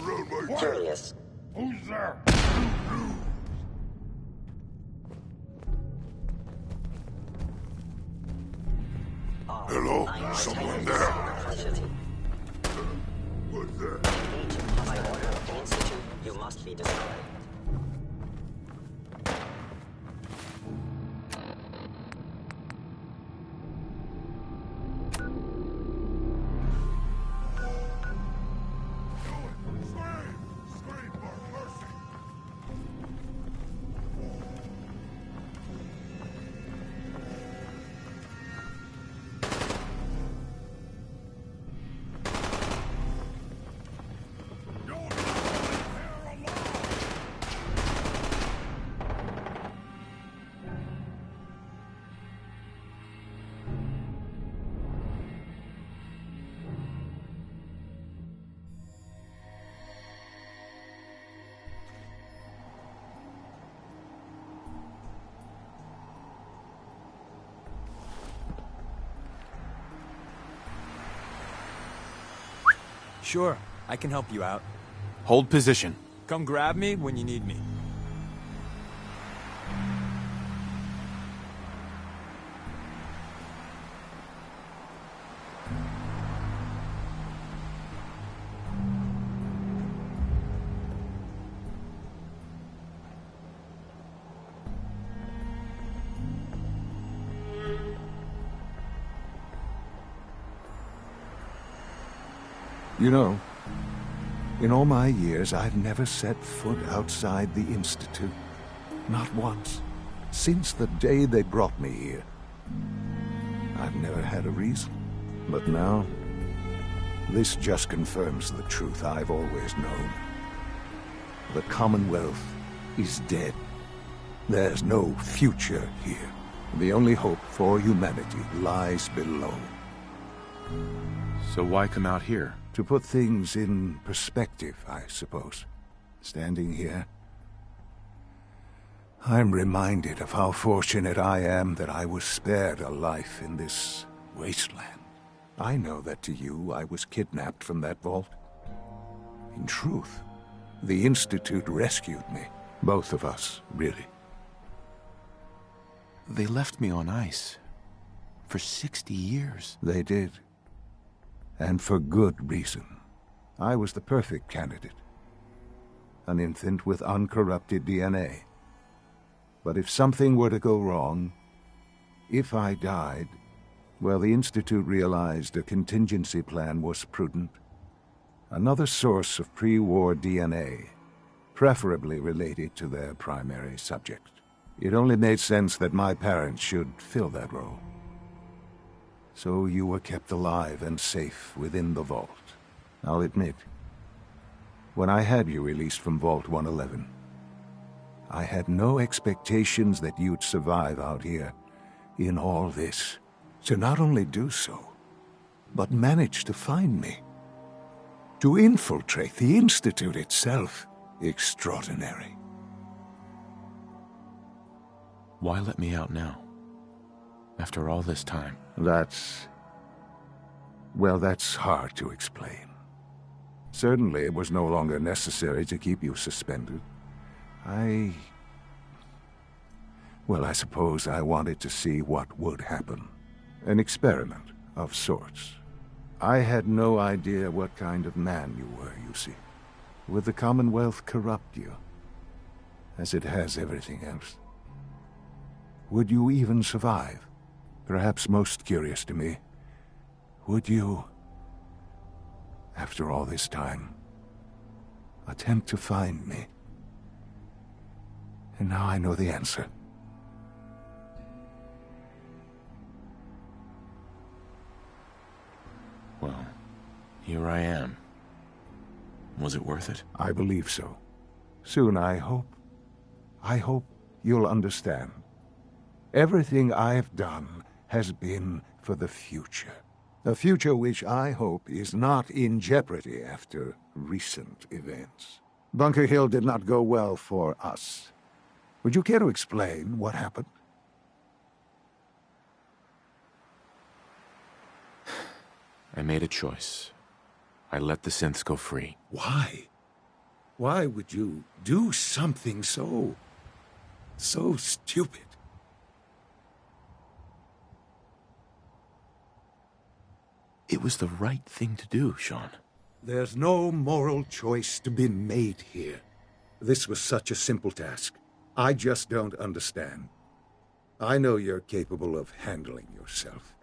Curious.
Who's there? Hello? Someone there? What's that?
By order of the Institute, you must be destroyed.
Sure, I can help you out.
Hold position.
Come grab me when you need me.
You know, in all my years, I've never set foot outside the Institute. Not once. Since the day they brought me here. I've never had a reason. But now, this just confirms the truth I've always known. The Commonwealth is dead. There's no future here. The only hope for humanity lies below.
So why come out here?
To put things in perspective, I suppose. Standing here, I'm reminded of how fortunate I am that I was spared a life in this wasteland. I know that to you, I was kidnapped from that vault. In truth, the Institute rescued me. Both of us, really.
They left me on ice. For 60 years.
They did. And for good reason. I was the perfect candidate. An infant with uncorrupted DNA. But if something were to go wrong, if I died, well, the Institute realized a contingency plan was prudent. Another source of pre-war DNA, preferably related to their primary subject. It only made sense that my parents should fill that role. So you were kept alive and safe within the vault. I'll admit, when I had you released from Vault 111, I had no expectations that you'd survive out here in all this. To not only do so, but manage to find me. To infiltrate the Institute itself. Extraordinary.
Why let me out now? After all this time?
Well, that's hard to explain. Certainly it was no longer necessary to keep you suspended. Well, I suppose I wanted to see what would happen. An experiment of sorts. I had no idea what kind of man you were, you see. Would the Commonwealth corrupt you? As it has everything else? Would you even survive? Perhaps most curious to me, would you, after all this time, attempt to find me? And now I know the answer.
Well, here I am. Was it worth it?
I believe so. Soon, I hope. I hope you'll understand. Everything I've done has been for the future. A future which I hope is not in jeopardy after recent events. Bunker Hill did not go well for us. Would you care to explain what happened?
I made a choice. I let the synths go free.
Why? Why would you do something so stupid?
It was the right thing to do, Sean.
There's no moral choice to be made here. This was such a simple task. I just don't understand. I know you're capable of handling yourself.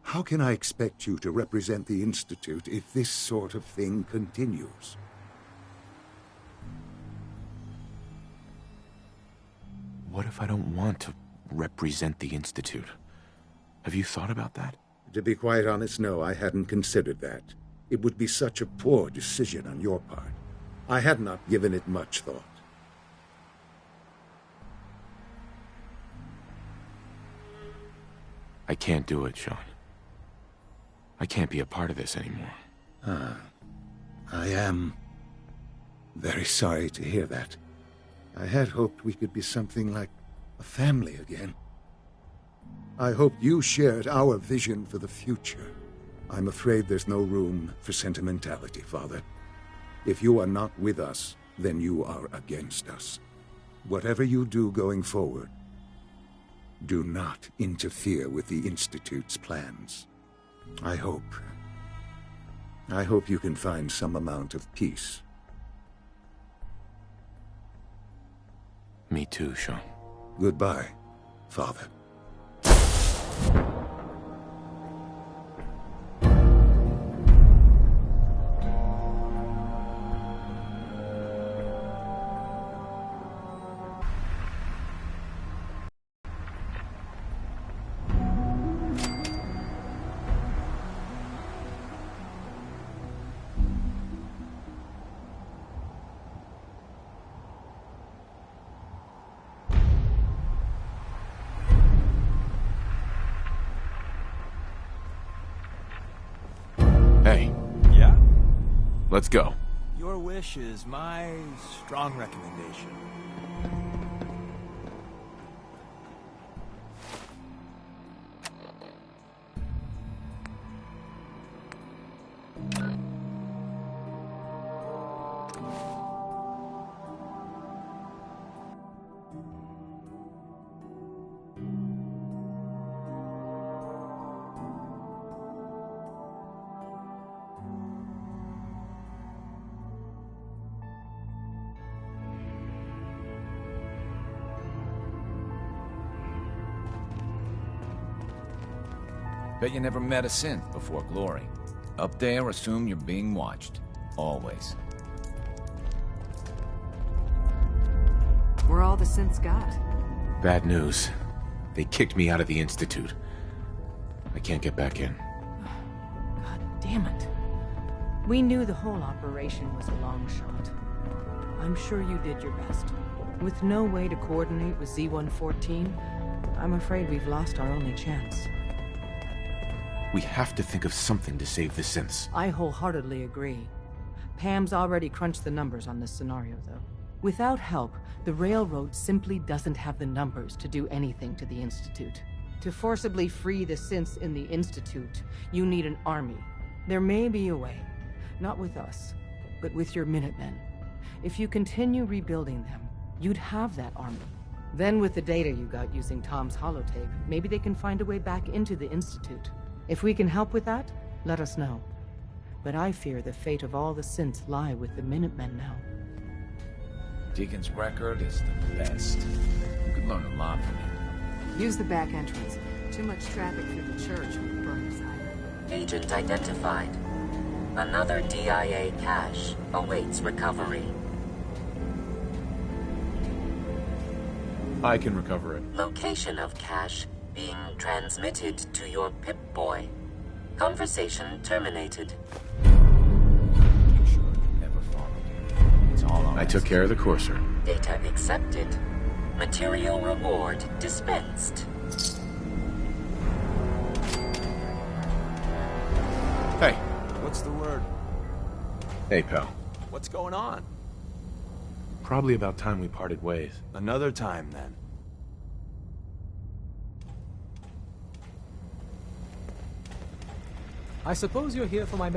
How can I expect you to represent the Institute if this sort of thing continues?
What if I don't want to represent the Institute? Have you thought about that?
To be quite honest, no, I hadn't considered that. It would be such a poor decision on your part. I had not given it much thought.
I can't do it, Sean. I can't be a part of this anymore.
I am very sorry to hear that. I had hoped we could be something like a family again. I hoped you shared our vision for the future. I'm afraid there's no room for sentimentality, Father. If you are not with us, then you are against us. Whatever you do going forward, do not interfere with the Institute's plans. I hope you can find some amount of peace.
Me too, Sean.
Goodbye, Father.
Hey.
Yeah?
Let's go.
Your wish is my strong recommendation.
Bet you never met a synth before Glory. Up there, assume you're being watched. Always.
We're all the synths got.
Bad news. They kicked me out of the Institute. I can't get back in.
God damn it. We knew the whole operation was a long shot. I'm sure you did your best. With no way to coordinate with Z-114, I'm afraid we've lost our only chance.
We have to think of something to save the synths.
I wholeheartedly agree. Pam's already crunched the numbers on this scenario, though. Without help, the Railroad simply doesn't have the numbers to do anything to the Institute. To forcibly free the synths in the Institute, you need an army. There may be a way. Not with us, but with your Minutemen. If you continue rebuilding them, you'd have that army. Then with the data you got using Tom's holotape, maybe they can find a way back into the Institute. If we can help with that, let us know. But I fear the fate of all the synths lie with the Minutemen now.
Deacon's record is the best. You could learn a lot from him.
Use the back entrance. Too much traffic through the church with Burnside.
Agent identified. Another DIA cache awaits recovery.
I can recover it.
Location of cache being transmitted to your Pip-Boy. Conversation terminated.
Never followed. It's all on.
I took care of the courser.
Data accepted. Material reward dispensed.
Hey.
What's the word?
Hey, pal.
What's going on?
Probably about time we parted ways.
Another time, then.
I suppose you're here for my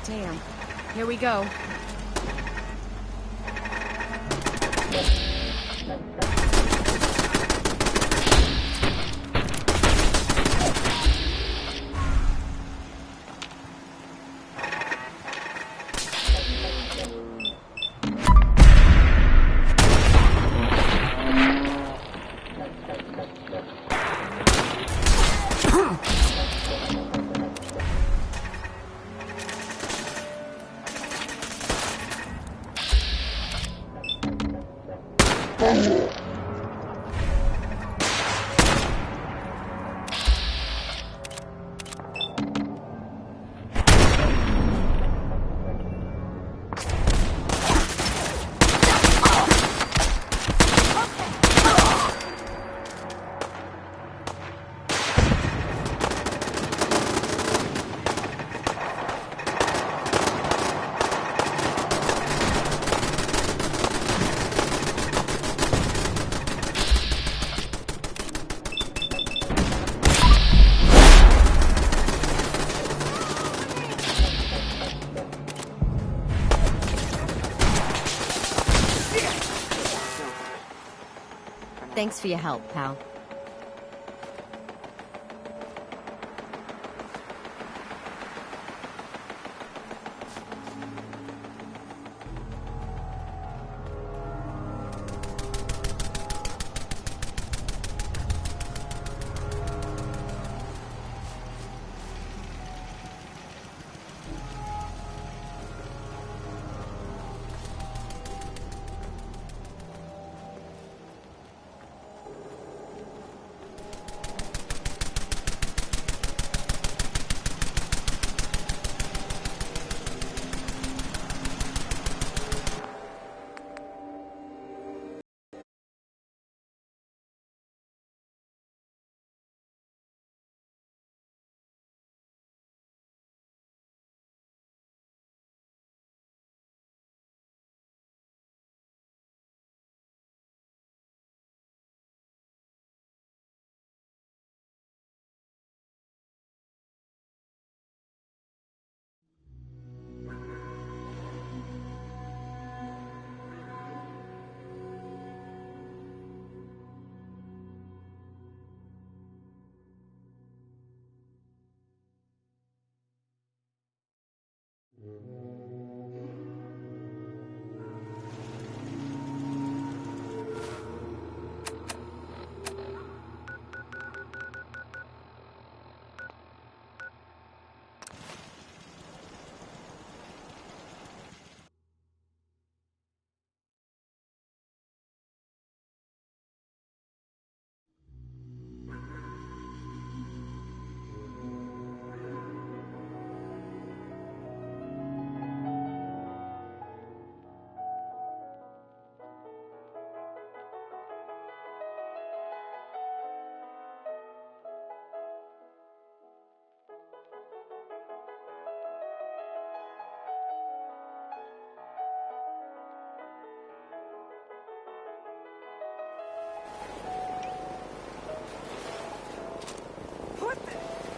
Damn. Here we go.
Thanks for your help, pal.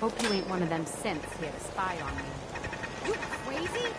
Hope you ain't one of them synths here to spy on me. You crazy?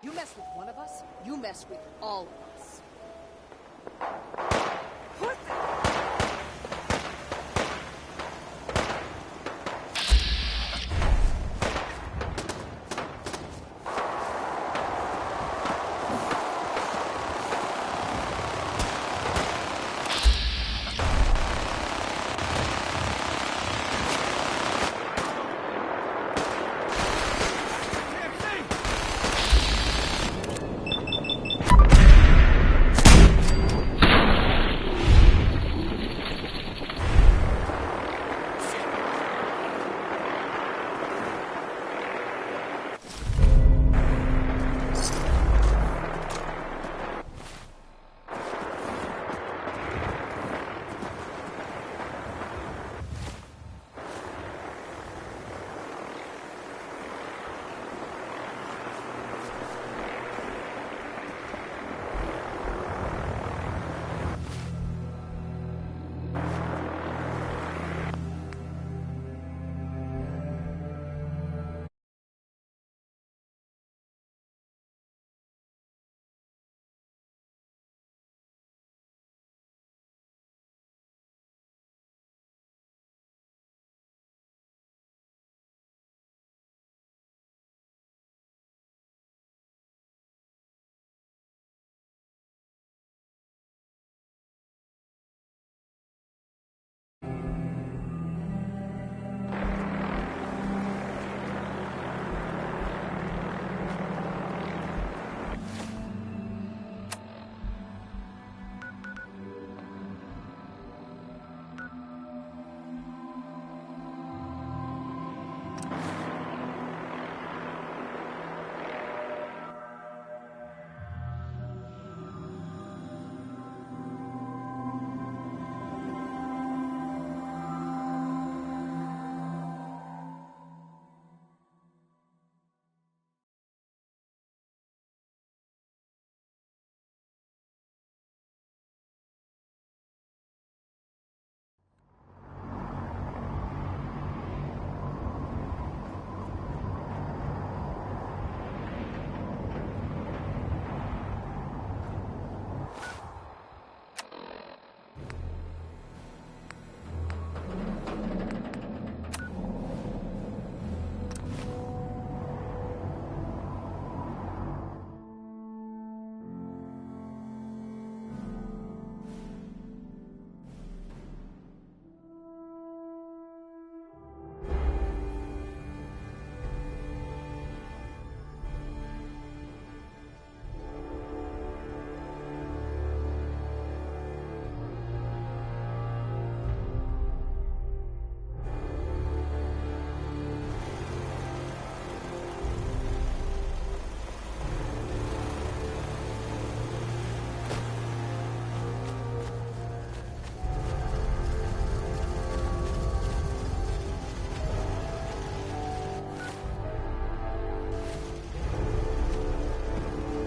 You mess with one of us, you mess with all of us.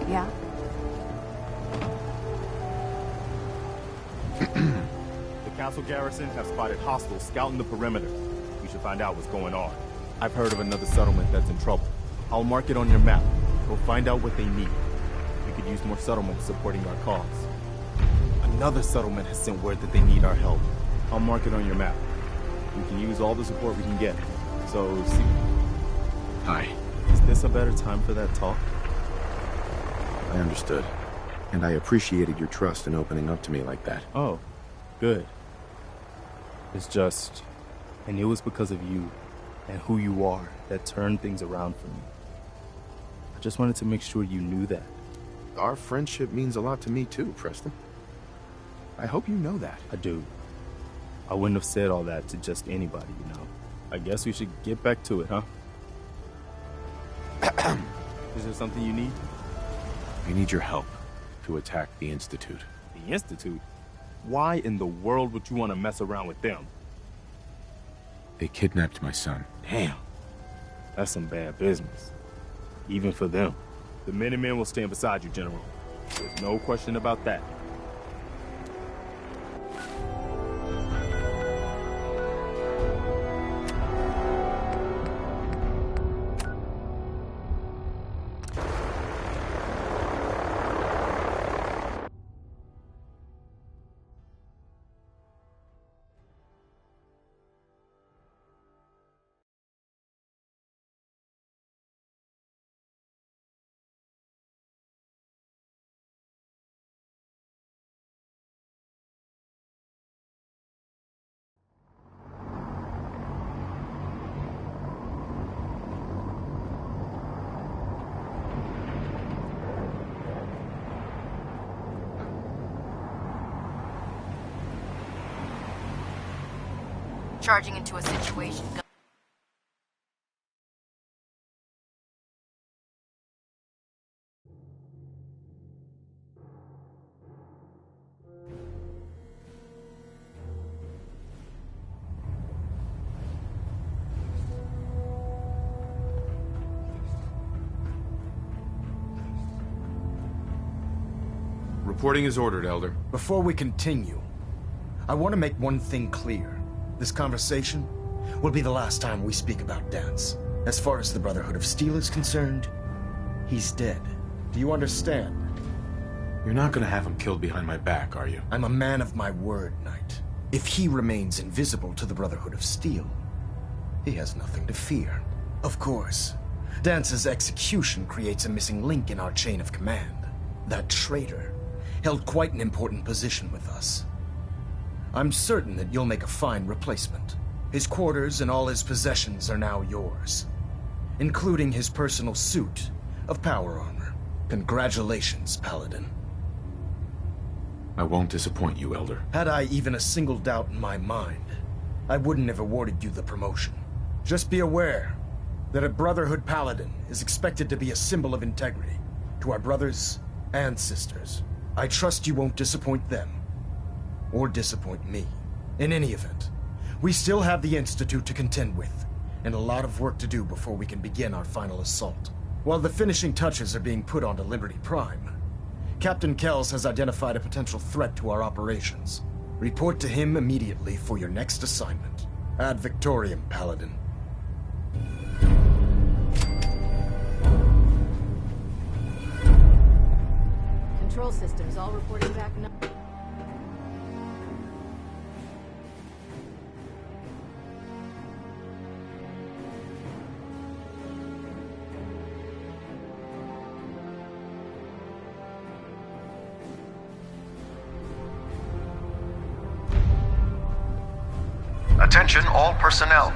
Yeah?
The Council garrison have spotted hostiles scouting the perimeter. We should find out what's going on. I've heard of another settlement that's in trouble. I'll mark it on your map. Go find out what they need. We could use more settlements supporting our cause. Another settlement has sent word that they need our help. I'll mark it on your map. We can use all the support we can get. So, see...
Hi.
Is this a better time for that talk?
I understood. And I appreciated your trust in opening up to me like that.
Oh, good. It's just... I knew it was because of you and who you are that turned things around for me. I just wanted to make sure you knew that.
Our friendship means a lot to me too, Preston. I hope you know that.
I do. I wouldn't have said all that to just anybody, you know. I guess we should get back to it, huh? Is there something you need?
I need your help to attack the Institute.
The Institute? Why in the world would you want to mess around with them?
They kidnapped my son.
Damn. That's some bad business. Even for them. The Minutemen will stand beside you, General. There's no question about that.
Charging into a situation...
Reporting is ordered, Elder.
Before we continue, I want to make one thing clear. This conversation will be the last time we speak about Dance. As far as the Brotherhood of Steel is concerned, he's dead. Do you understand?
You're not gonna have him killed behind my back, are you?
I'm a man of my word, Knight. If he remains invisible to the Brotherhood of Steel, he has nothing to fear. Of course, Dance's execution creates a missing link in our chain of command. That traitor held quite an important position with us. I'm certain that you'll make a fine replacement. His quarters and all his possessions are now yours, including his personal suit of power armor. Congratulations, Paladin.
I won't disappoint you, Elder.
Had I even a single doubt in my mind, I wouldn't have awarded you the promotion. Just be aware that a Brotherhood Paladin is expected to be a symbol of integrity to our brothers and sisters. I trust you won't disappoint them, or disappoint me. In any event, we still have the Institute to contend with, and a lot of work to do before we can begin our final assault. While the finishing touches are being put onto Liberty Prime, Captain Kells has identified a potential threat to our operations. Report to him immediately for your next assignment. Ad Victoriam, Paladin.
Control systems all reporting back now.
Attention all personnel.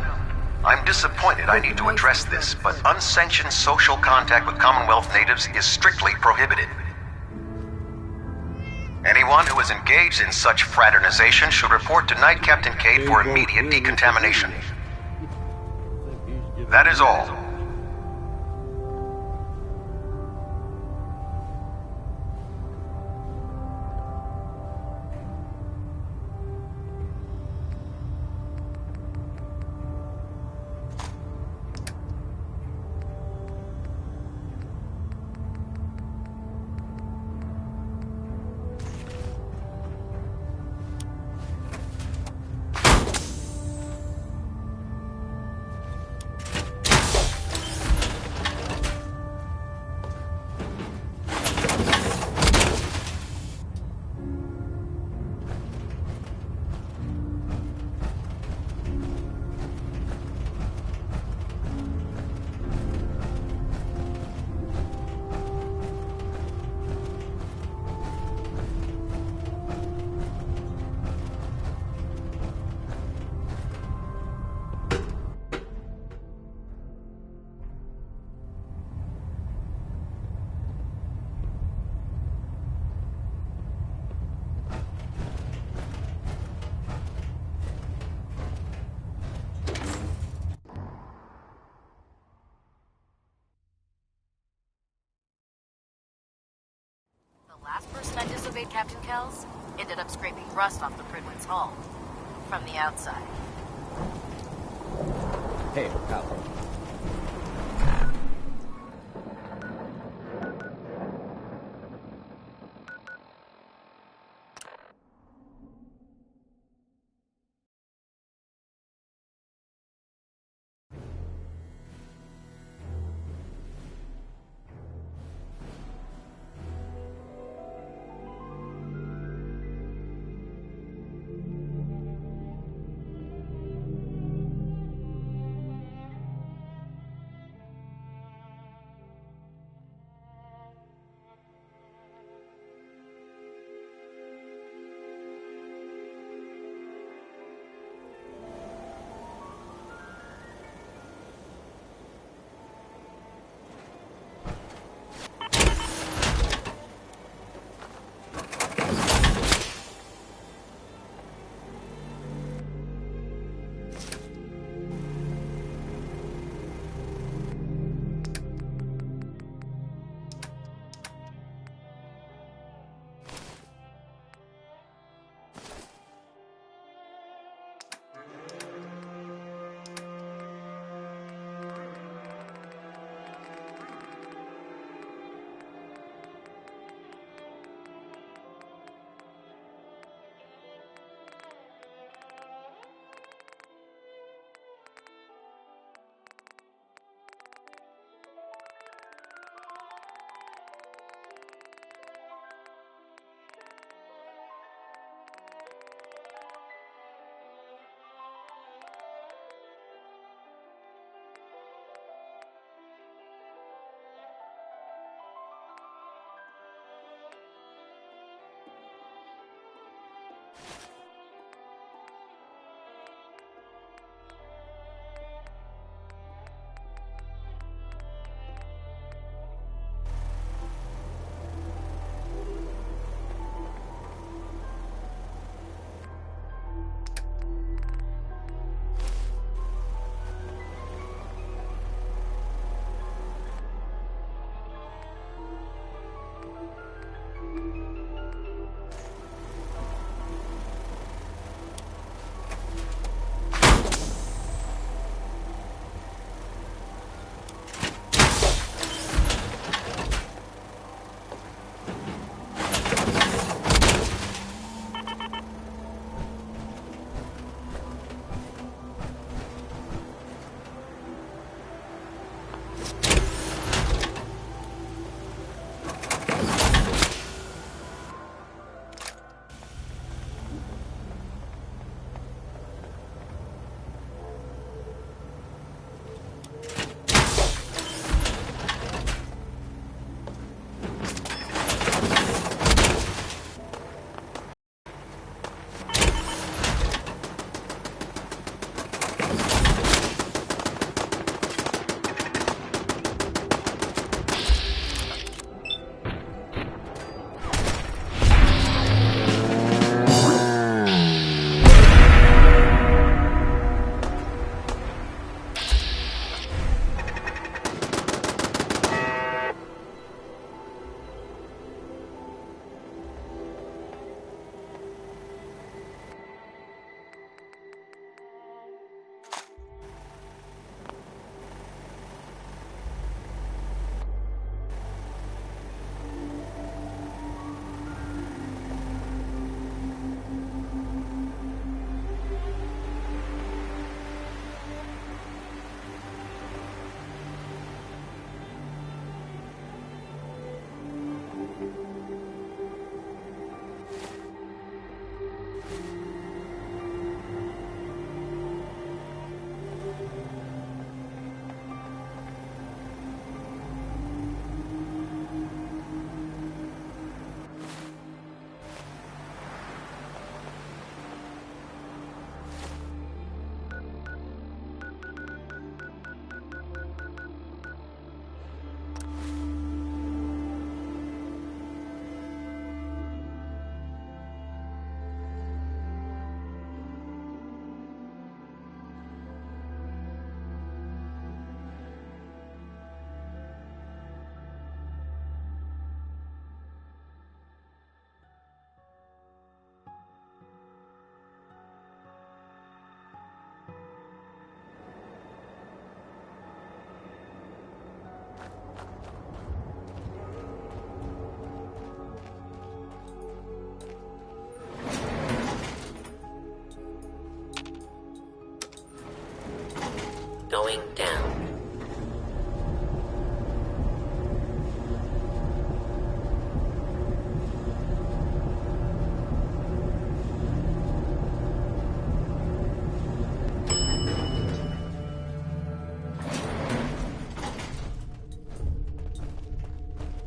I'm disappointed I need to address this, but unsanctioned social contact with Commonwealth natives is strictly prohibited. Anyone who is engaged in such fraternization should report to Knight Captain Cade for immediate decontamination. That is all.
The last person I disobeyed, Captain Kells, ended up scraping rust off the Pridwin's hull. From the outside.
Hey, pal.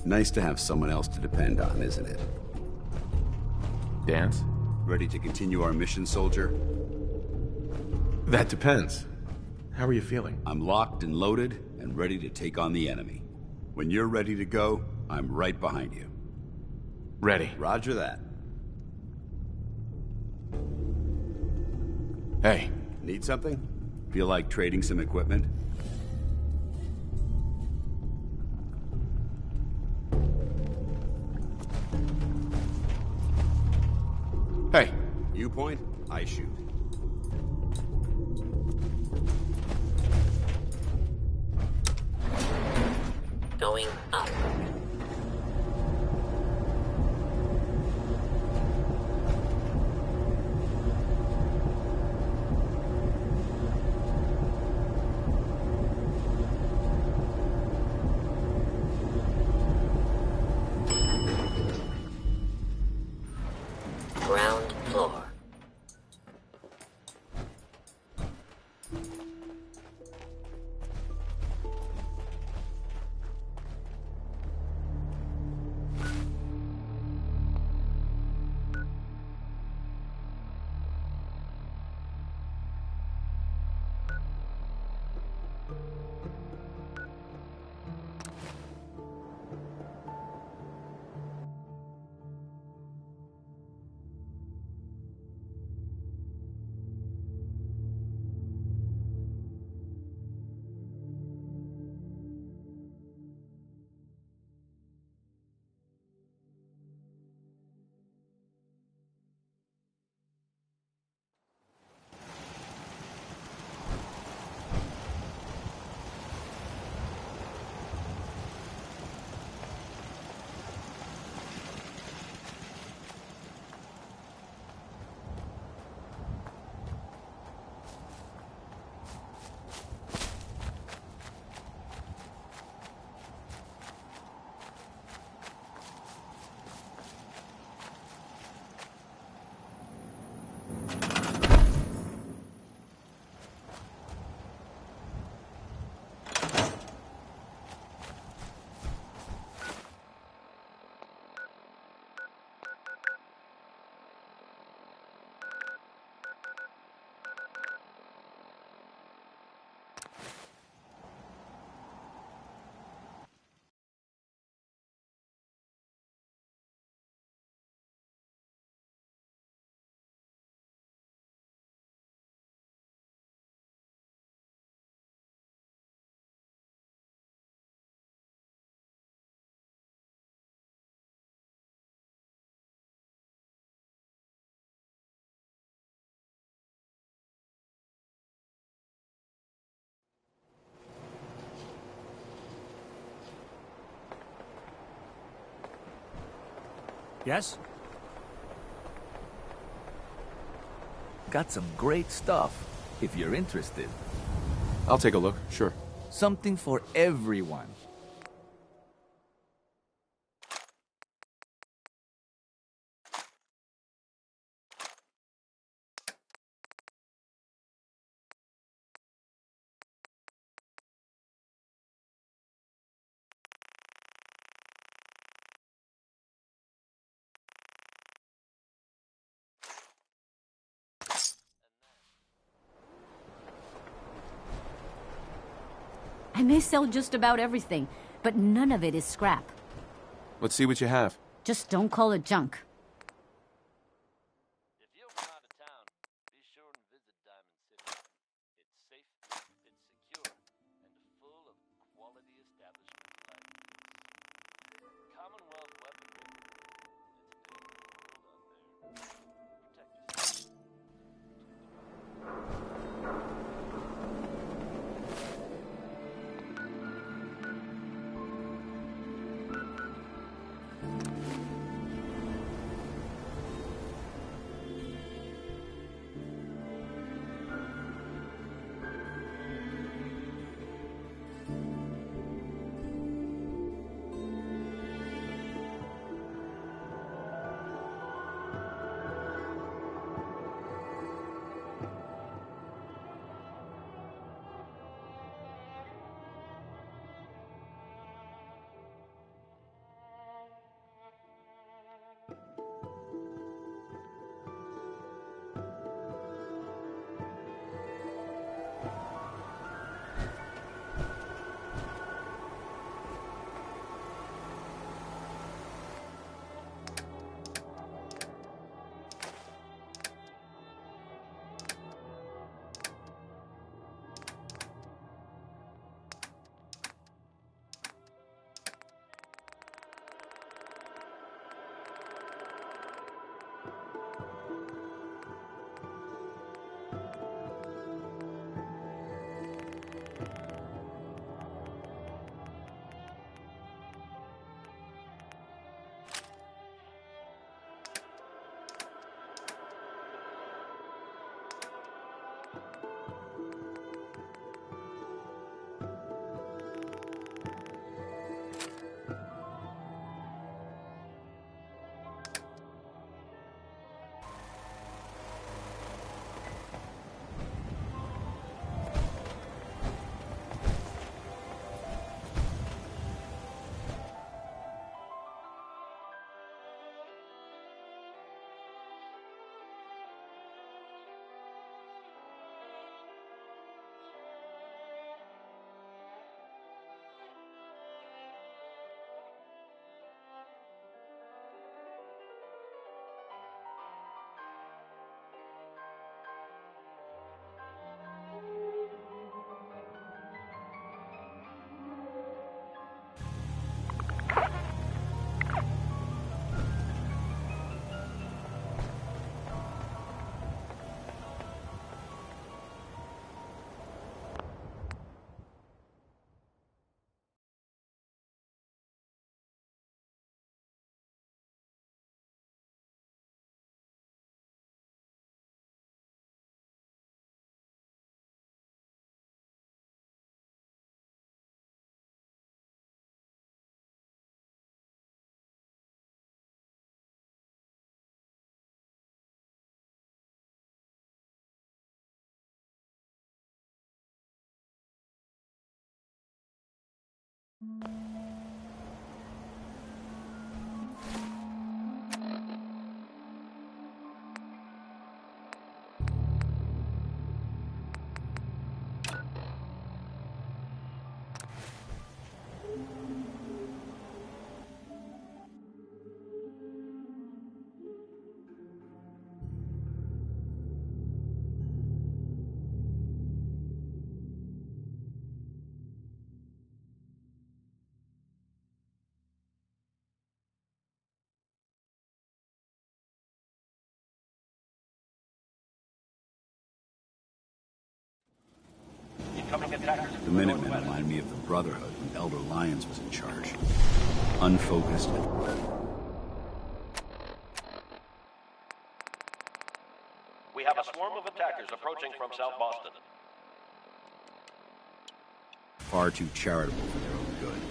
Nice to have someone else to depend on, isn't it?
Dance?
Ready to continue our mission, soldier?
That depends. How are you feeling?
I'm locked and loaded and ready to take on the enemy. When you're ready to go, I'm right behind you.
Ready.
Roger that.
Hey.
Need something? Feel like trading some equipment?
Hey.
You point, I shoot.
Going up. Ground floor.
Yes? Got some great stuff, if you're interested.
I'll take a look, sure.
Something for everyone.
I may sell just about everything, but none of it is scrap.
Let's see what you have.
Just don't call it junk.
Commonwealth weaponry. It's a new world out there. Protect yourself.
The Minutemen remind me of the Brotherhood when Elder Lyons was in charge. Unfocused.
We have a swarm of attackers approaching from South Boston.
Far too charitable for their own good.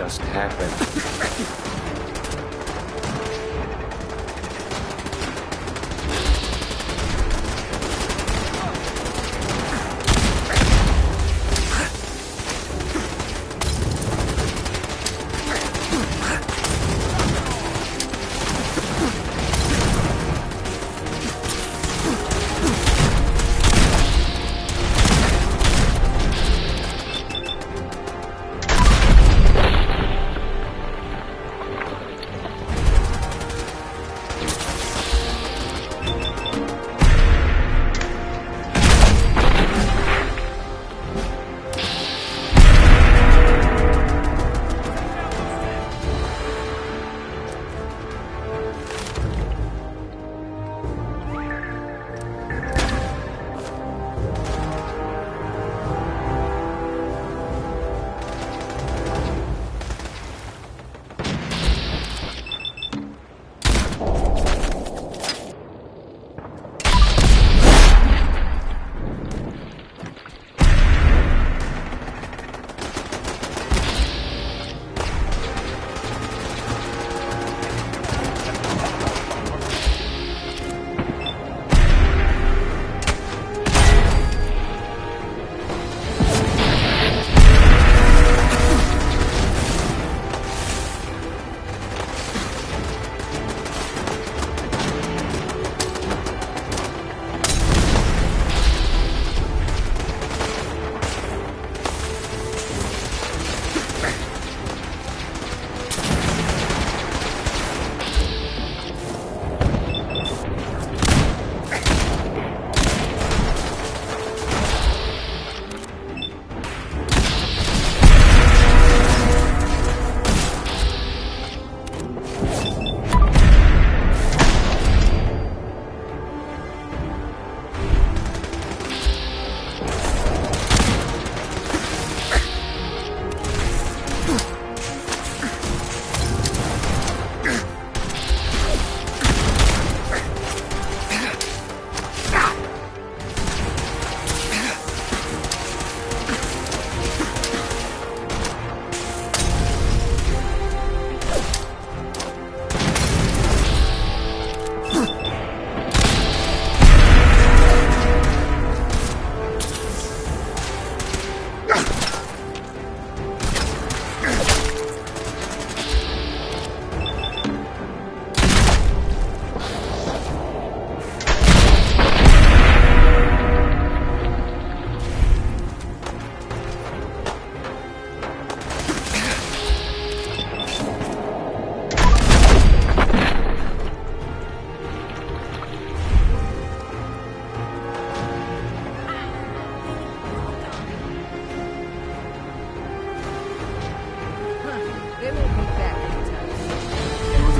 just happened.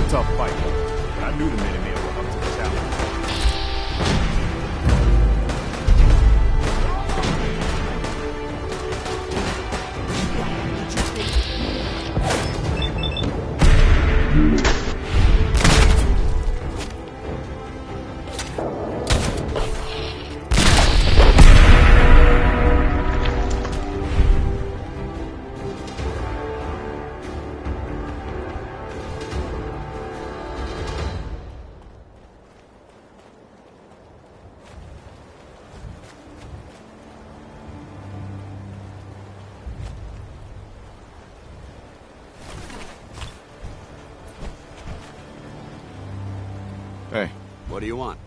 Tough fight, but I knew the Minutemen were up to the challenge.
Hey. What do you want?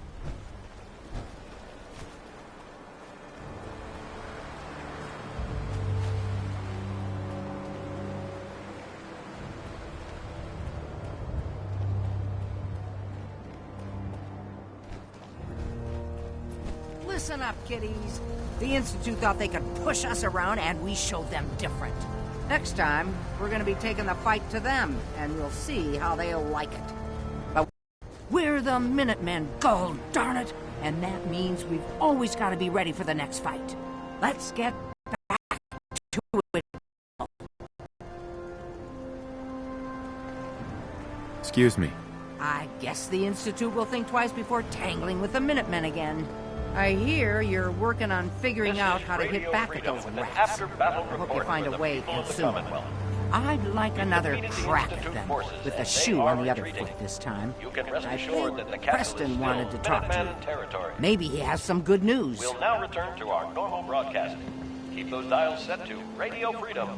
Listen up, kiddies. The Institute thought they could push us around, and we showed them different. Next time, we're gonna be taking the fight to them, and we'll see how they'll like it. But we're the Minutemen, gold darn it! And that means we've always got to be ready for the next fight. Let's get back to it.
Excuse me.
I guess the Institute will think twice before tangling with the Minutemen again. I hear you're working on figuring out how to hit back at those rats. I hope you find a way in soon. I'd like another
defeated the
crack at
Institute
them,
forces,
with the
and
shoe
they
on
are
the other
retreating.
foot this time.
You can rest
I
assured
think
that the castle is
Preston
still
wanted to talk to
Minuteman
you.
territory.
Maybe he has some good news.
We'll now return to our normal broadcasting. Keep those dials set to Radio Freedom.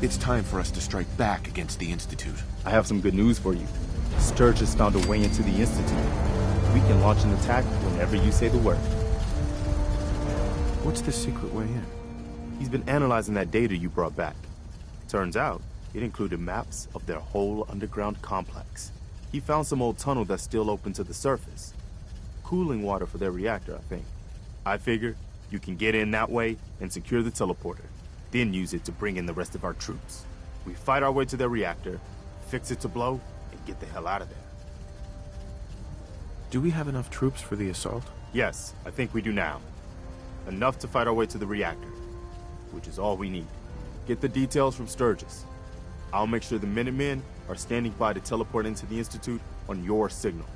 It's time for us to strike back against the Institute.
I have some good news for you. Sturge has found a way into the Institute. We can launch an attack whenever you say the word.
What's the secret way in?
He's been analyzing that data you brought back. Turns out, it included maps of their whole underground complex. He found some old tunnel that's still open to the surface. Cooling water for their reactor, I think. I figure you can get in that way and secure the teleporter, then use it to bring in the rest of our troops. We fight our way to their reactor, fix it to blow, and get the hell out of there.
Do we have enough troops for the assault?
Yes, I think we do now. Enough to fight our way to the reactor, which is all we need. Get the details from Sturgis. I'll make sure the Minutemen are standing by to teleport into the Institute on your signal.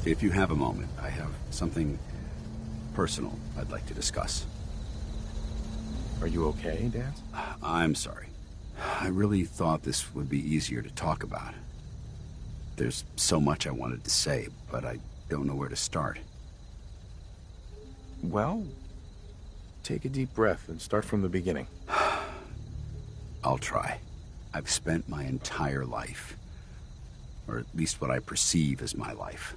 If you have a moment, I have something personal I'd like to discuss.
Are you okay, Dad?
I'm sorry. I really thought this would be easier to talk about. There's so much I wanted to say, but I don't know where to start.
Well, take a deep breath and start from the beginning.
I'll try. I've spent my entire life, or at least what I perceive as my life,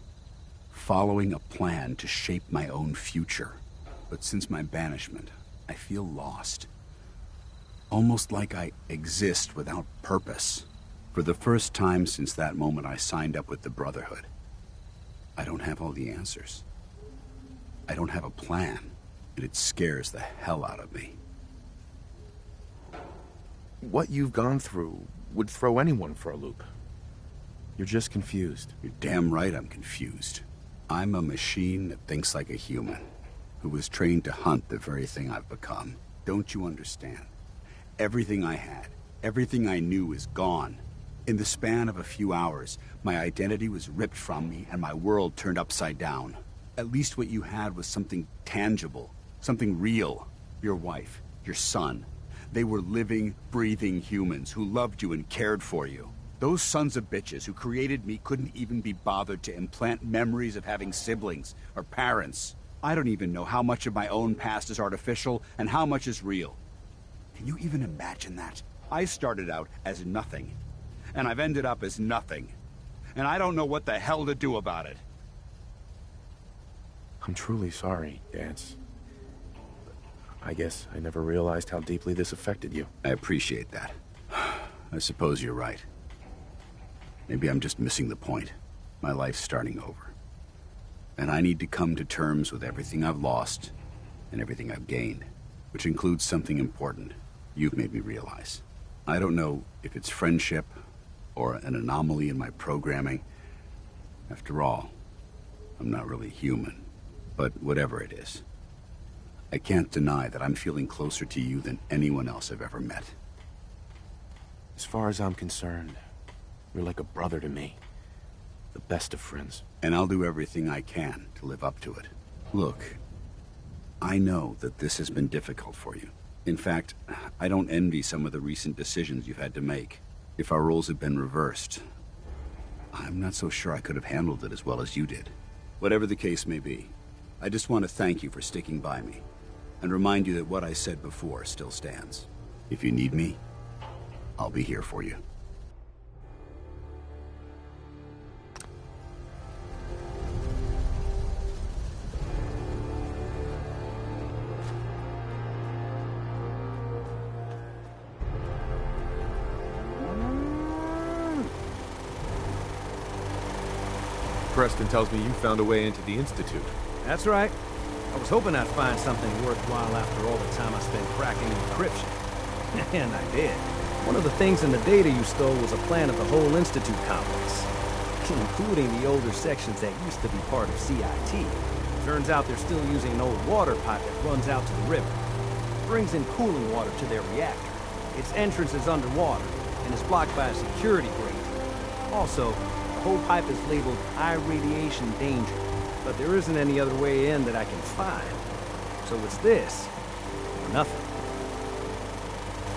following a plan to shape my own future. But since my banishment, I feel lost. Almost like I exist without purpose. For the first time since that moment I signed up with the Brotherhood, I don't have all the answers. I don't have a plan, and it scares the hell out of me.
What you've gone through would throw anyone for a loop. You're just confused.
You're damn right I'm confused. I'm a machine that thinks like a human, who was trained to hunt the very thing I've become. Don't you understand? Everything I had, everything I knew is gone. In the span of a few hours, my identity was ripped from me and my world turned upside down. At least what you had was something tangible, something real. Your wife, your son. They were living, breathing humans who loved you and cared for you. Those sons of bitches who created me couldn't even be bothered to implant memories of having siblings or parents. I don't even know how much of my own past is artificial and how much is real. Can you even imagine that? I started out as nothing, and I've ended up as nothing. And I don't know what the hell to do about it.
I'm truly sorry, Dance. I guess I never realized how deeply this affected you.
I appreciate that. I suppose you're right. Maybe I'm just missing the point. My life's starting over. And I need to come to terms with everything I've lost and everything I've gained, which includes something important you've made me realize. I don't know if it's friendship or an anomaly in my programming. After all, I'm not really human. But whatever it is, I can't deny that I'm feeling closer to you than anyone else I've ever met.
As far as I'm concerned, you're like a brother to me. The best of friends.
And I'll do everything I can to live up to it. Look, I know that this has been difficult for you. In fact, I don't envy some of the recent decisions you've had to make. If our roles had been reversed, I'm not so sure I could have handled it as well as you did. Whatever the case may be, I just want to thank you for sticking by me, and remind you that what I said before still stands. If you need me, I'll be here for you.
Preston tells me you found a way into the Institute.
That's right. I was hoping I'd find something worthwhile after all the time I spent cracking encryption. And I did. One of the things in the data you stole was a plan of the whole Institute complex, including the older sections that used to be part of CIT. Turns out they're still using an old water pipe that runs out to the river. It brings in cooling water to their reactor. Its entrance is underwater, and is blocked by a security grate. Also, the whole pipe is labeled high radiation danger, but there isn't any other way in that I can find. So it's this, or nothing.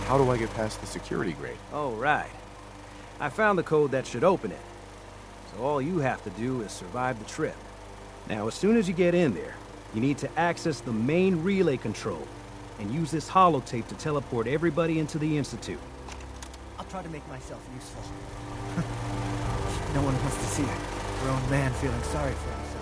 How do I get past the security grate?
Oh, right. I found the code that should open it. So all you have to do is survive the trip. Now, as soon as you get in there, you need to access the main relay control, and use this holotape to teleport everybody into the Institute.
I'll try to make myself useful. No one wants to see a grown man feeling sorry for himself.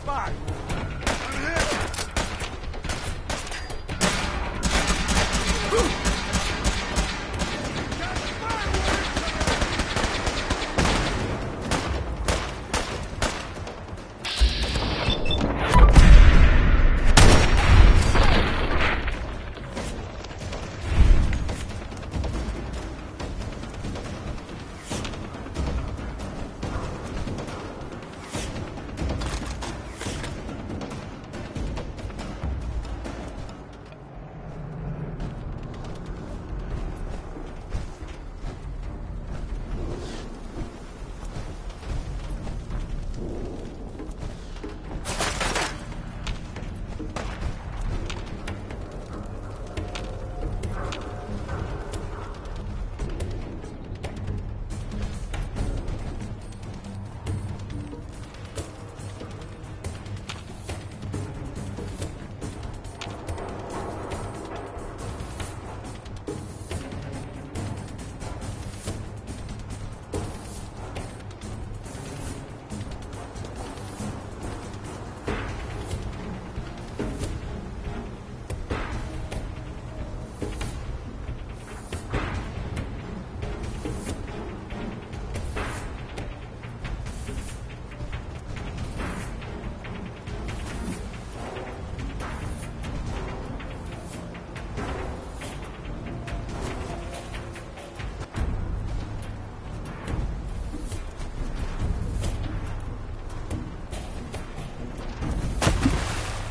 spot.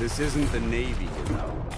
This isn't the Navy, you know.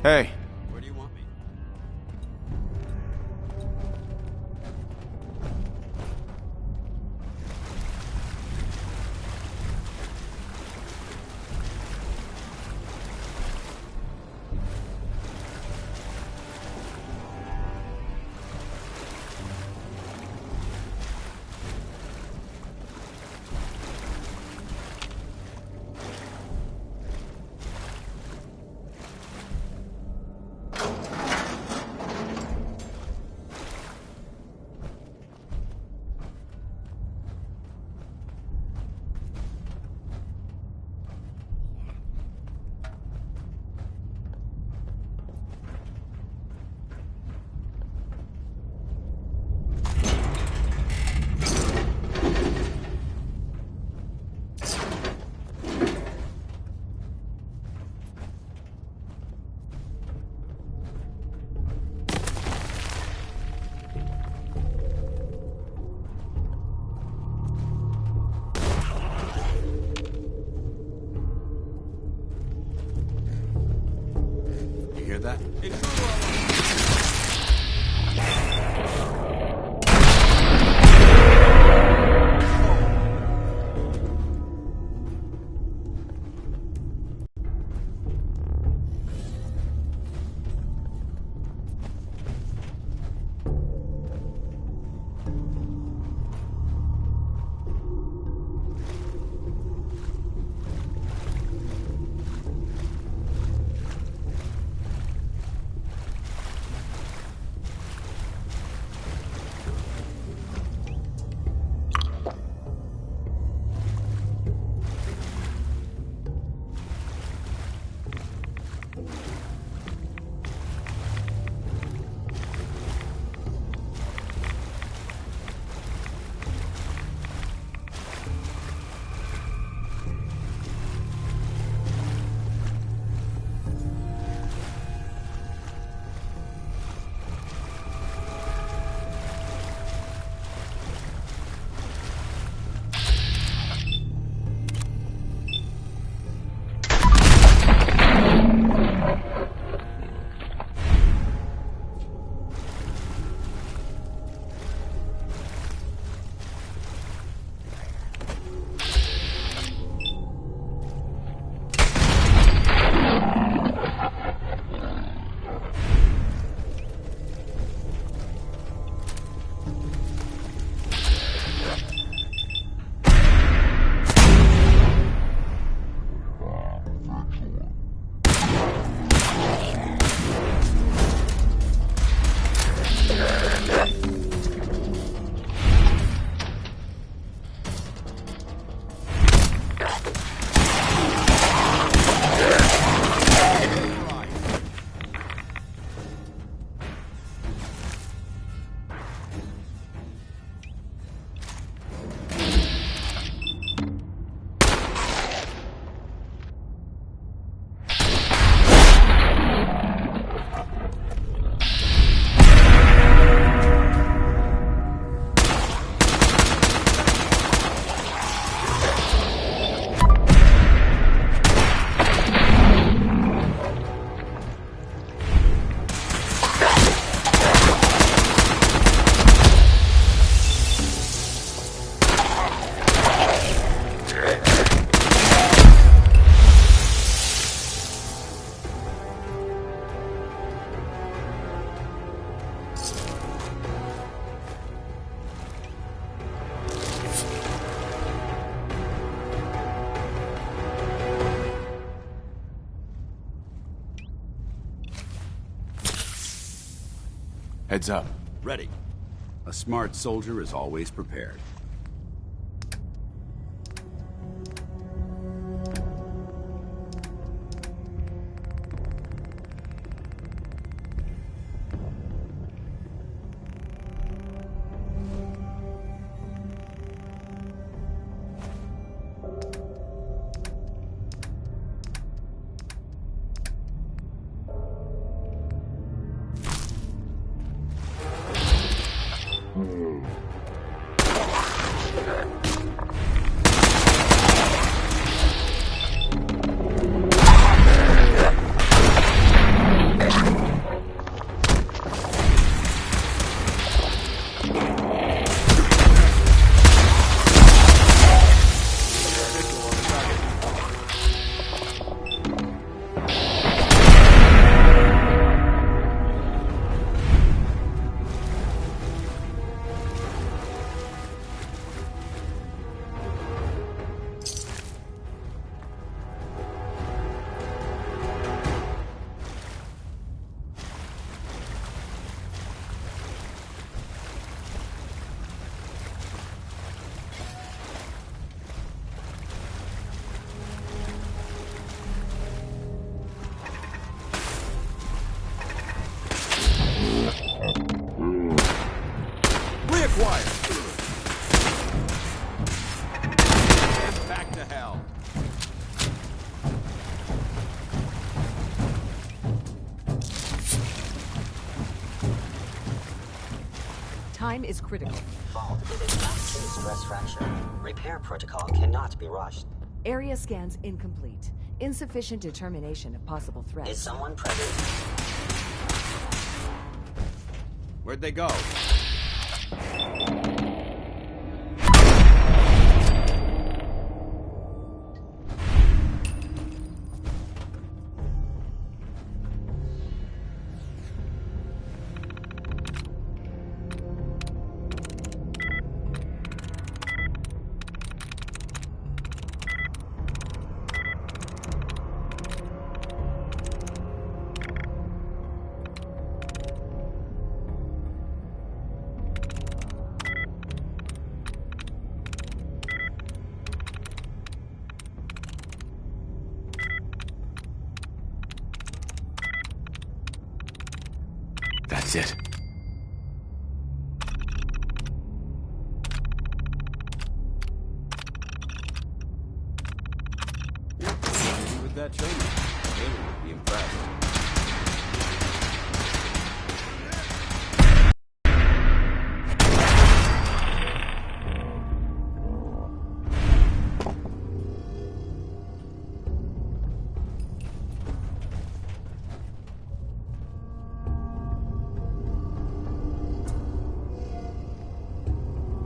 Hey.
Where do you want me?
that.
Heads up.
Ready.
A smart soldier is always prepared.
Time is critical.
Fault is a downstream stress fracture. Repair protocol cannot be rushed.
Area scans incomplete. Insufficient determination of possible threats.
Is someone present?
Where'd they go?
That's it.
With that training, Haley would be impressed.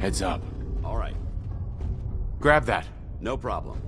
Heads up.
All right.
Grab that.
No problem.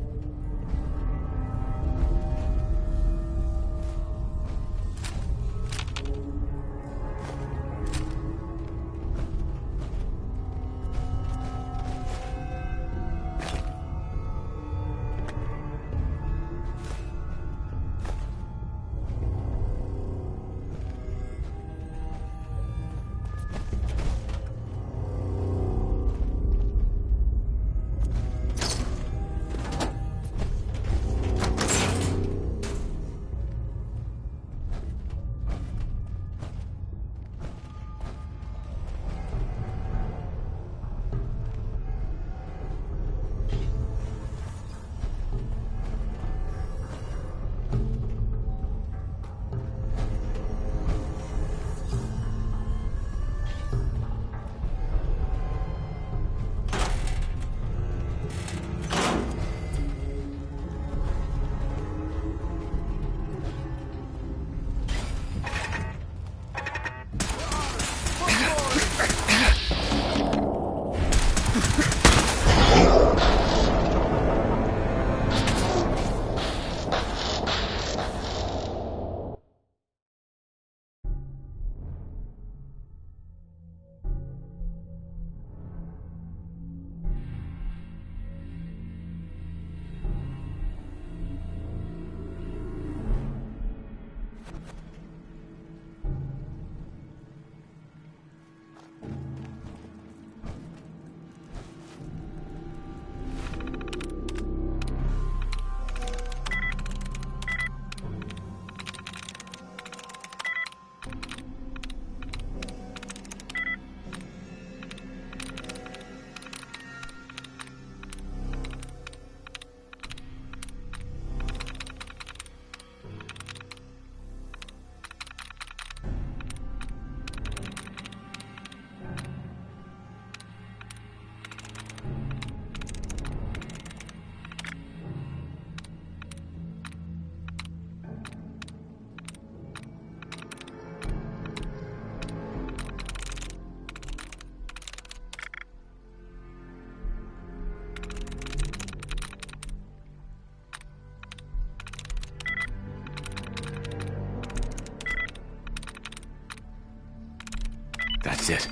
That's it.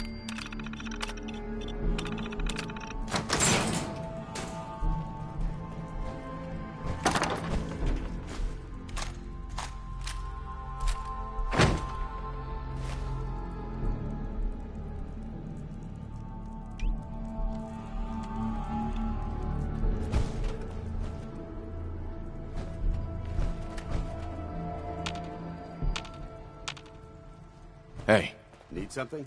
Hey.
Need something?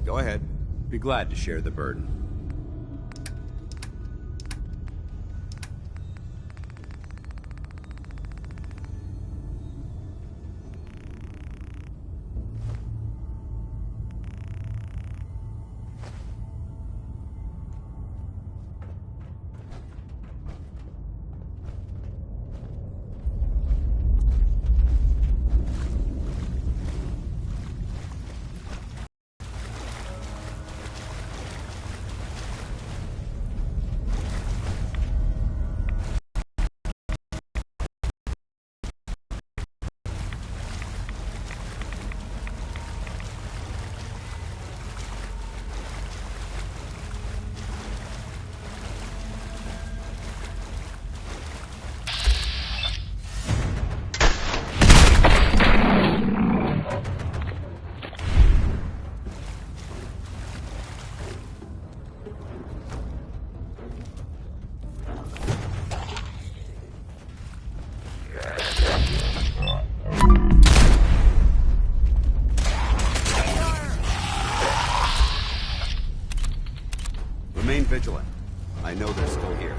Go ahead. Be glad to share the burden. Remain vigilant. I know they're still here.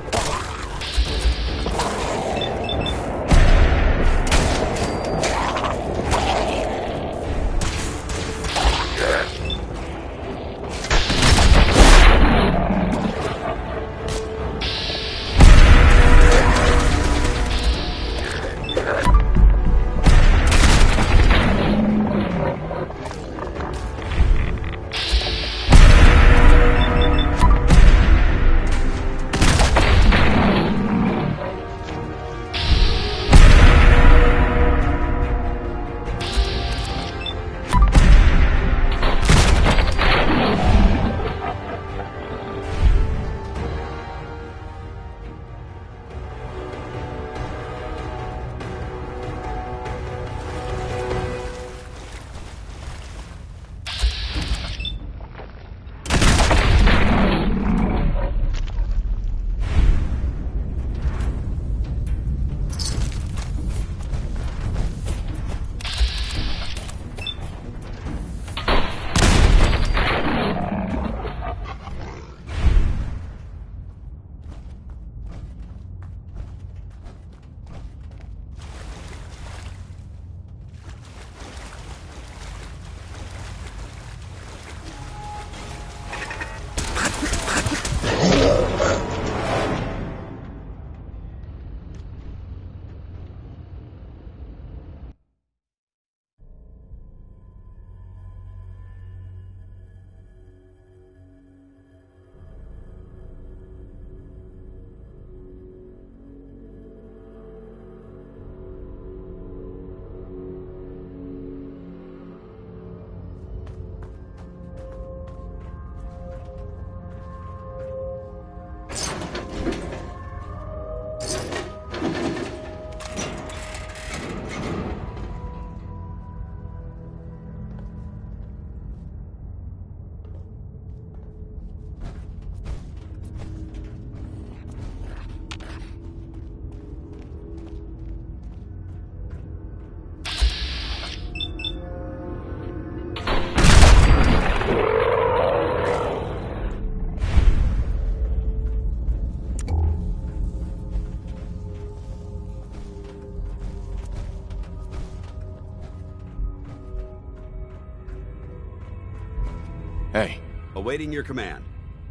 Hey.
Awaiting your command.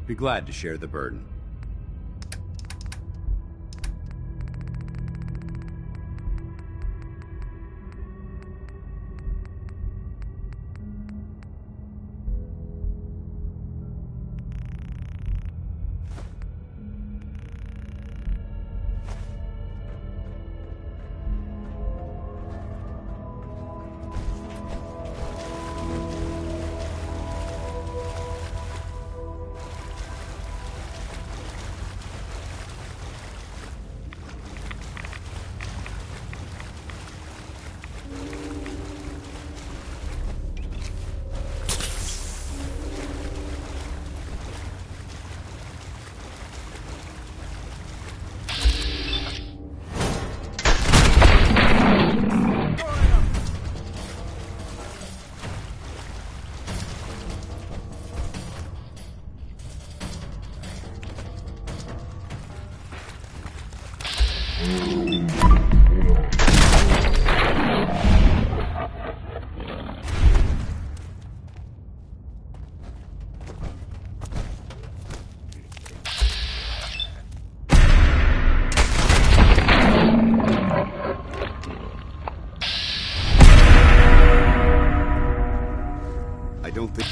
Be glad to share the burden. I don't think...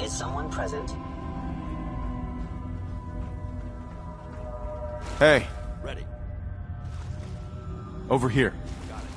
Is someone present?
Hey.
Ready.
Over here.
Got it.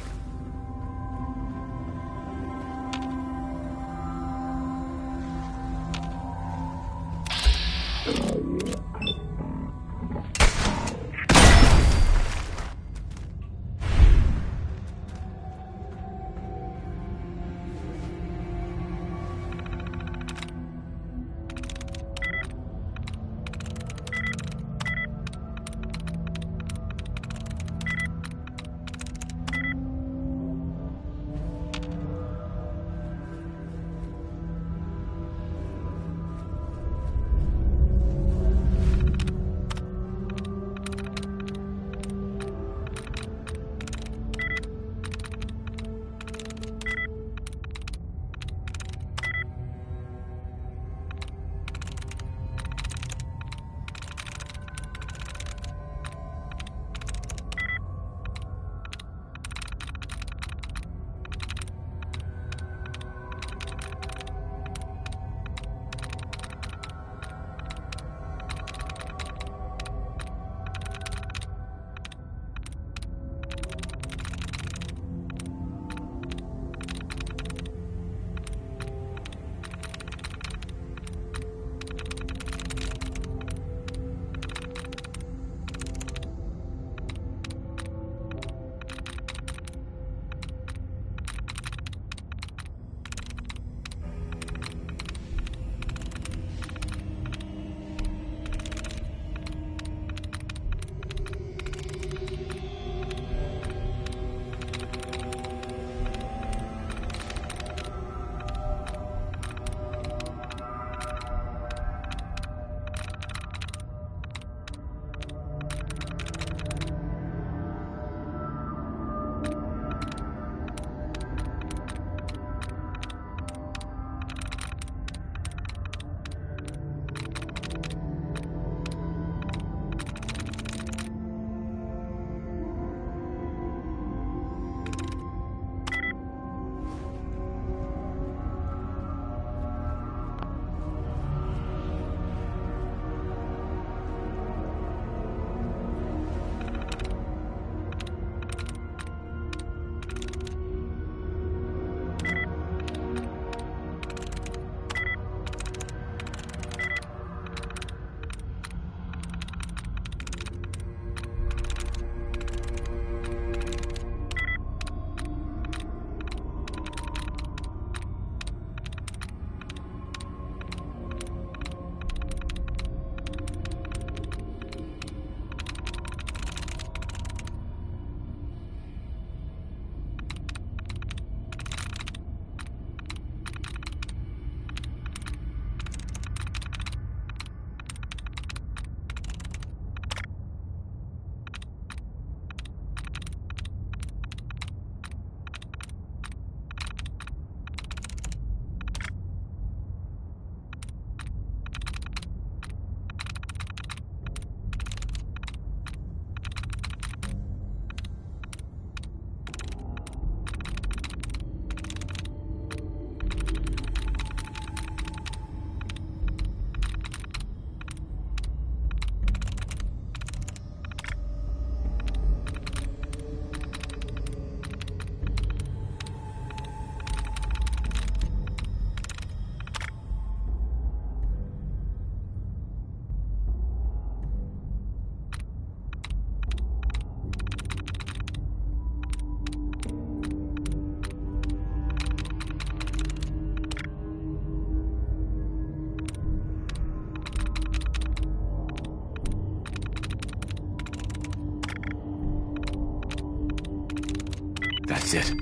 is it?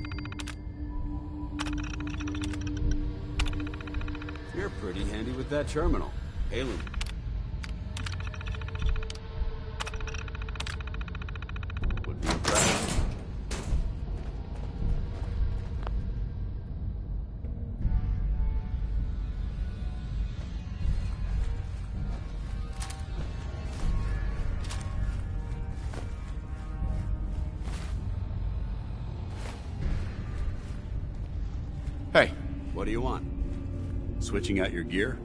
You're pretty handy with that terminal. Halen. Would be impressed.
Hey.
What do you want? Switching out your gear?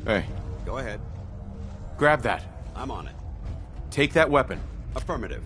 Hey.
Go ahead.
Grab that.
I'm on it.
Take that weapon.
Affirmative.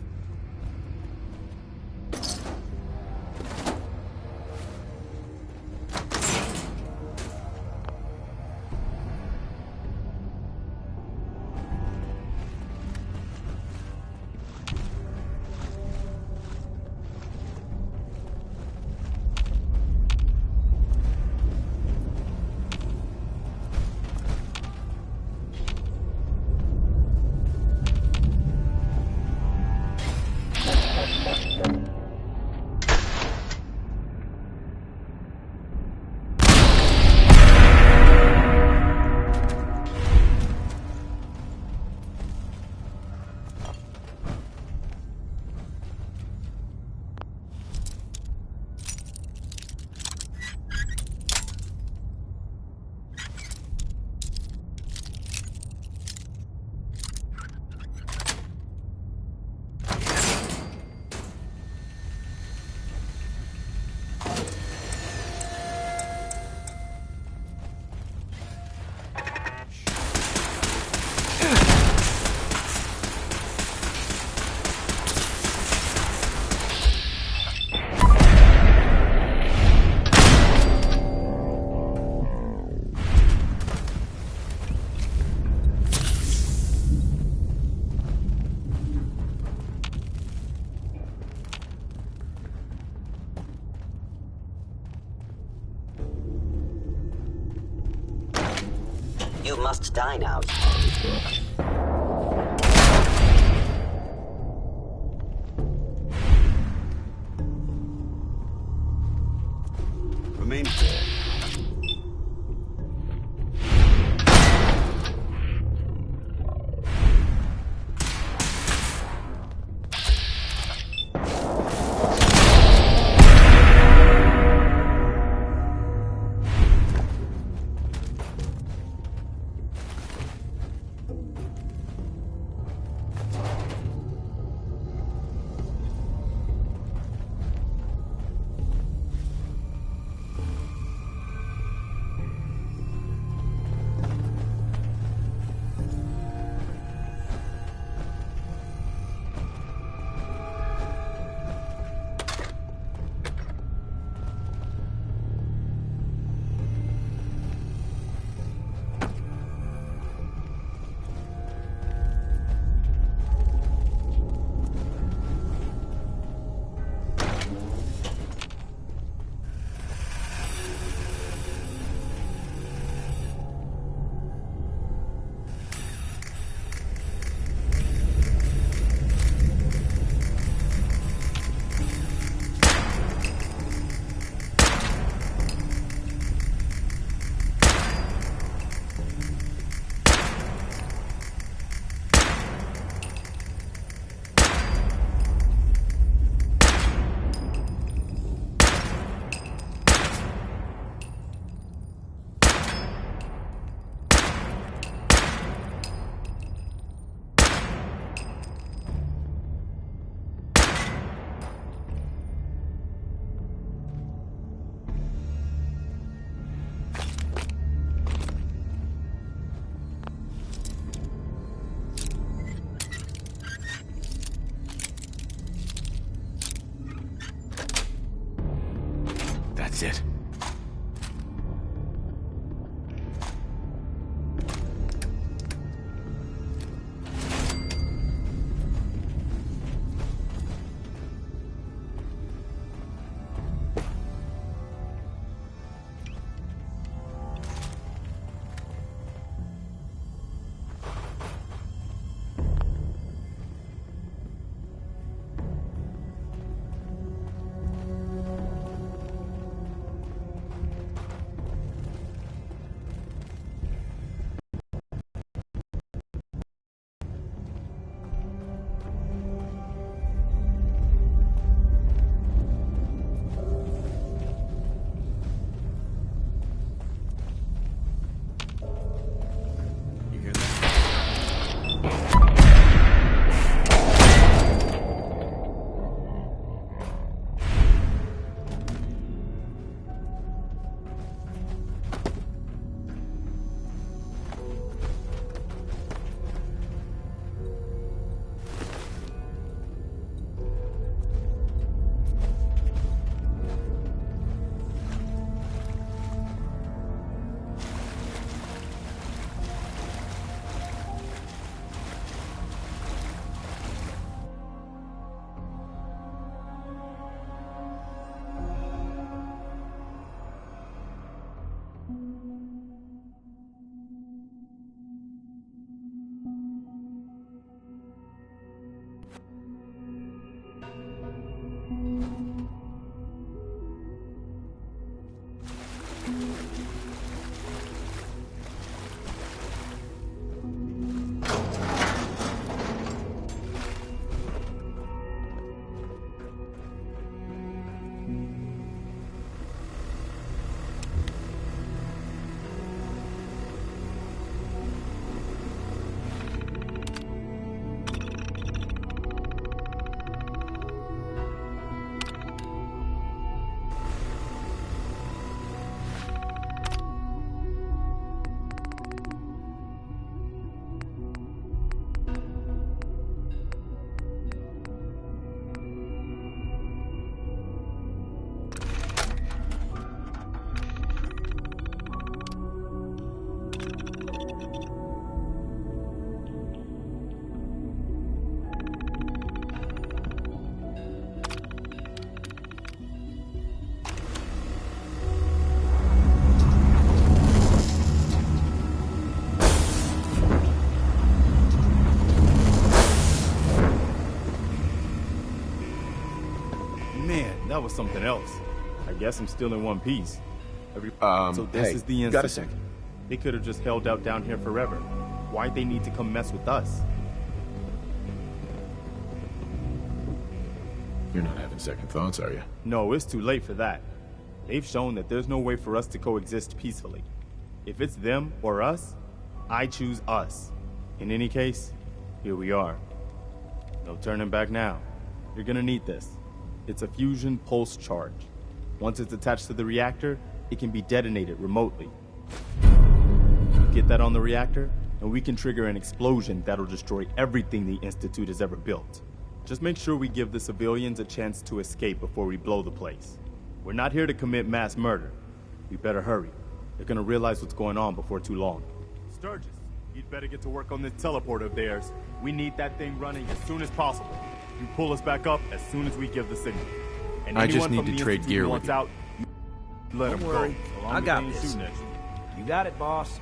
You must die now.
Remain.
That was something else. I guess I'm still in one piece. So this
hey,
is the Institute.
got a second?
They could have just held out down here forever. Why'd they need to come mess with us?
You're not having second thoughts, are you?
No, it's too late for that. They've shown that there's no way for us to coexist peacefully. If it's them or us, I choose us. In any case, here we are. No turning back now. You're gonna need this. It's a fusion pulse charge. Once it's attached to the reactor, it can be detonated remotely. You get that on the reactor, and we can trigger an explosion that'll destroy everything the Institute has ever built. Just make sure we give the civilians a chance to escape before we blow the place. We're not here to commit mass murder. We better hurry. They're gonna realize what's going on before too long. Sturgis, you'd better get to work on this teleporter of theirs. We need that thing running as soon as possible. You pull us back up as soon as we give the signal. And
I just
anyone
need
from
to
the
trade
Institute
gear
wants
with you.
out, let
Don't
them
worry.
go. So long
I
as
got
they ain't
this.
shooting at you.
You got it, boss.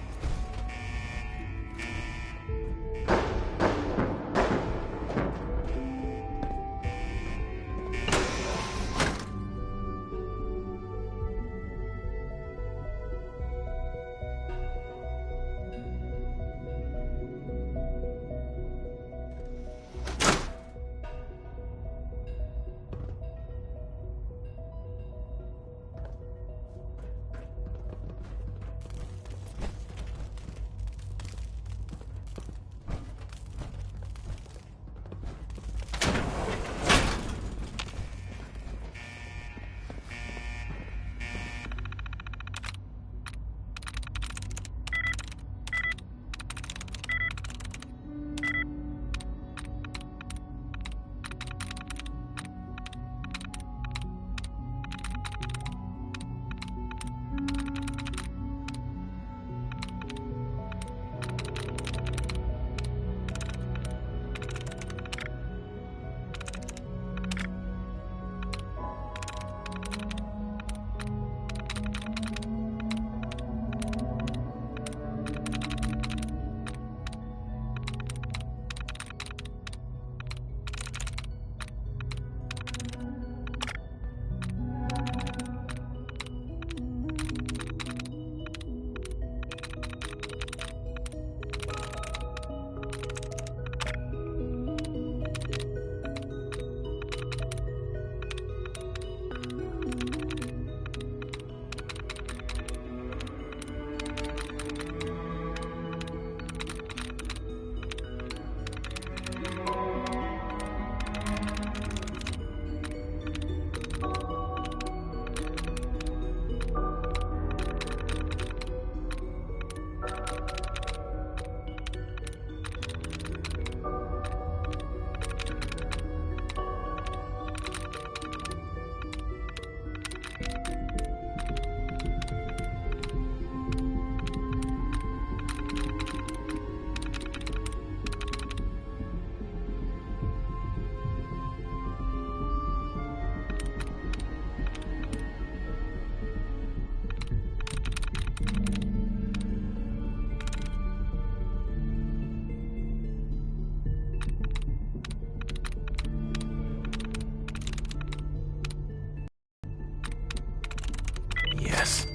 Yes.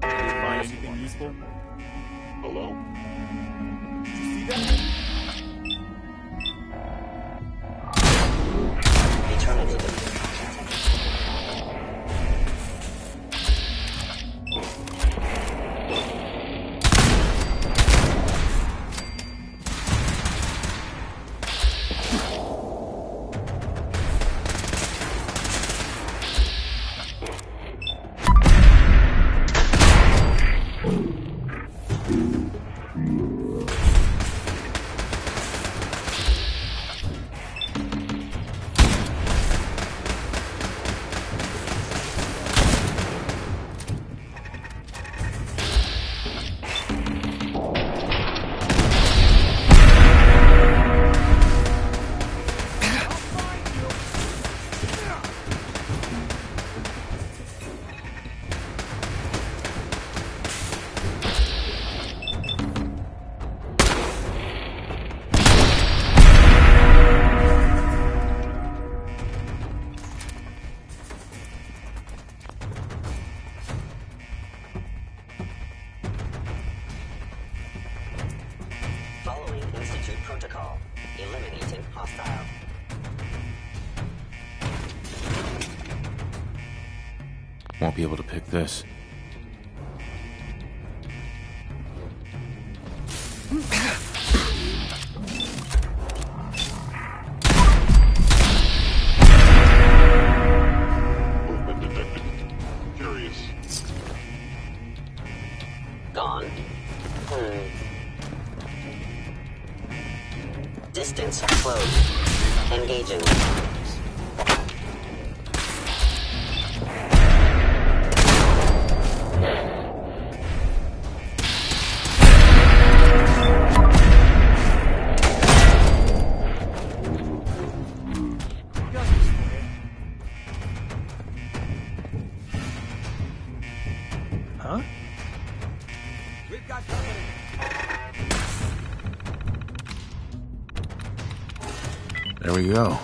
Find anything useful?
Hello?
Did you see that?
Eliminating hostile.
Won't be able to pick this.
Movement detected. Curious.
Gone. Distance closed. Engaging.
Huh?
We've got company.
There we go.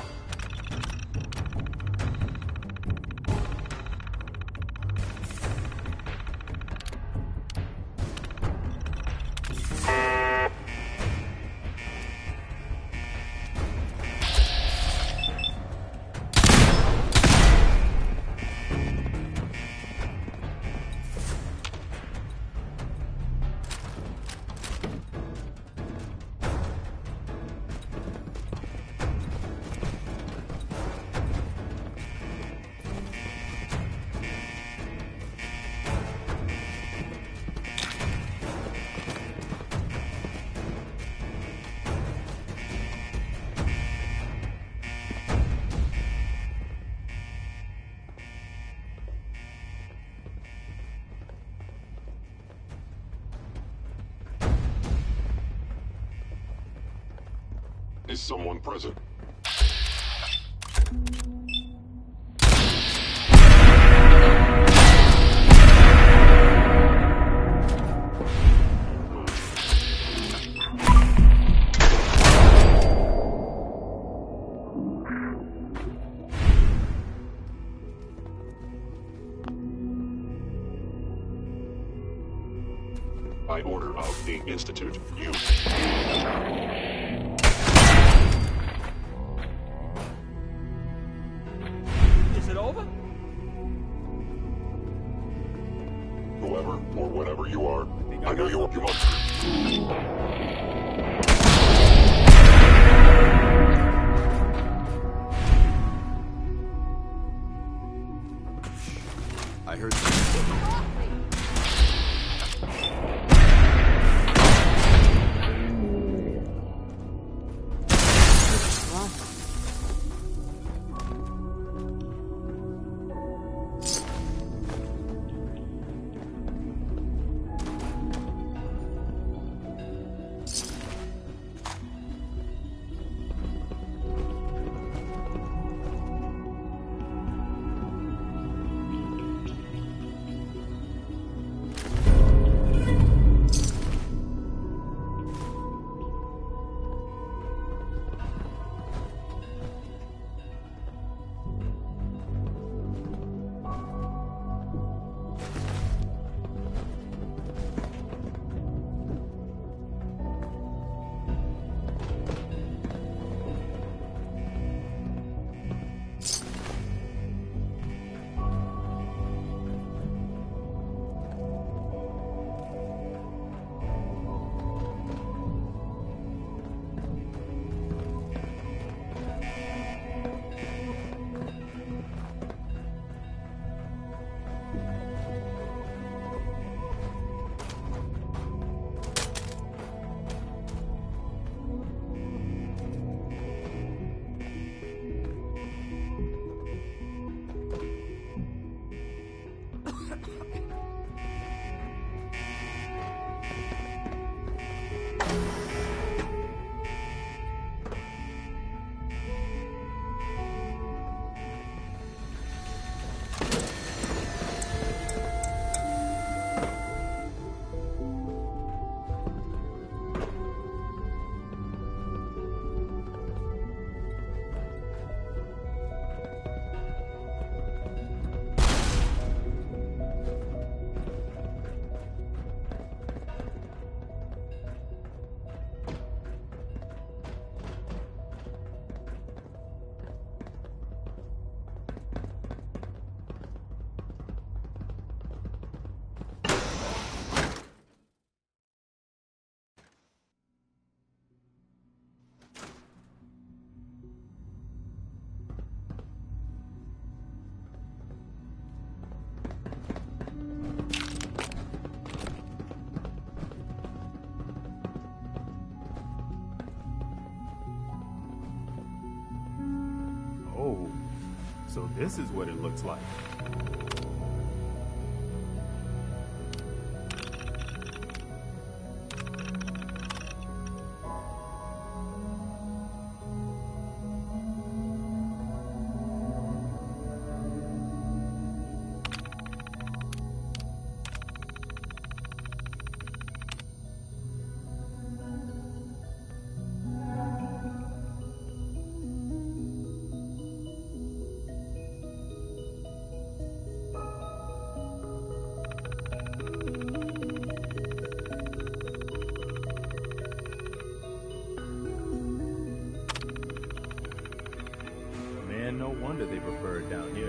Is someone present? By order of the Institute, you.
Is it over?
Whoever or whatever you are, I know you must.
I heard something.
So this is what it looks like. Man, no wonder they prefer it down here.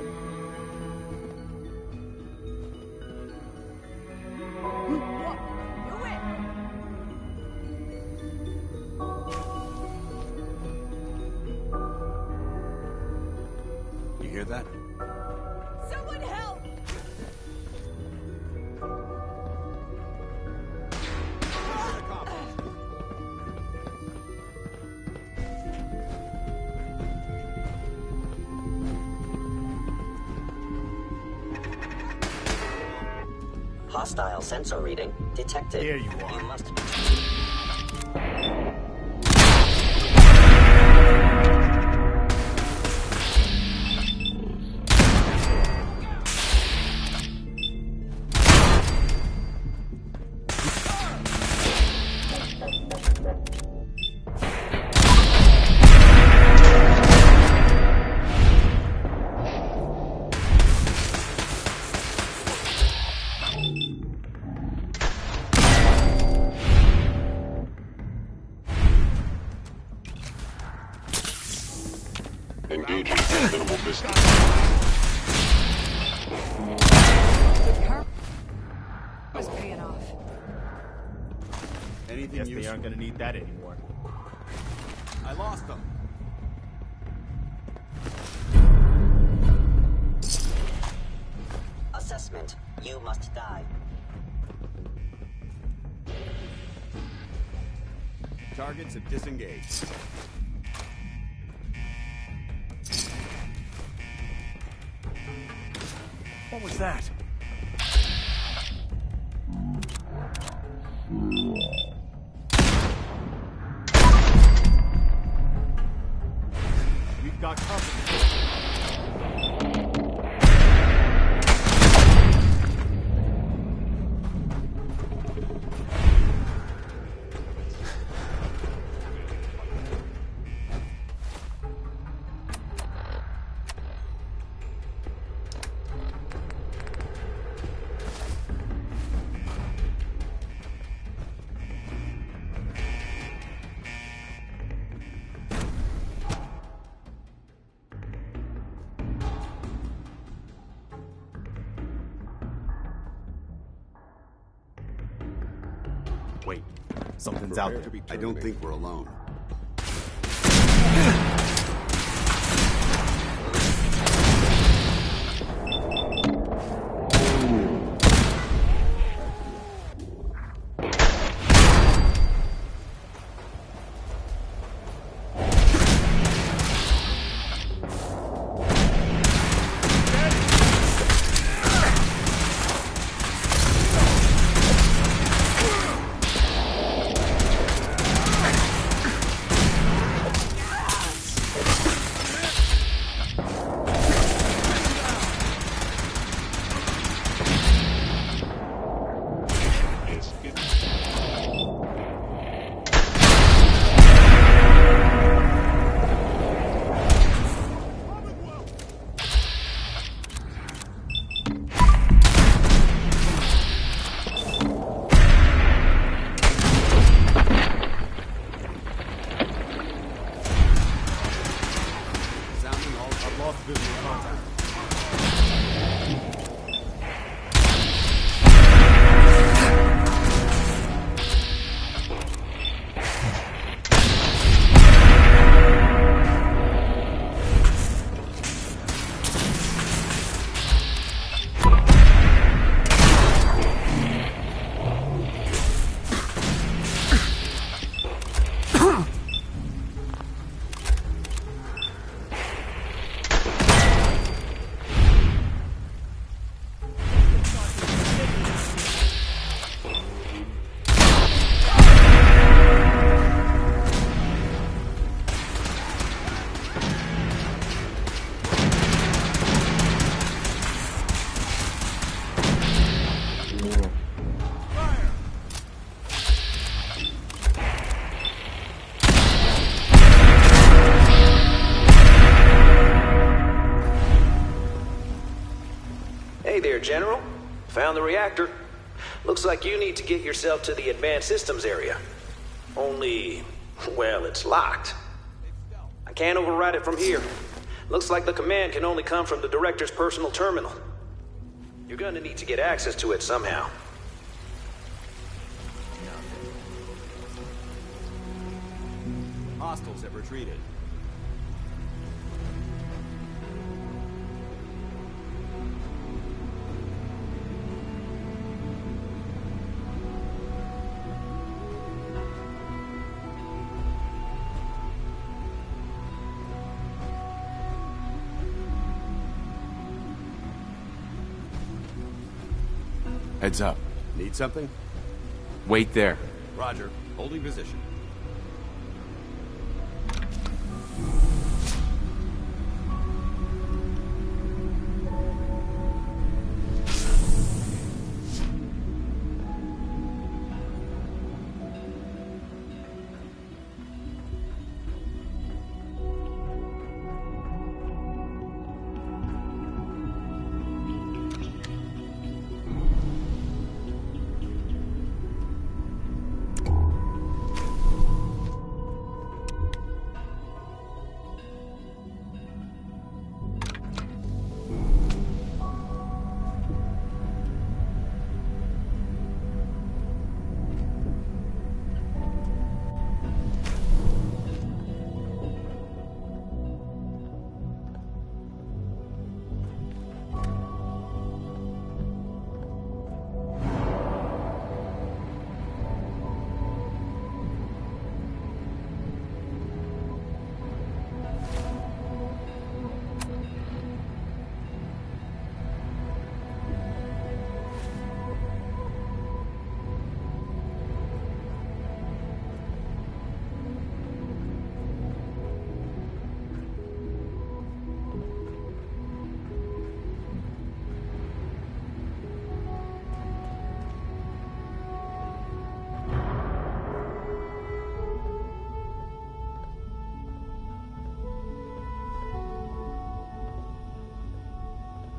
You hear that?
Someone help!
Hostile sensor reading detected.
Here you are.
You must...
Engaging at minimal distance.
The car was paying off.
Anything Guess they aren't gonna need that anymore.
I lost them.
Assessment. You must die.
Targets have disengaged. What was that?
We've got company. Wait, something's out there.
I don't think we're alone.
General. Found the reactor. Looks like you need to get yourself to the advanced systems area. Only, well, it's locked. I can't override it from here. Looks like the command can only come from the Director's personal terminal. You're gonna need to get access to it somehow.
Hostiles have retreated.
Heads up.
Need something?
Wait there.
Roger. Holding position.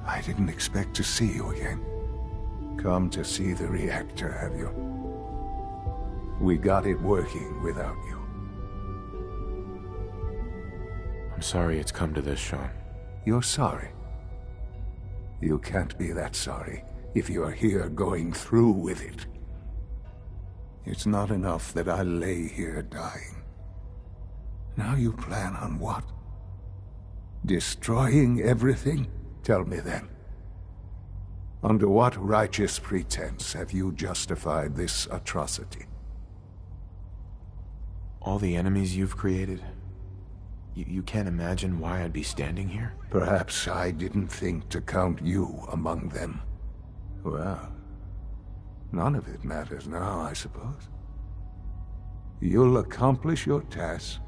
I didn't expect to see you again. Come to see the reactor, have you? We got it working without you.
I'm sorry it's come to this, Sean.
You're sorry? You can't be that sorry if you're here going through with it. It's not enough that I lay here dying. Now you plan on what? Destroying everything? Tell me then. Under what righteous pretense have you justified this atrocity?
All the enemies you've created? You can't imagine why I'd be standing here?
Perhaps I didn't think to count you among them. Well, none of it matters now, I suppose. You'll accomplish your task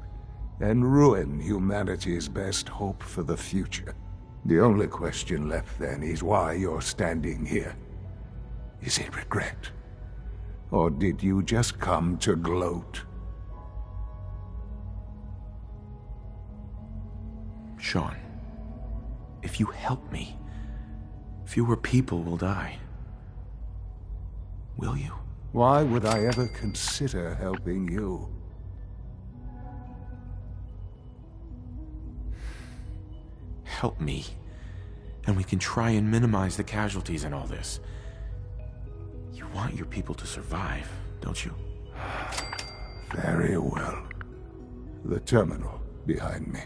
and ruin humanity's best hope for the future. The only question left then is why you're standing here. Is it regret? Or did you just come to gloat?
Sean, if you help me, fewer people will die. Will you?
Why would I ever consider helping you?
Help me, and we can try and minimize the casualties in all this. You want your people to survive, don't you?
Very well. The terminal behind me.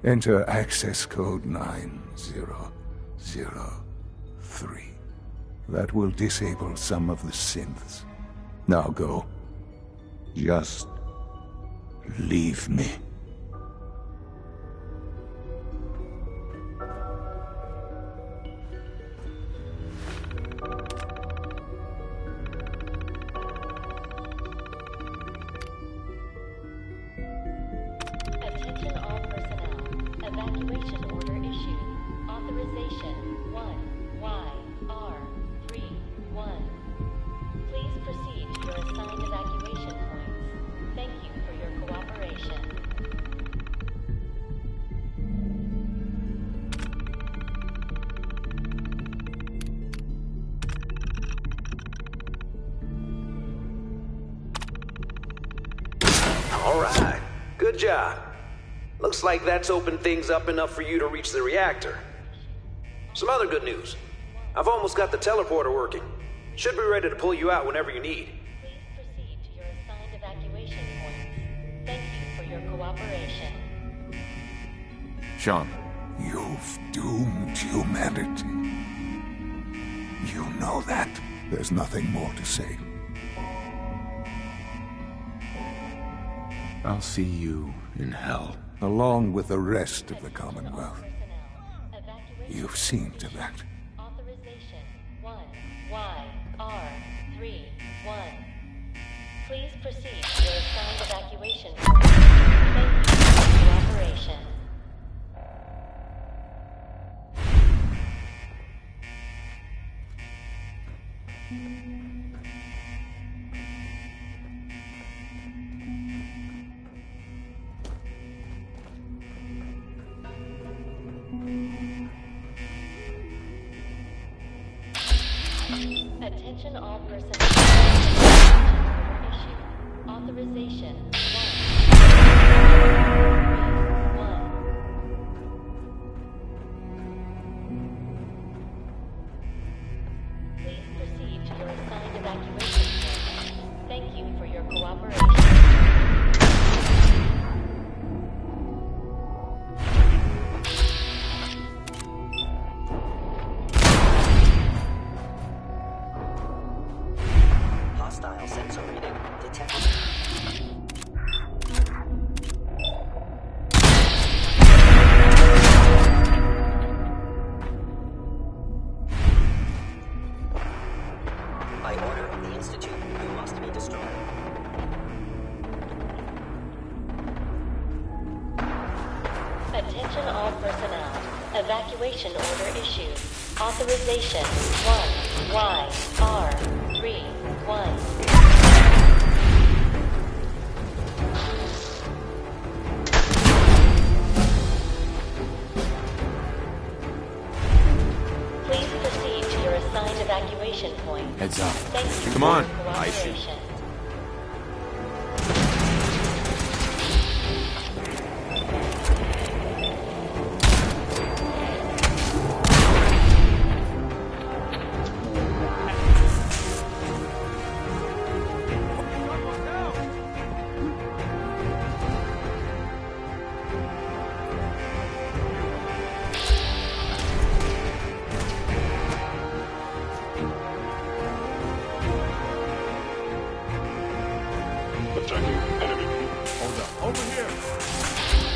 Enter access code 9003. That will disable some of the synths. Now go. Just leave me.
Attention all personnel. Evacuation order issued. Authorization 1YR31. Please proceed to your assigned evacuation points. Thank you for your cooperation.
right. Good job. Looks like that's opened things up enough for you to reach the reactor. Some other good news. I've almost got the teleporter working. Should be ready to pull you out whenever you need.
Please proceed to your assigned evacuation points. Thank you for your cooperation.
Sean.
You've doomed humanity. You know that. There's nothing more to say.
I'll see you in hell.
Along with the rest of the Commonwealth. You've seen to that.
Authorization 1YR31. Please proceed to your assigned evacuation point. Thank you for your cooperation. Attention all personnel. Authorization 1. Please proceed to your assigned evacuation point. Thank you for your cooperation.
Hostile sensor reading detected. By order of the Institute, you must be destroyed.
Attention all personnel. Evacuation order issued. Authorization 1YR31. Please proceed to your assigned evacuation point.
Heads up.
Thank you
Come
for
on.
your
I shoot.
cooperation.
Attacking enemy.
Hold up. Over here!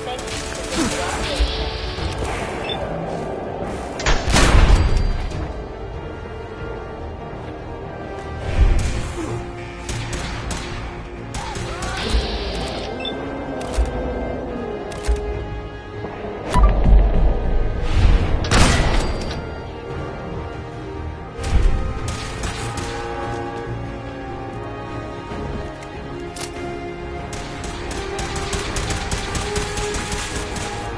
Thank you for your cooperation.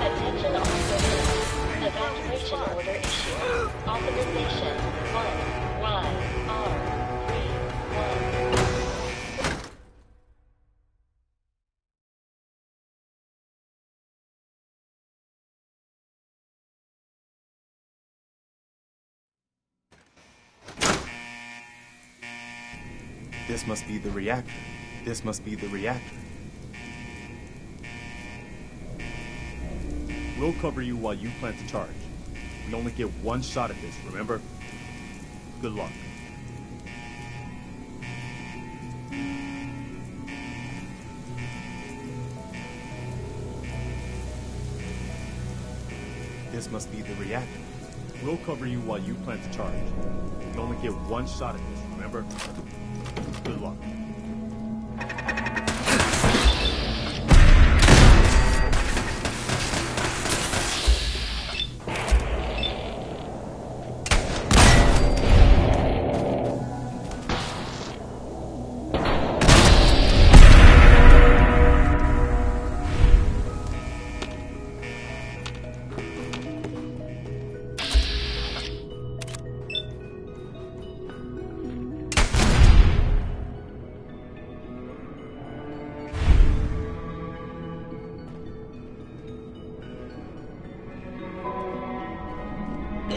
Attention all personnel. Evacuation order issued. Authorization 1YR31.
This must be the reactor. This must be the reactor. We'll cover you while you plant the charge. We only get one shot at this, remember? Good luck. This must be the reactor. We'll cover you while you plant the charge. We only get one shot at this, remember? Good luck.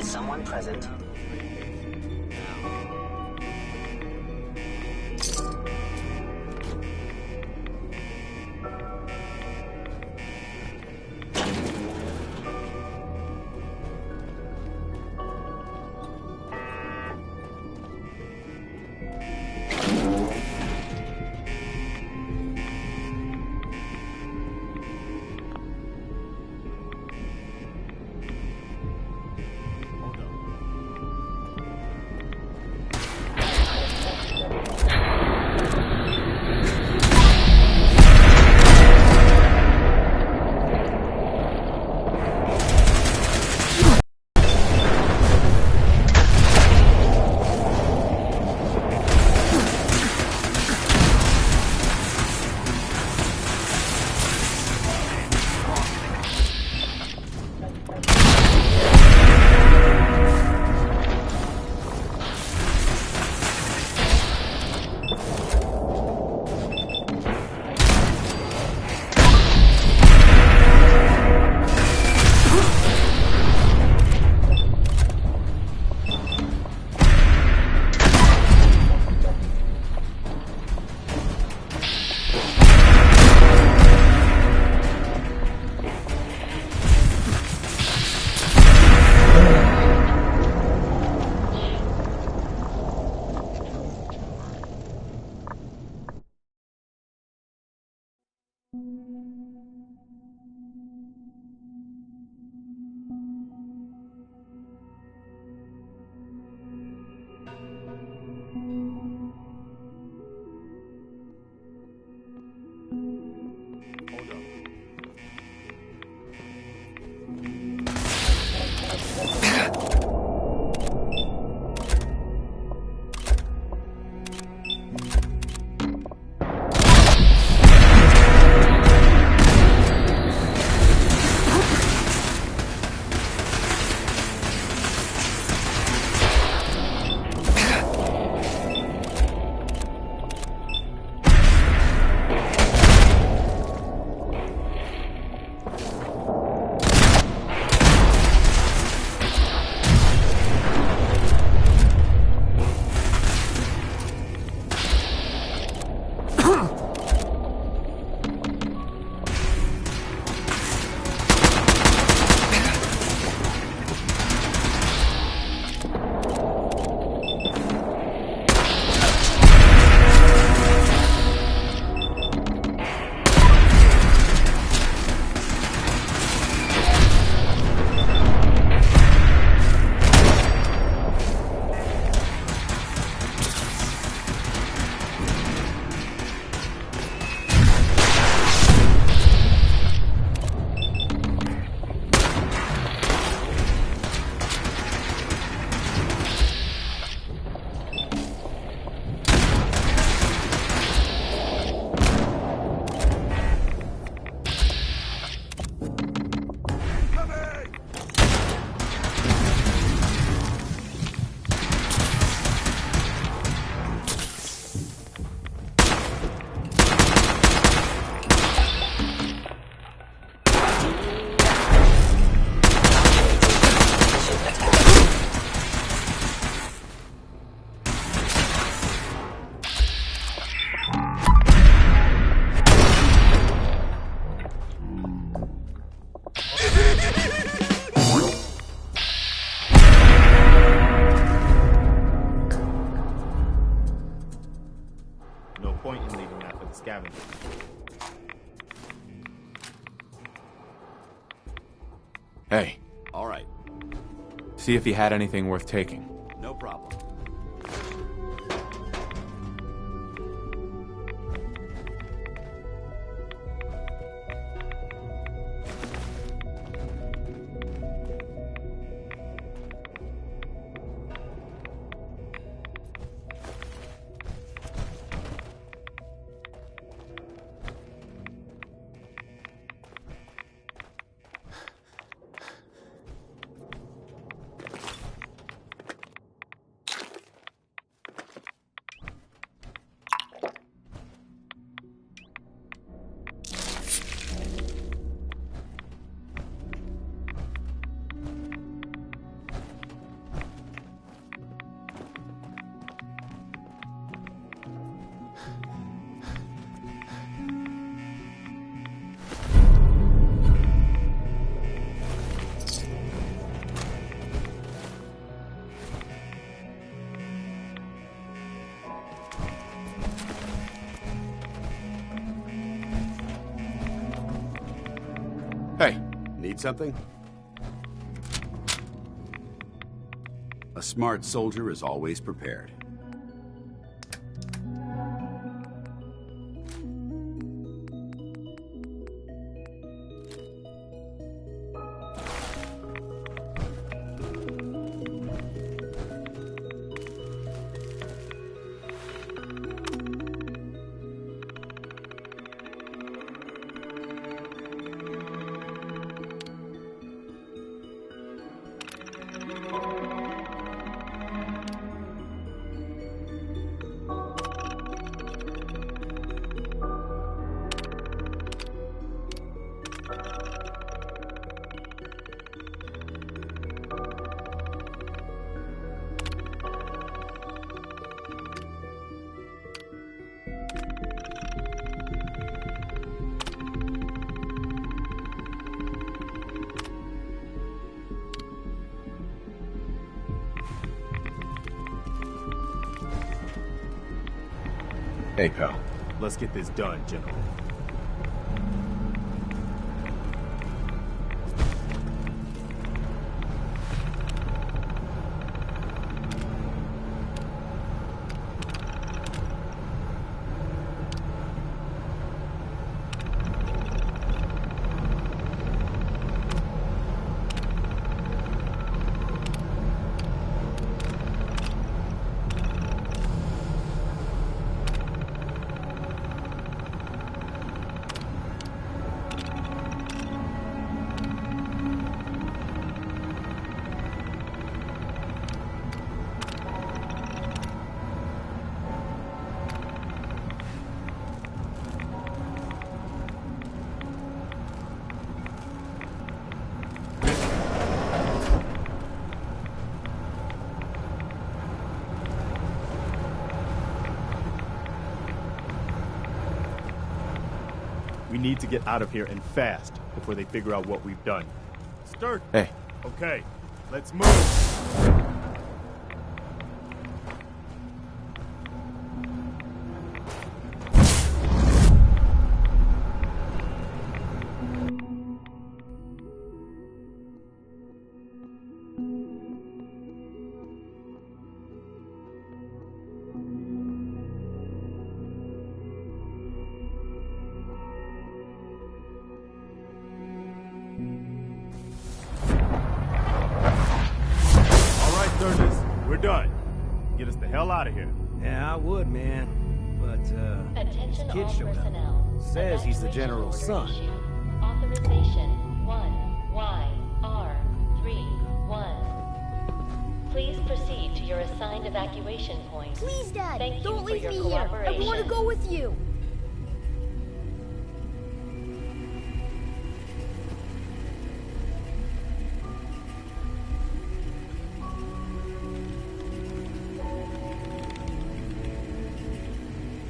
Is someone present?
scavenger.
Hey.
All right.
See if he had anything worth taking.
No problem.
Hey.
Need something? A smart soldier is always prepared.
Hey, pal.
Let's get this done, gentlemen. We need to get out of here and fast before they figure out what we've done. Sturk!
Hey.
Okay, let's move! We're done. Get us the hell out of here.
Yeah, I would, man. But,
Attention
kid
all
showed up.
personnel.
Says he's the general's son.
Authorization 1YR31. Please proceed to your assigned evacuation point.
Please, Dad,
Thank you
don't
for
leave
your
me here. I
cooperation.
want to go with you.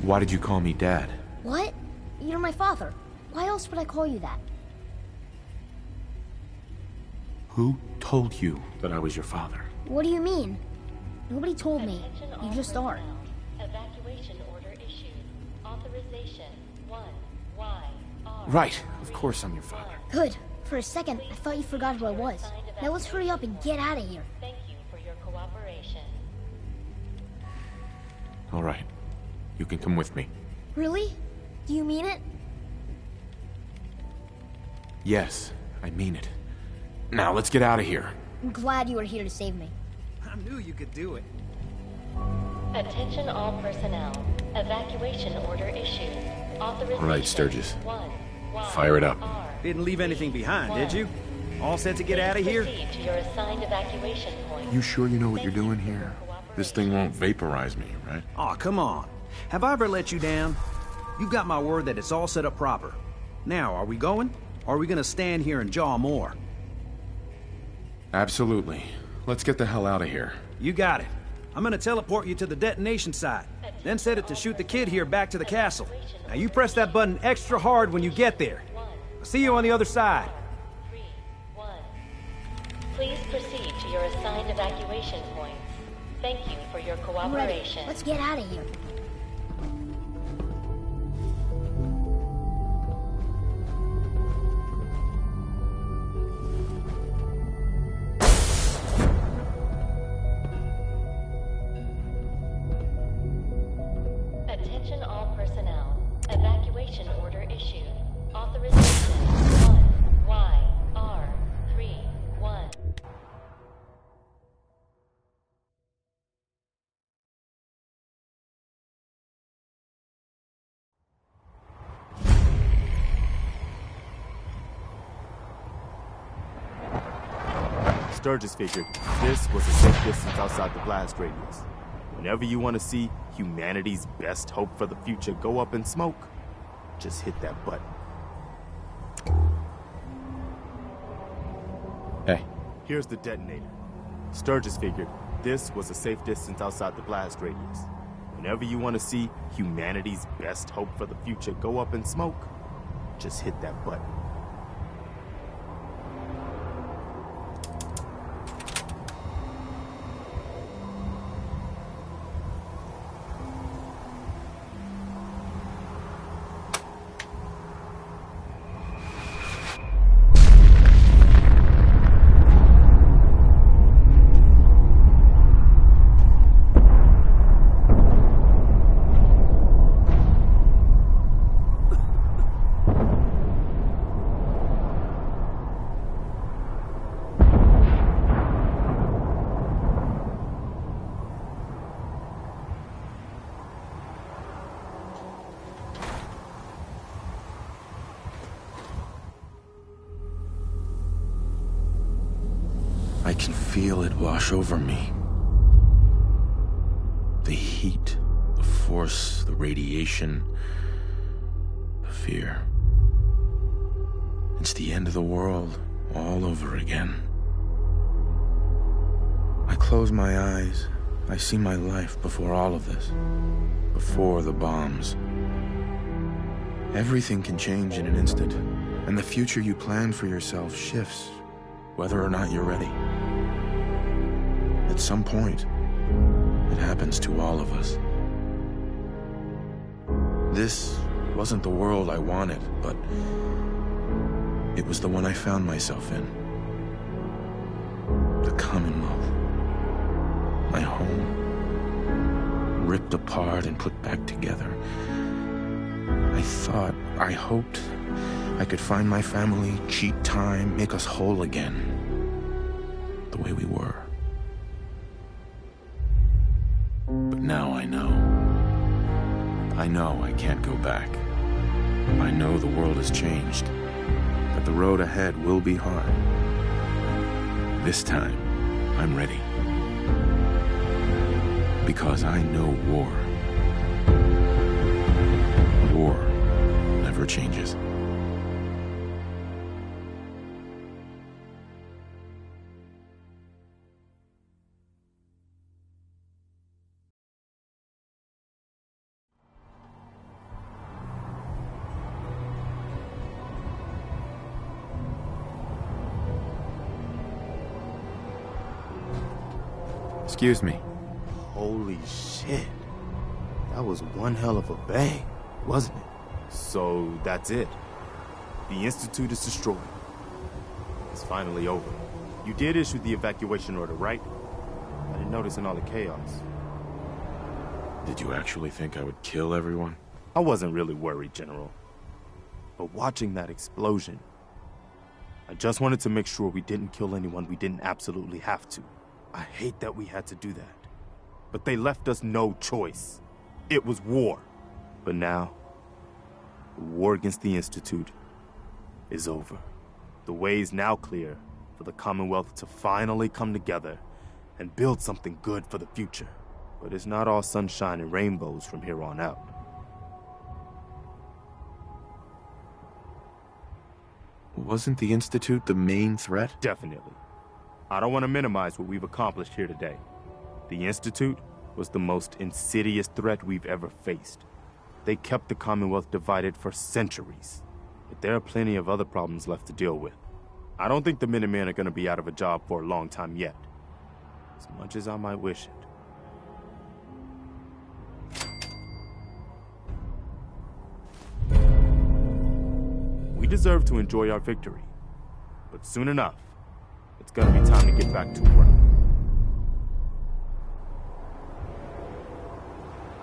Why did you call me Dad?
What? You're my father. Why else would I call you that?
Who told you that I was your father?
What do you mean? Nobody told me.
Attention
You
all
just are.
personnel. Evacuation order issued. Authorization 1YR.
Right. Of course I'm your father.
Good. For a second, I thought you forgot who I was. Now let's hurry up and get out of here.
Thank you for your cooperation.
All right. You can come with me.
Really? Do you mean it?
Yes, I mean it. Now, let's get out of here.
I'm glad you were here to save me.
I knew you could do it.
Attention all personnel. Evacuation order issued. Authorization
All right, Sturgis.
1YR.
Fire it up.
Didn't leave anything behind, did you? All set to get out of here?
Proceed to your assigned evacuation point.
You sure you know what you're doing here? This thing won't vaporize me, right?
Aw, come on. Have I ever let you down? You got my word that it's all set up proper. Now, are we going? Or are we gonna stand here and jaw more?
Absolutely. Let's get the hell out of here.
You got it. I'm gonna teleport you to the detonation site, then set it to shoot the kid here back to the castle. Now you press that button extra hard when you get there. I'll see you on the other side.
3-1. Please proceed to your assigned evacuation points. Thank you for your
I'm ready.
cooperation.
Let's get out of here.
Sturgis figured this was a safe distance outside the blast radius. Whenever you want to see humanity's best hope for the future go up in smoke, just hit that button.
Hey.
Here's the detonator. Sturgis figured this was a safe distance outside the blast radius. Whenever you want to see humanity's best hope for the future go up in smoke, just hit that button.
I can feel it wash over me. The heat, the force, the radiation, the fear. It's the end of the world all over again. I close my eyes. I see my life before all of this. Before the bombs. Everything can change in an instant, and the future you plan for yourself shifts, whether or not you're ready. At some point, it happens to all of us. This wasn't the world I wanted, but it was the one I found myself in. The Commonwealth. My home. Ripped apart and put back together. I hoped I could find my family, cheat time, make us whole again. The way we were. But now I know. I know I can't go back. I know the world has changed. That the road ahead will be hard. This time, I'm ready. Because I know war. War never changes. Excuse me.
Holy shit. That was one hell of a bang, wasn't it? So that's it. The Institute is destroyed. It's finally over. You did issue the evacuation order, right? I didn't notice in all the chaos.
Did you actually think I would kill everyone?
I wasn't really worried, General. But watching that explosion, I just wanted to make sure we didn't kill anyone we didn't absolutely have to. I hate that we had to do that. But they left us no choice. It was war. But now, the war against the Institute is over. The way is now clear for the Commonwealth to finally come together and build something good for the future. But it's not all sunshine and rainbows from here on out.
Wasn't the Institute the main threat?
Definitely. I don't want to minimize what we've accomplished here today. The Institute was the most insidious threat we've ever faced. They kept the Commonwealth divided for centuries. But there are plenty of other problems left to deal with. I don't think the Minutemen are going to be out of a job for a long time yet. As much as I might wish it. We deserve to enjoy our victory. But soon enough, it's gonna be time to get back to work.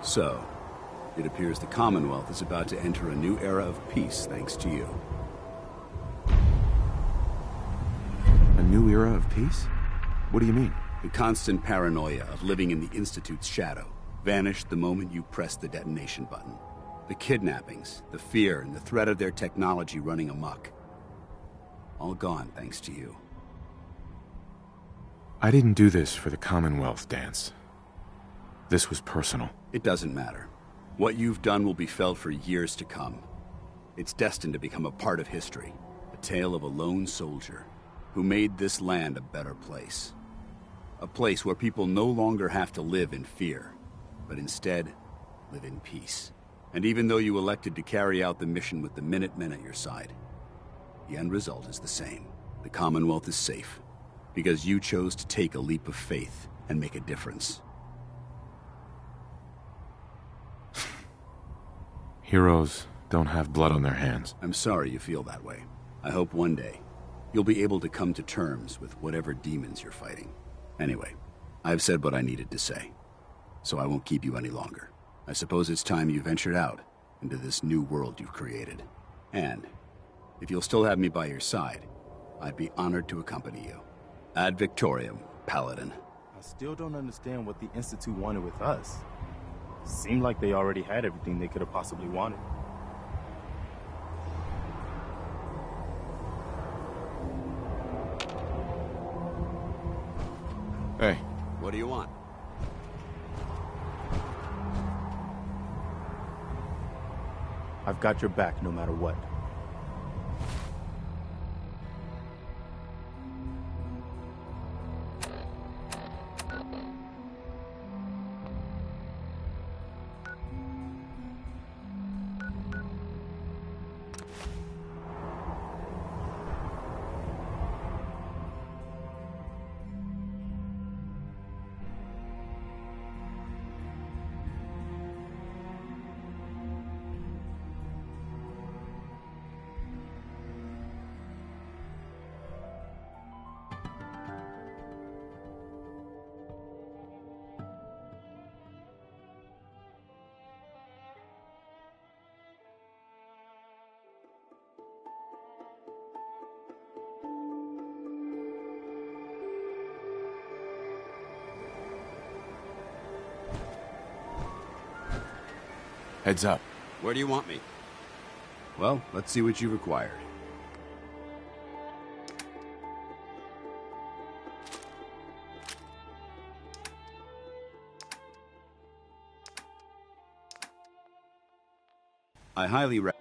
So, it appears the Commonwealth is about to enter a new era of peace thanks to you.
A new era of peace? What do you mean?
The constant paranoia of living in the Institute's shadow vanished the moment you pressed the detonation button. The kidnappings, the fear, and the threat of their technology running amok. All gone thanks to you.
I didn't do this for the Commonwealth, Dance. This was personal.
It doesn't matter. What you've done will be felt for years to come. It's destined to become a part of history. A tale of a lone soldier who made this land a better place. A place where people no longer have to live in fear, but instead live in peace. And even though you elected to carry out the mission with the Minutemen at your side, the end result is the same. The Commonwealth is safe, because you chose to take a leap of faith and make a difference.
Heroes don't have blood on their hands.
I'm sorry you feel that way. I hope one day you'll be able to come to terms with whatever demons you're fighting. Anyway, I've said what I needed to say, so I won't keep you any longer. I suppose it's time you ventured out into this new world you've created. And if you'll still have me by your side, I'd be honored to accompany you. Ad Victoriam, Paladin.
I still don't understand what the Institute wanted with us. Seemed like they already had everything they could have possibly wanted.
Hey.
What do you want?
I've got your back no matter what.
Heads up.
Where do you want me? Well, let's see what you've acquired. I highly recommend.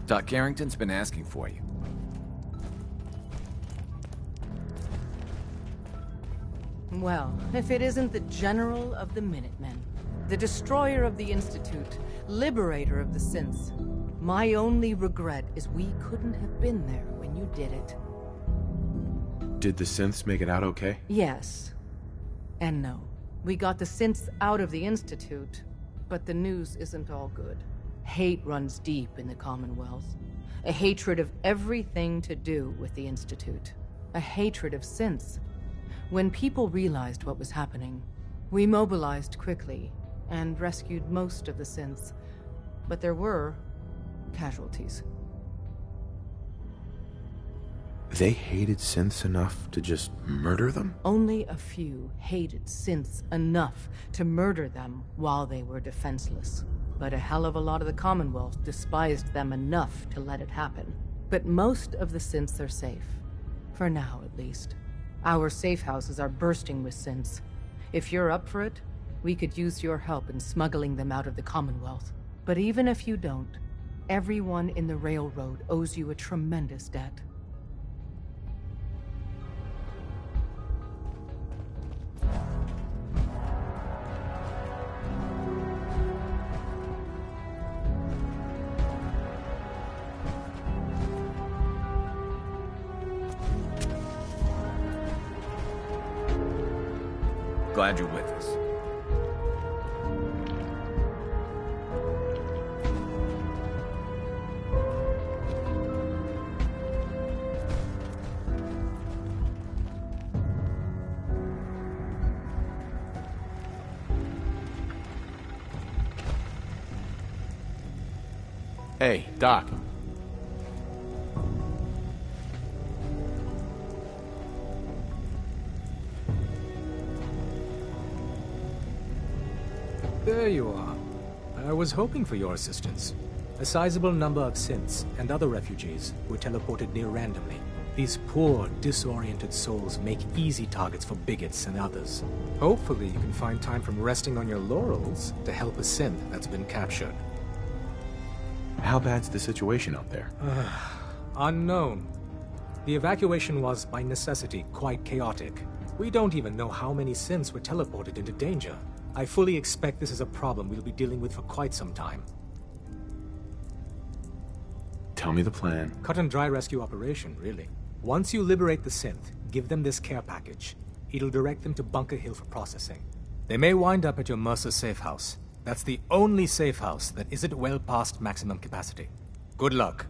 Doc Carrington's been asking for you.
Well, if it isn't the General of the Minutemen, the Destroyer of the Institute, Liberator of the Synths. My only regret is we couldn't have been there when you did it.
Did the synths make it out okay?
Yes. And no. We got the synths out of the Institute, but the news isn't all good. Hate runs deep in the Commonwealth. A hatred of everything to do with the Institute. A hatred of synths. When people realized what was happening, we mobilized quickly and rescued most of the synths. But there were casualties.
They hated synths enough to just murder them?
Only a few hated synths enough to murder them while they were defenseless. But a hell of a lot of the Commonwealth despised them enough to let it happen. But most of the synths are safe. For now, at least. Our safe houses are bursting with synths. If you're up for it, we could use your help in smuggling them out of the Commonwealth. But even if you don't, everyone in the railroad owes you a tremendous debt.
Glad you're with us.
Hey, Doc.
There you are. I was hoping for your assistance. A sizable number of synths and other refugees were teleported near randomly. These poor, disoriented souls make easy targets for bigots and others. Hopefully you can find time from resting on your laurels to help a synth that's been captured.
How bad's the situation out there?
Unknown. The evacuation was, by necessity, quite chaotic. We don't even know how many synths were teleported into danger. I fully expect this is a problem we'll be dealing with for quite some time.
Tell me the plan.
Cut and dry rescue operation, really. Once you liberate the synth, give them this care package. It'll direct them to Bunker Hill for processing. They may wind up at your Mercer safe house. That's the only safe house that isn't well past maximum capacity. Good luck.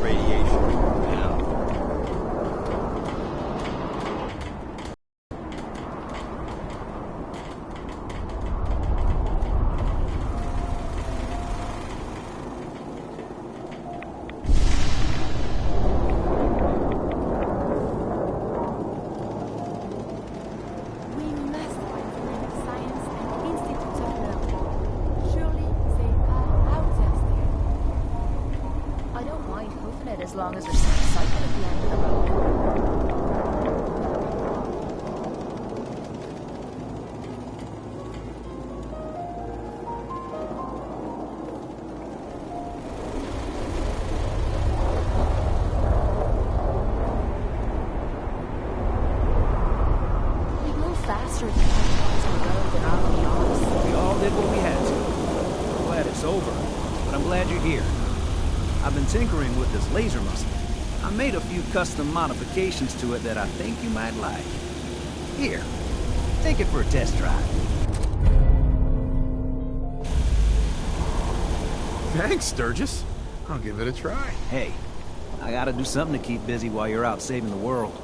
radiation. Yeah.
We must find the men of science and institutes of learning. Surely they are out there still.
I don't mind hoofing it as long as there's some cycle at the end of the road. We move faster than the road than our own yachts.
We all did what we had to. I'm glad it's over, but I'm glad you're here. I've been tinkering with this laser muscle. I made a few custom modifications to it that I think you might like. Here, take it for a test drive.
Thanks, Sturgis. I'll give it a try.
Hey, I gotta do something to keep busy while you're out saving the world.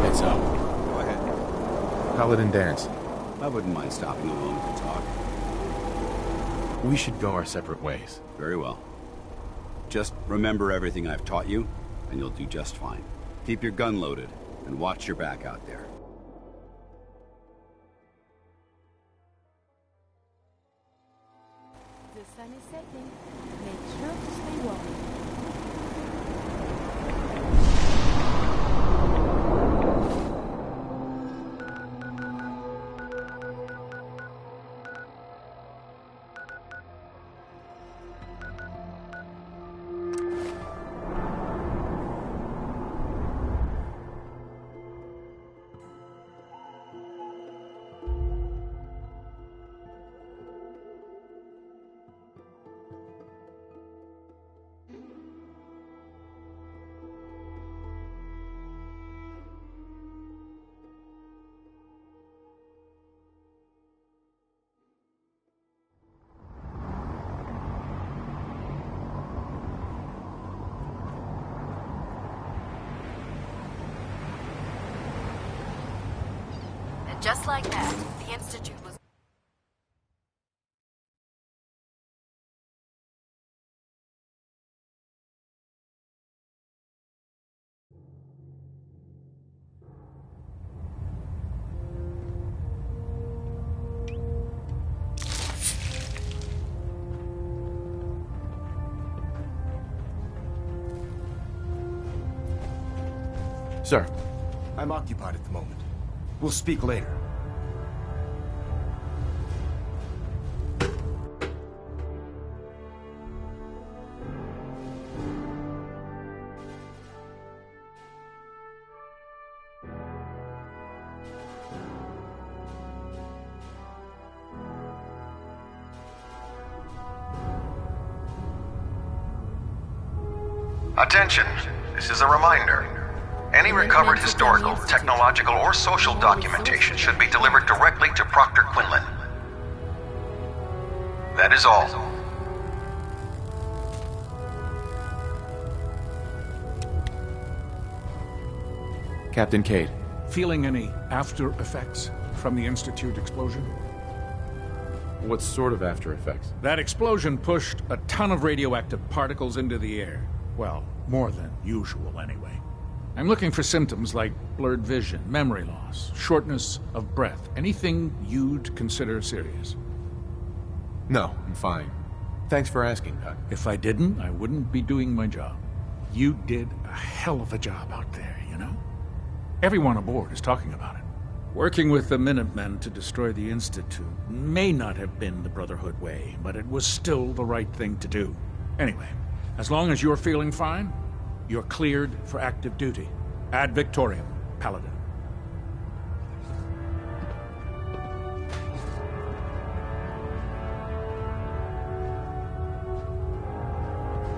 Heads up.
Go ahead.
Paladin dance.
I wouldn't mind stopping a moment to talk.
We should go our separate ways.
Very well. Just remember everything I've taught you, and you'll do just fine. Keep your gun loaded, and watch your back out there.
The sun is setting. Make sure to stay warm.
And just like that, the Institute was...
Sir.
I'm occupied at the moment. We'll speak later.
Attention, this is a reminder. Any recovered historical, technological, or social documentation should be delivered directly to Proctor Quinlan. That is all.
Captain Cade.
Feeling any after effects from the Institute explosion?
What sort of after effects?
That explosion pushed a ton of radioactive particles into the air. Well, more than usual anyway. I'm looking for symptoms like blurred vision, memory loss, shortness of breath. Anything you'd consider serious?
No, I'm fine. Thanks for asking, Doc.
If I didn't, I wouldn't be doing my job. You did a hell of a job out there, you know? Everyone aboard is talking about it. Working with the Minutemen to destroy the Institute may not have been the Brotherhood way, but it was still the right thing to do. Anyway, as long as you're feeling fine, You're cleared for active duty. Ad Victoriam, Paladin.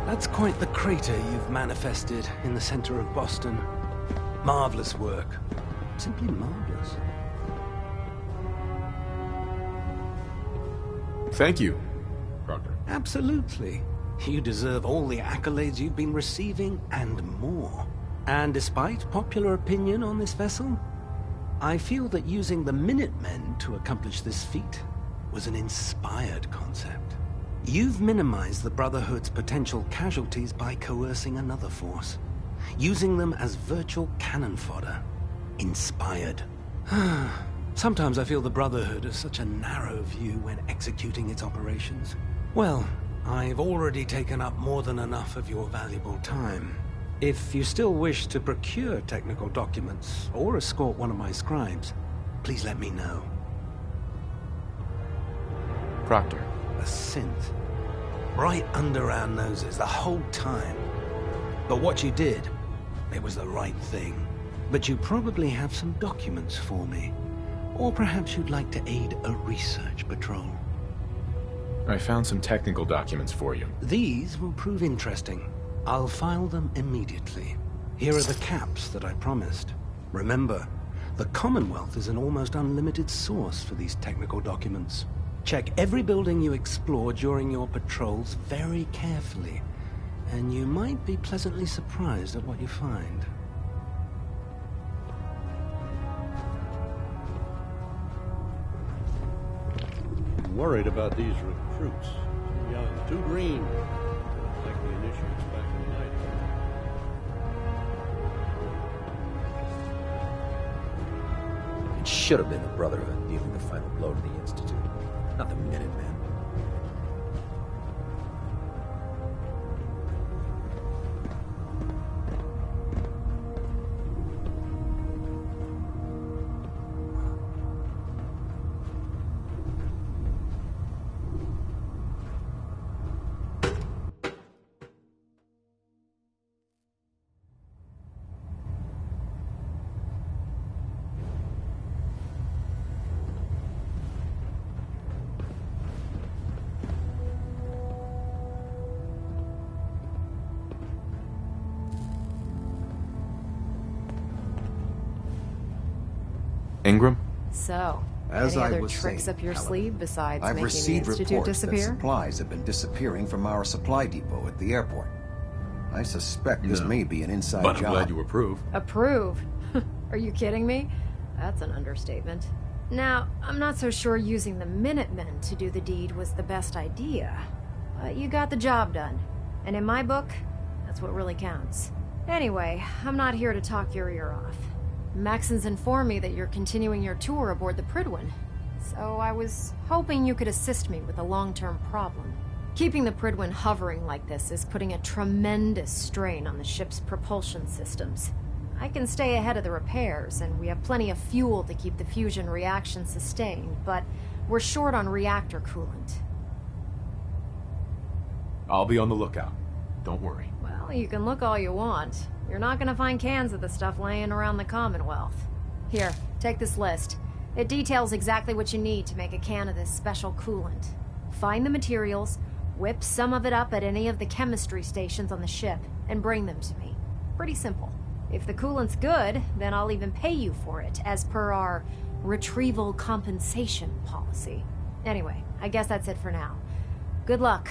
That's quite the crater you've manifested in the center of Boston. Marvelous work. Simply marvelous.
Thank you, Proctor.
Absolutely. You deserve all the accolades you've been receiving and more. And despite popular opinion on this vessel, I feel that using the Minutemen to accomplish this feat was an inspired concept. You've minimized the Brotherhood's potential casualties by coercing another force, using them as virtual cannon fodder. Inspired. Sometimes I feel the Brotherhood has such a narrow view when executing its operations. Well, I've already taken up more than enough of your valuable time. If you still wish to procure technical documents or escort one of my scribes, please let me know.
Proctor.
A synth. Right under our noses the whole time. But what you did, it was the right thing. But you probably have some documents for me. Or perhaps you'd like to aid a research patrol.
I found some technical documents for you.
These will prove interesting. I'll file them immediately. Here are the caps that I promised. Remember, the Commonwealth is an almost unlimited source for these technical documents. Check every building you explore during your patrols very carefully, and you might be pleasantly surprised at what you find.
I'm worried about these recruits. Too young, too green. Like the initiates back in the night.
It should have been the Brotherhood dealing the final blow to the Institute, not the Minutemen.
Ingram?
So,
As
any
I
other
was
tricks
saying,
up your
Helen,
sleeve besides
I've
making the
received
Institute
reports that
disappear?
supplies have been disappearing from our supply depot at the airport. I suspect this may be an inside
But
job.
I'm glad you approve.
Approve? Are you kidding me? That's an understatement. Now, I'm not so sure using the Minutemen to do the deed was the best idea. But you got the job done. And in my book, that's what really counts. Anyway, I'm not here to talk your ear off. Maxon's informed me that you're continuing your tour aboard the Prydwen. So I was hoping you could assist me with a long-term problem. Keeping the Prydwen hovering like this is putting a tremendous strain on the ship's propulsion systems. I can stay ahead of the repairs, and we have plenty of fuel to keep the fusion reaction sustained, but we're short on reactor coolant.
I'll be on the lookout. Don't worry.
Well, you can look all you want. You're not gonna find cans of the stuff laying around the Commonwealth. Here, take this list. It details exactly what you need to make a can of this special coolant. Find the materials, whip some of it up at any of the chemistry stations on the ship, and bring them to me. Pretty simple. If the coolant's good, then I'll even pay you for it, as per our retrieval compensation policy. Anyway, I guess that's it for now. Good luck.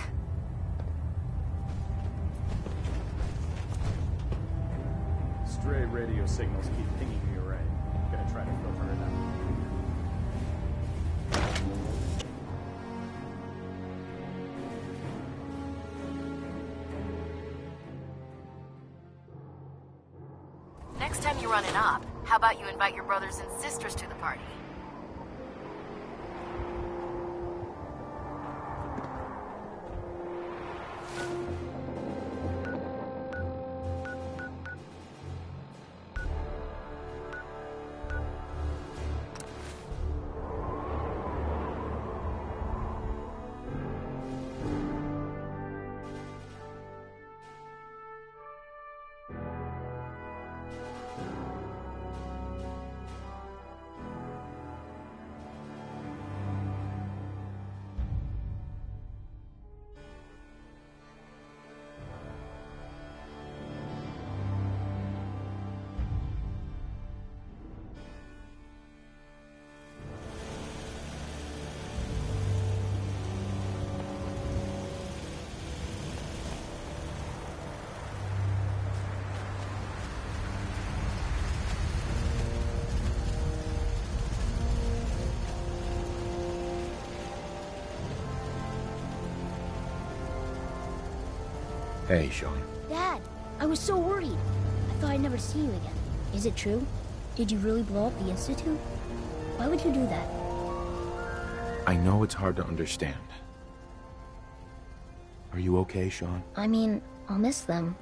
Stray radio signals keep pinging me array. I'm gonna try to filter it out.
Next time you run an op, how about you invite your brothers and sisters to the party?
Hey, Sean.
Dad, I was so worried. I thought I'd never see you again. Is it true? Did you really blow up the Institute? Why would you do that?
I know it's hard to understand. Are you okay, Sean?
I mean, I'll miss them.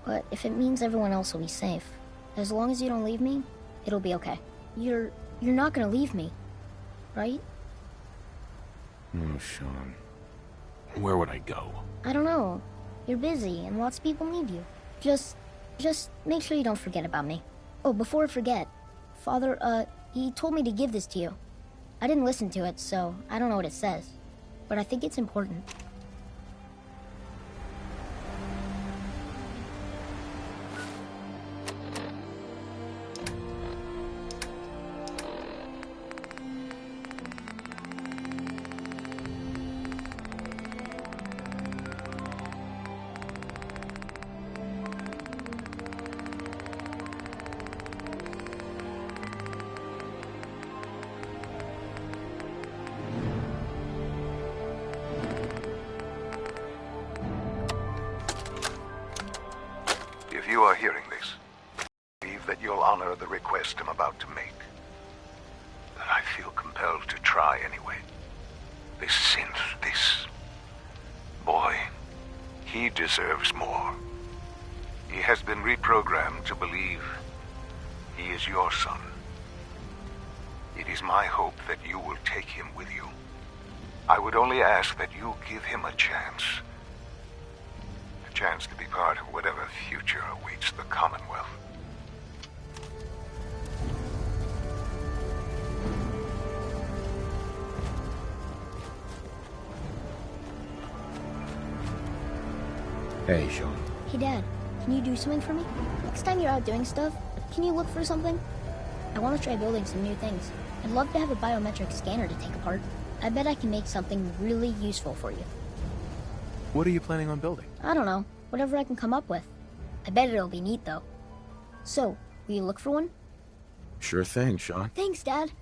But if it means everyone else will be safe, as long as you don't leave me, it'll be okay. You're not gonna leave me, right?
Oh, Sean. Where would I go?
I don't know. You're busy, and lots of people need you. Just make sure you don't forget about me. Oh, before I forget, Father, he told me to give this to you. I didn't listen to it, so I don't know what it says. But I think it's important.
If you are hearing this, believe that you'll honor the request I'm about to make. That I feel compelled to try anyway. This synth, this boy, he deserves more. He has been reprogrammed to believe he is your son. It is my hope that you will take him with you. I would only ask that you give him a chance. A chance to be part of whatever future awaits the Commonwealth.
Hey, Sean.
Hey, Dad, can you do something for me? Next time you're out doing stuff, can you look for something? I want to try building some new things. I'd love to have a biometric scanner to take apart. I bet I can make something really useful for you.
What are you planning on building?
I don't know. Whatever I can come up with. I bet it'll be neat, though. So, will you look for one?
Sure thing, Sean.
Thanks, Dad.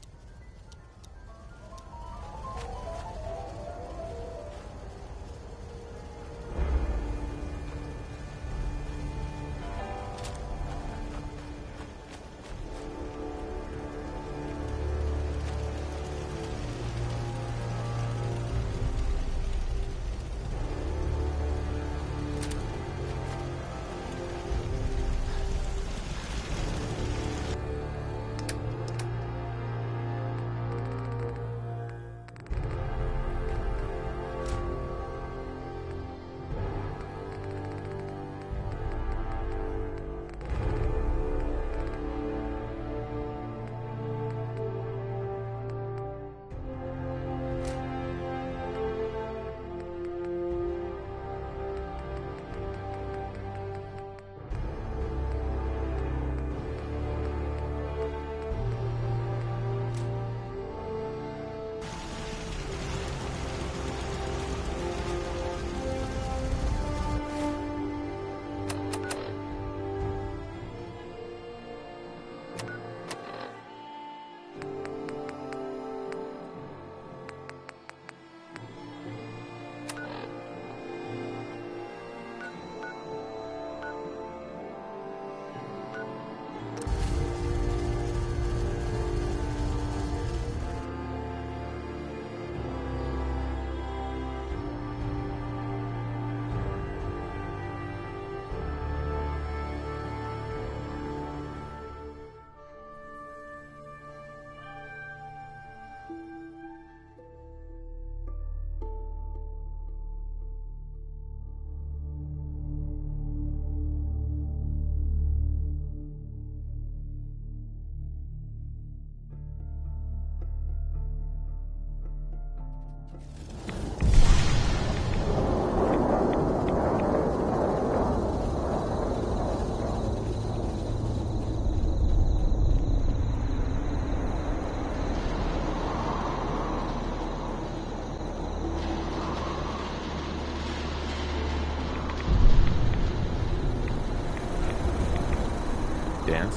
Dance?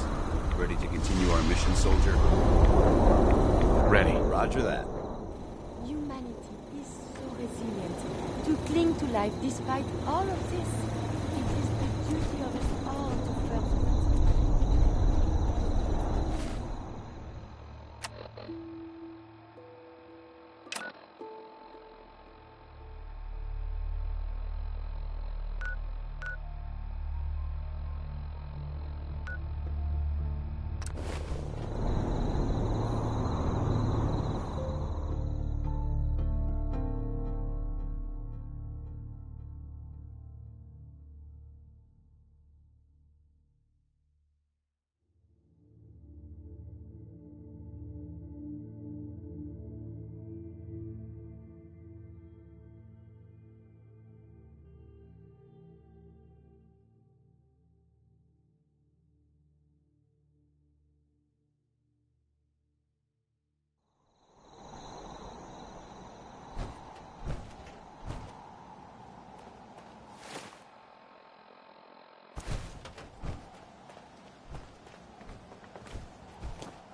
Ready to continue our mission, soldier?
Ready.
Roger that.
Humanity is so resilient to cling to life despite all of this.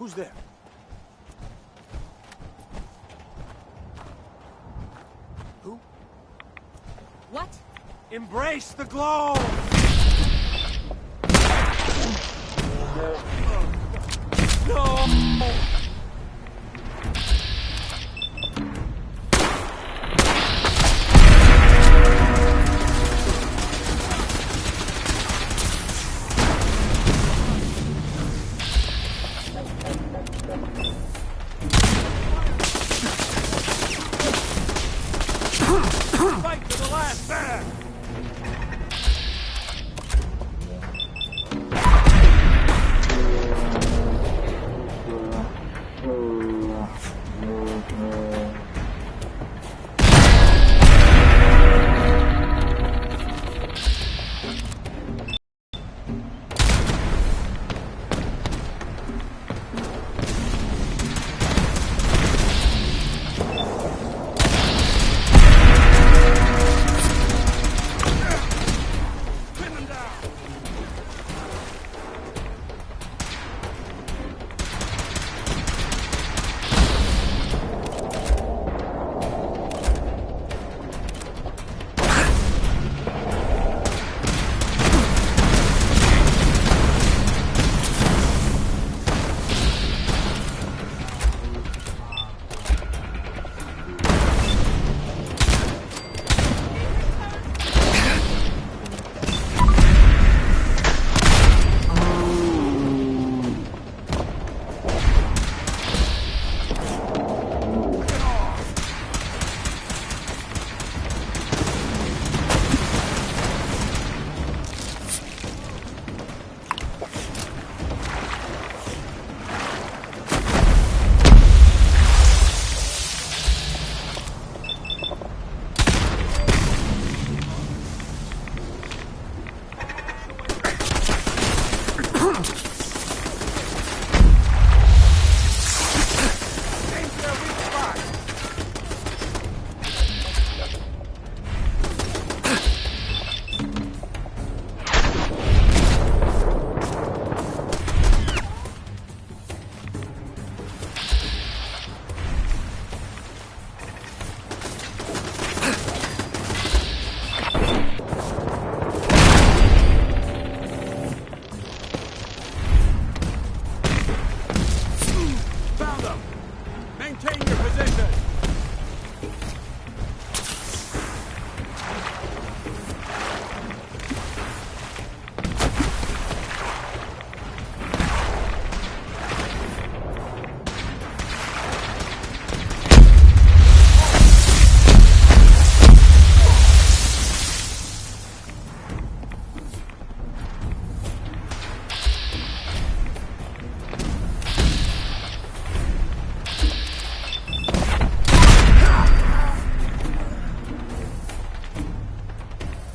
Who's there? Who?
What?
Embrace the glow! No! Fight to the last man!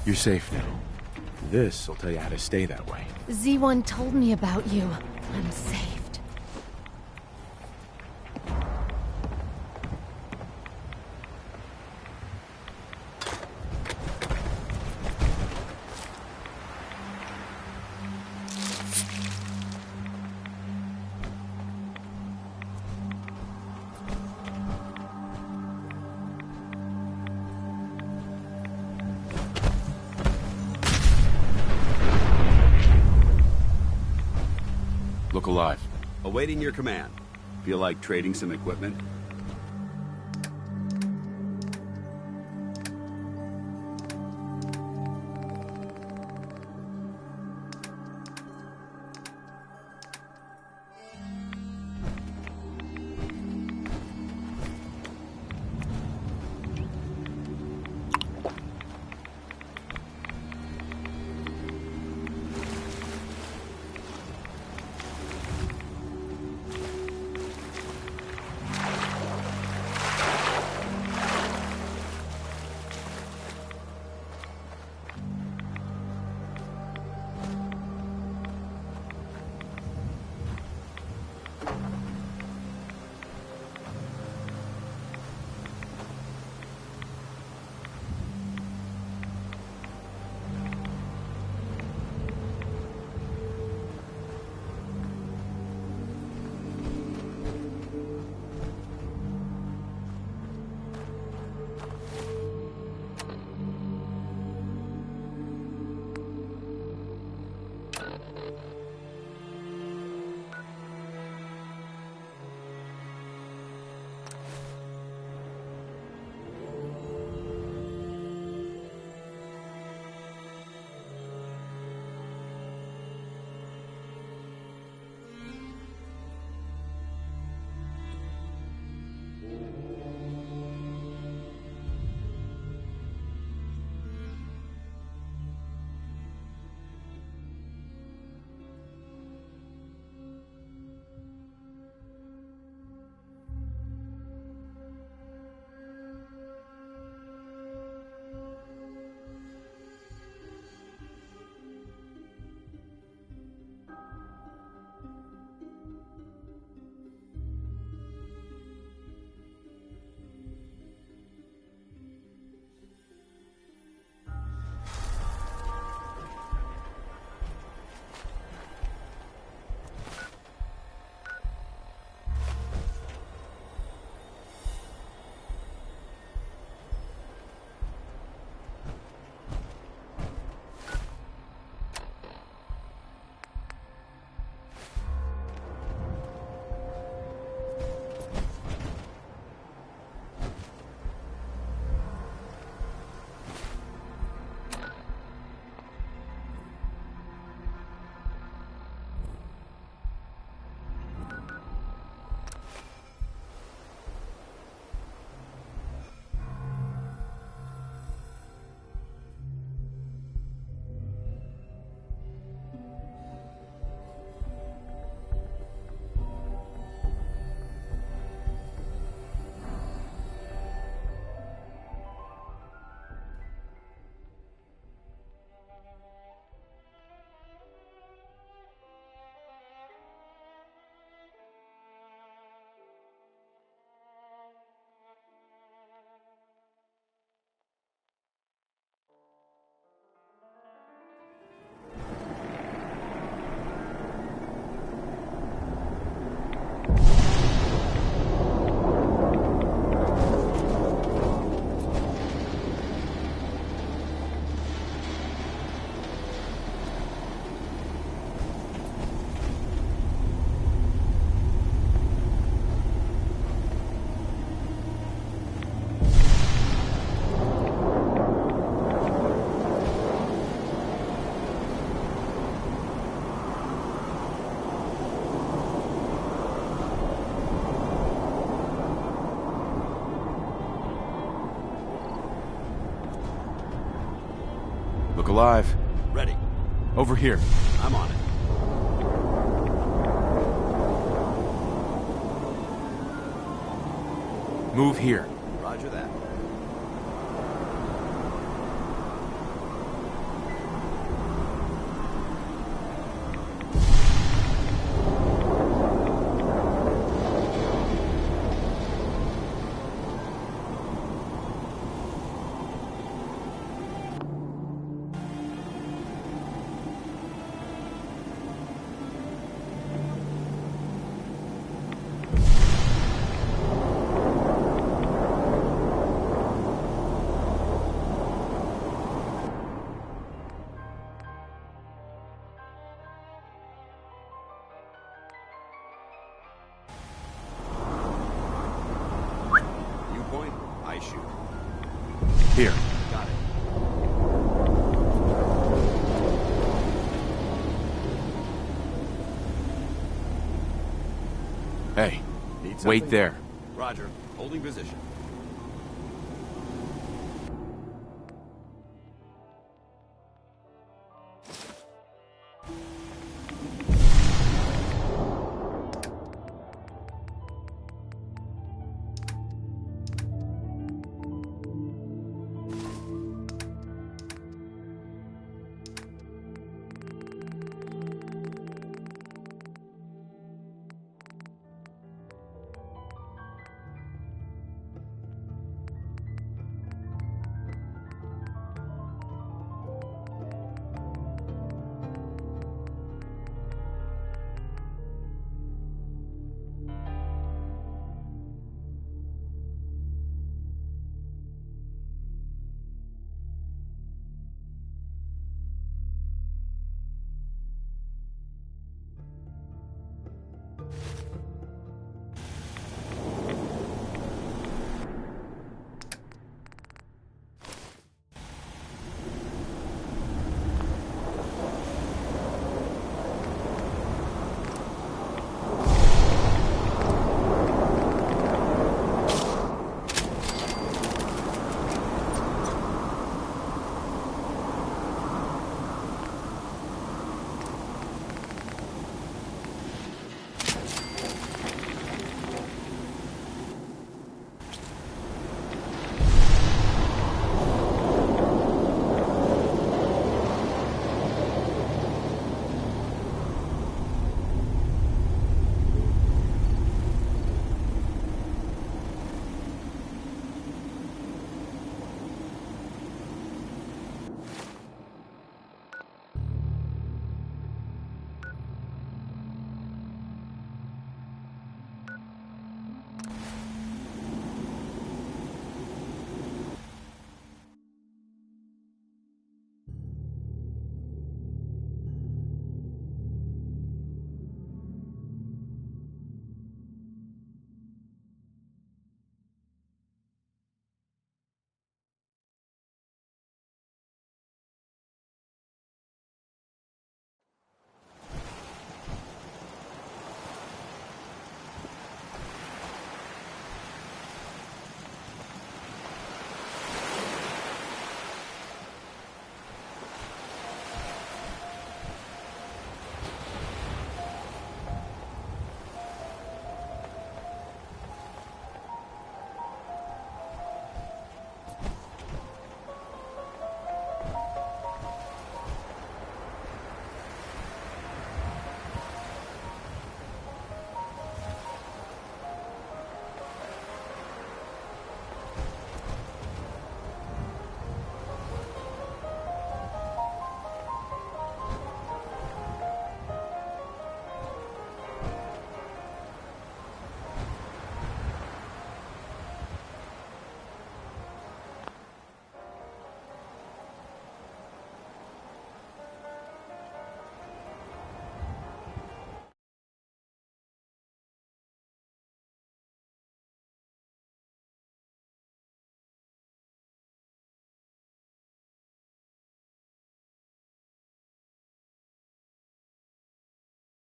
You're safe now. This will tell you how to stay that way.
Z1 told me about you. I'm saved.
Look alive.
Awaiting your command. Feel like trading some equipment?
alive.
Ready.
Over here.
I'm on it.
Move here.
Roger that. Point, I shoot.
Here.
Got it.
Hey,
Need
wait
something?
there.
Roger. Holding position.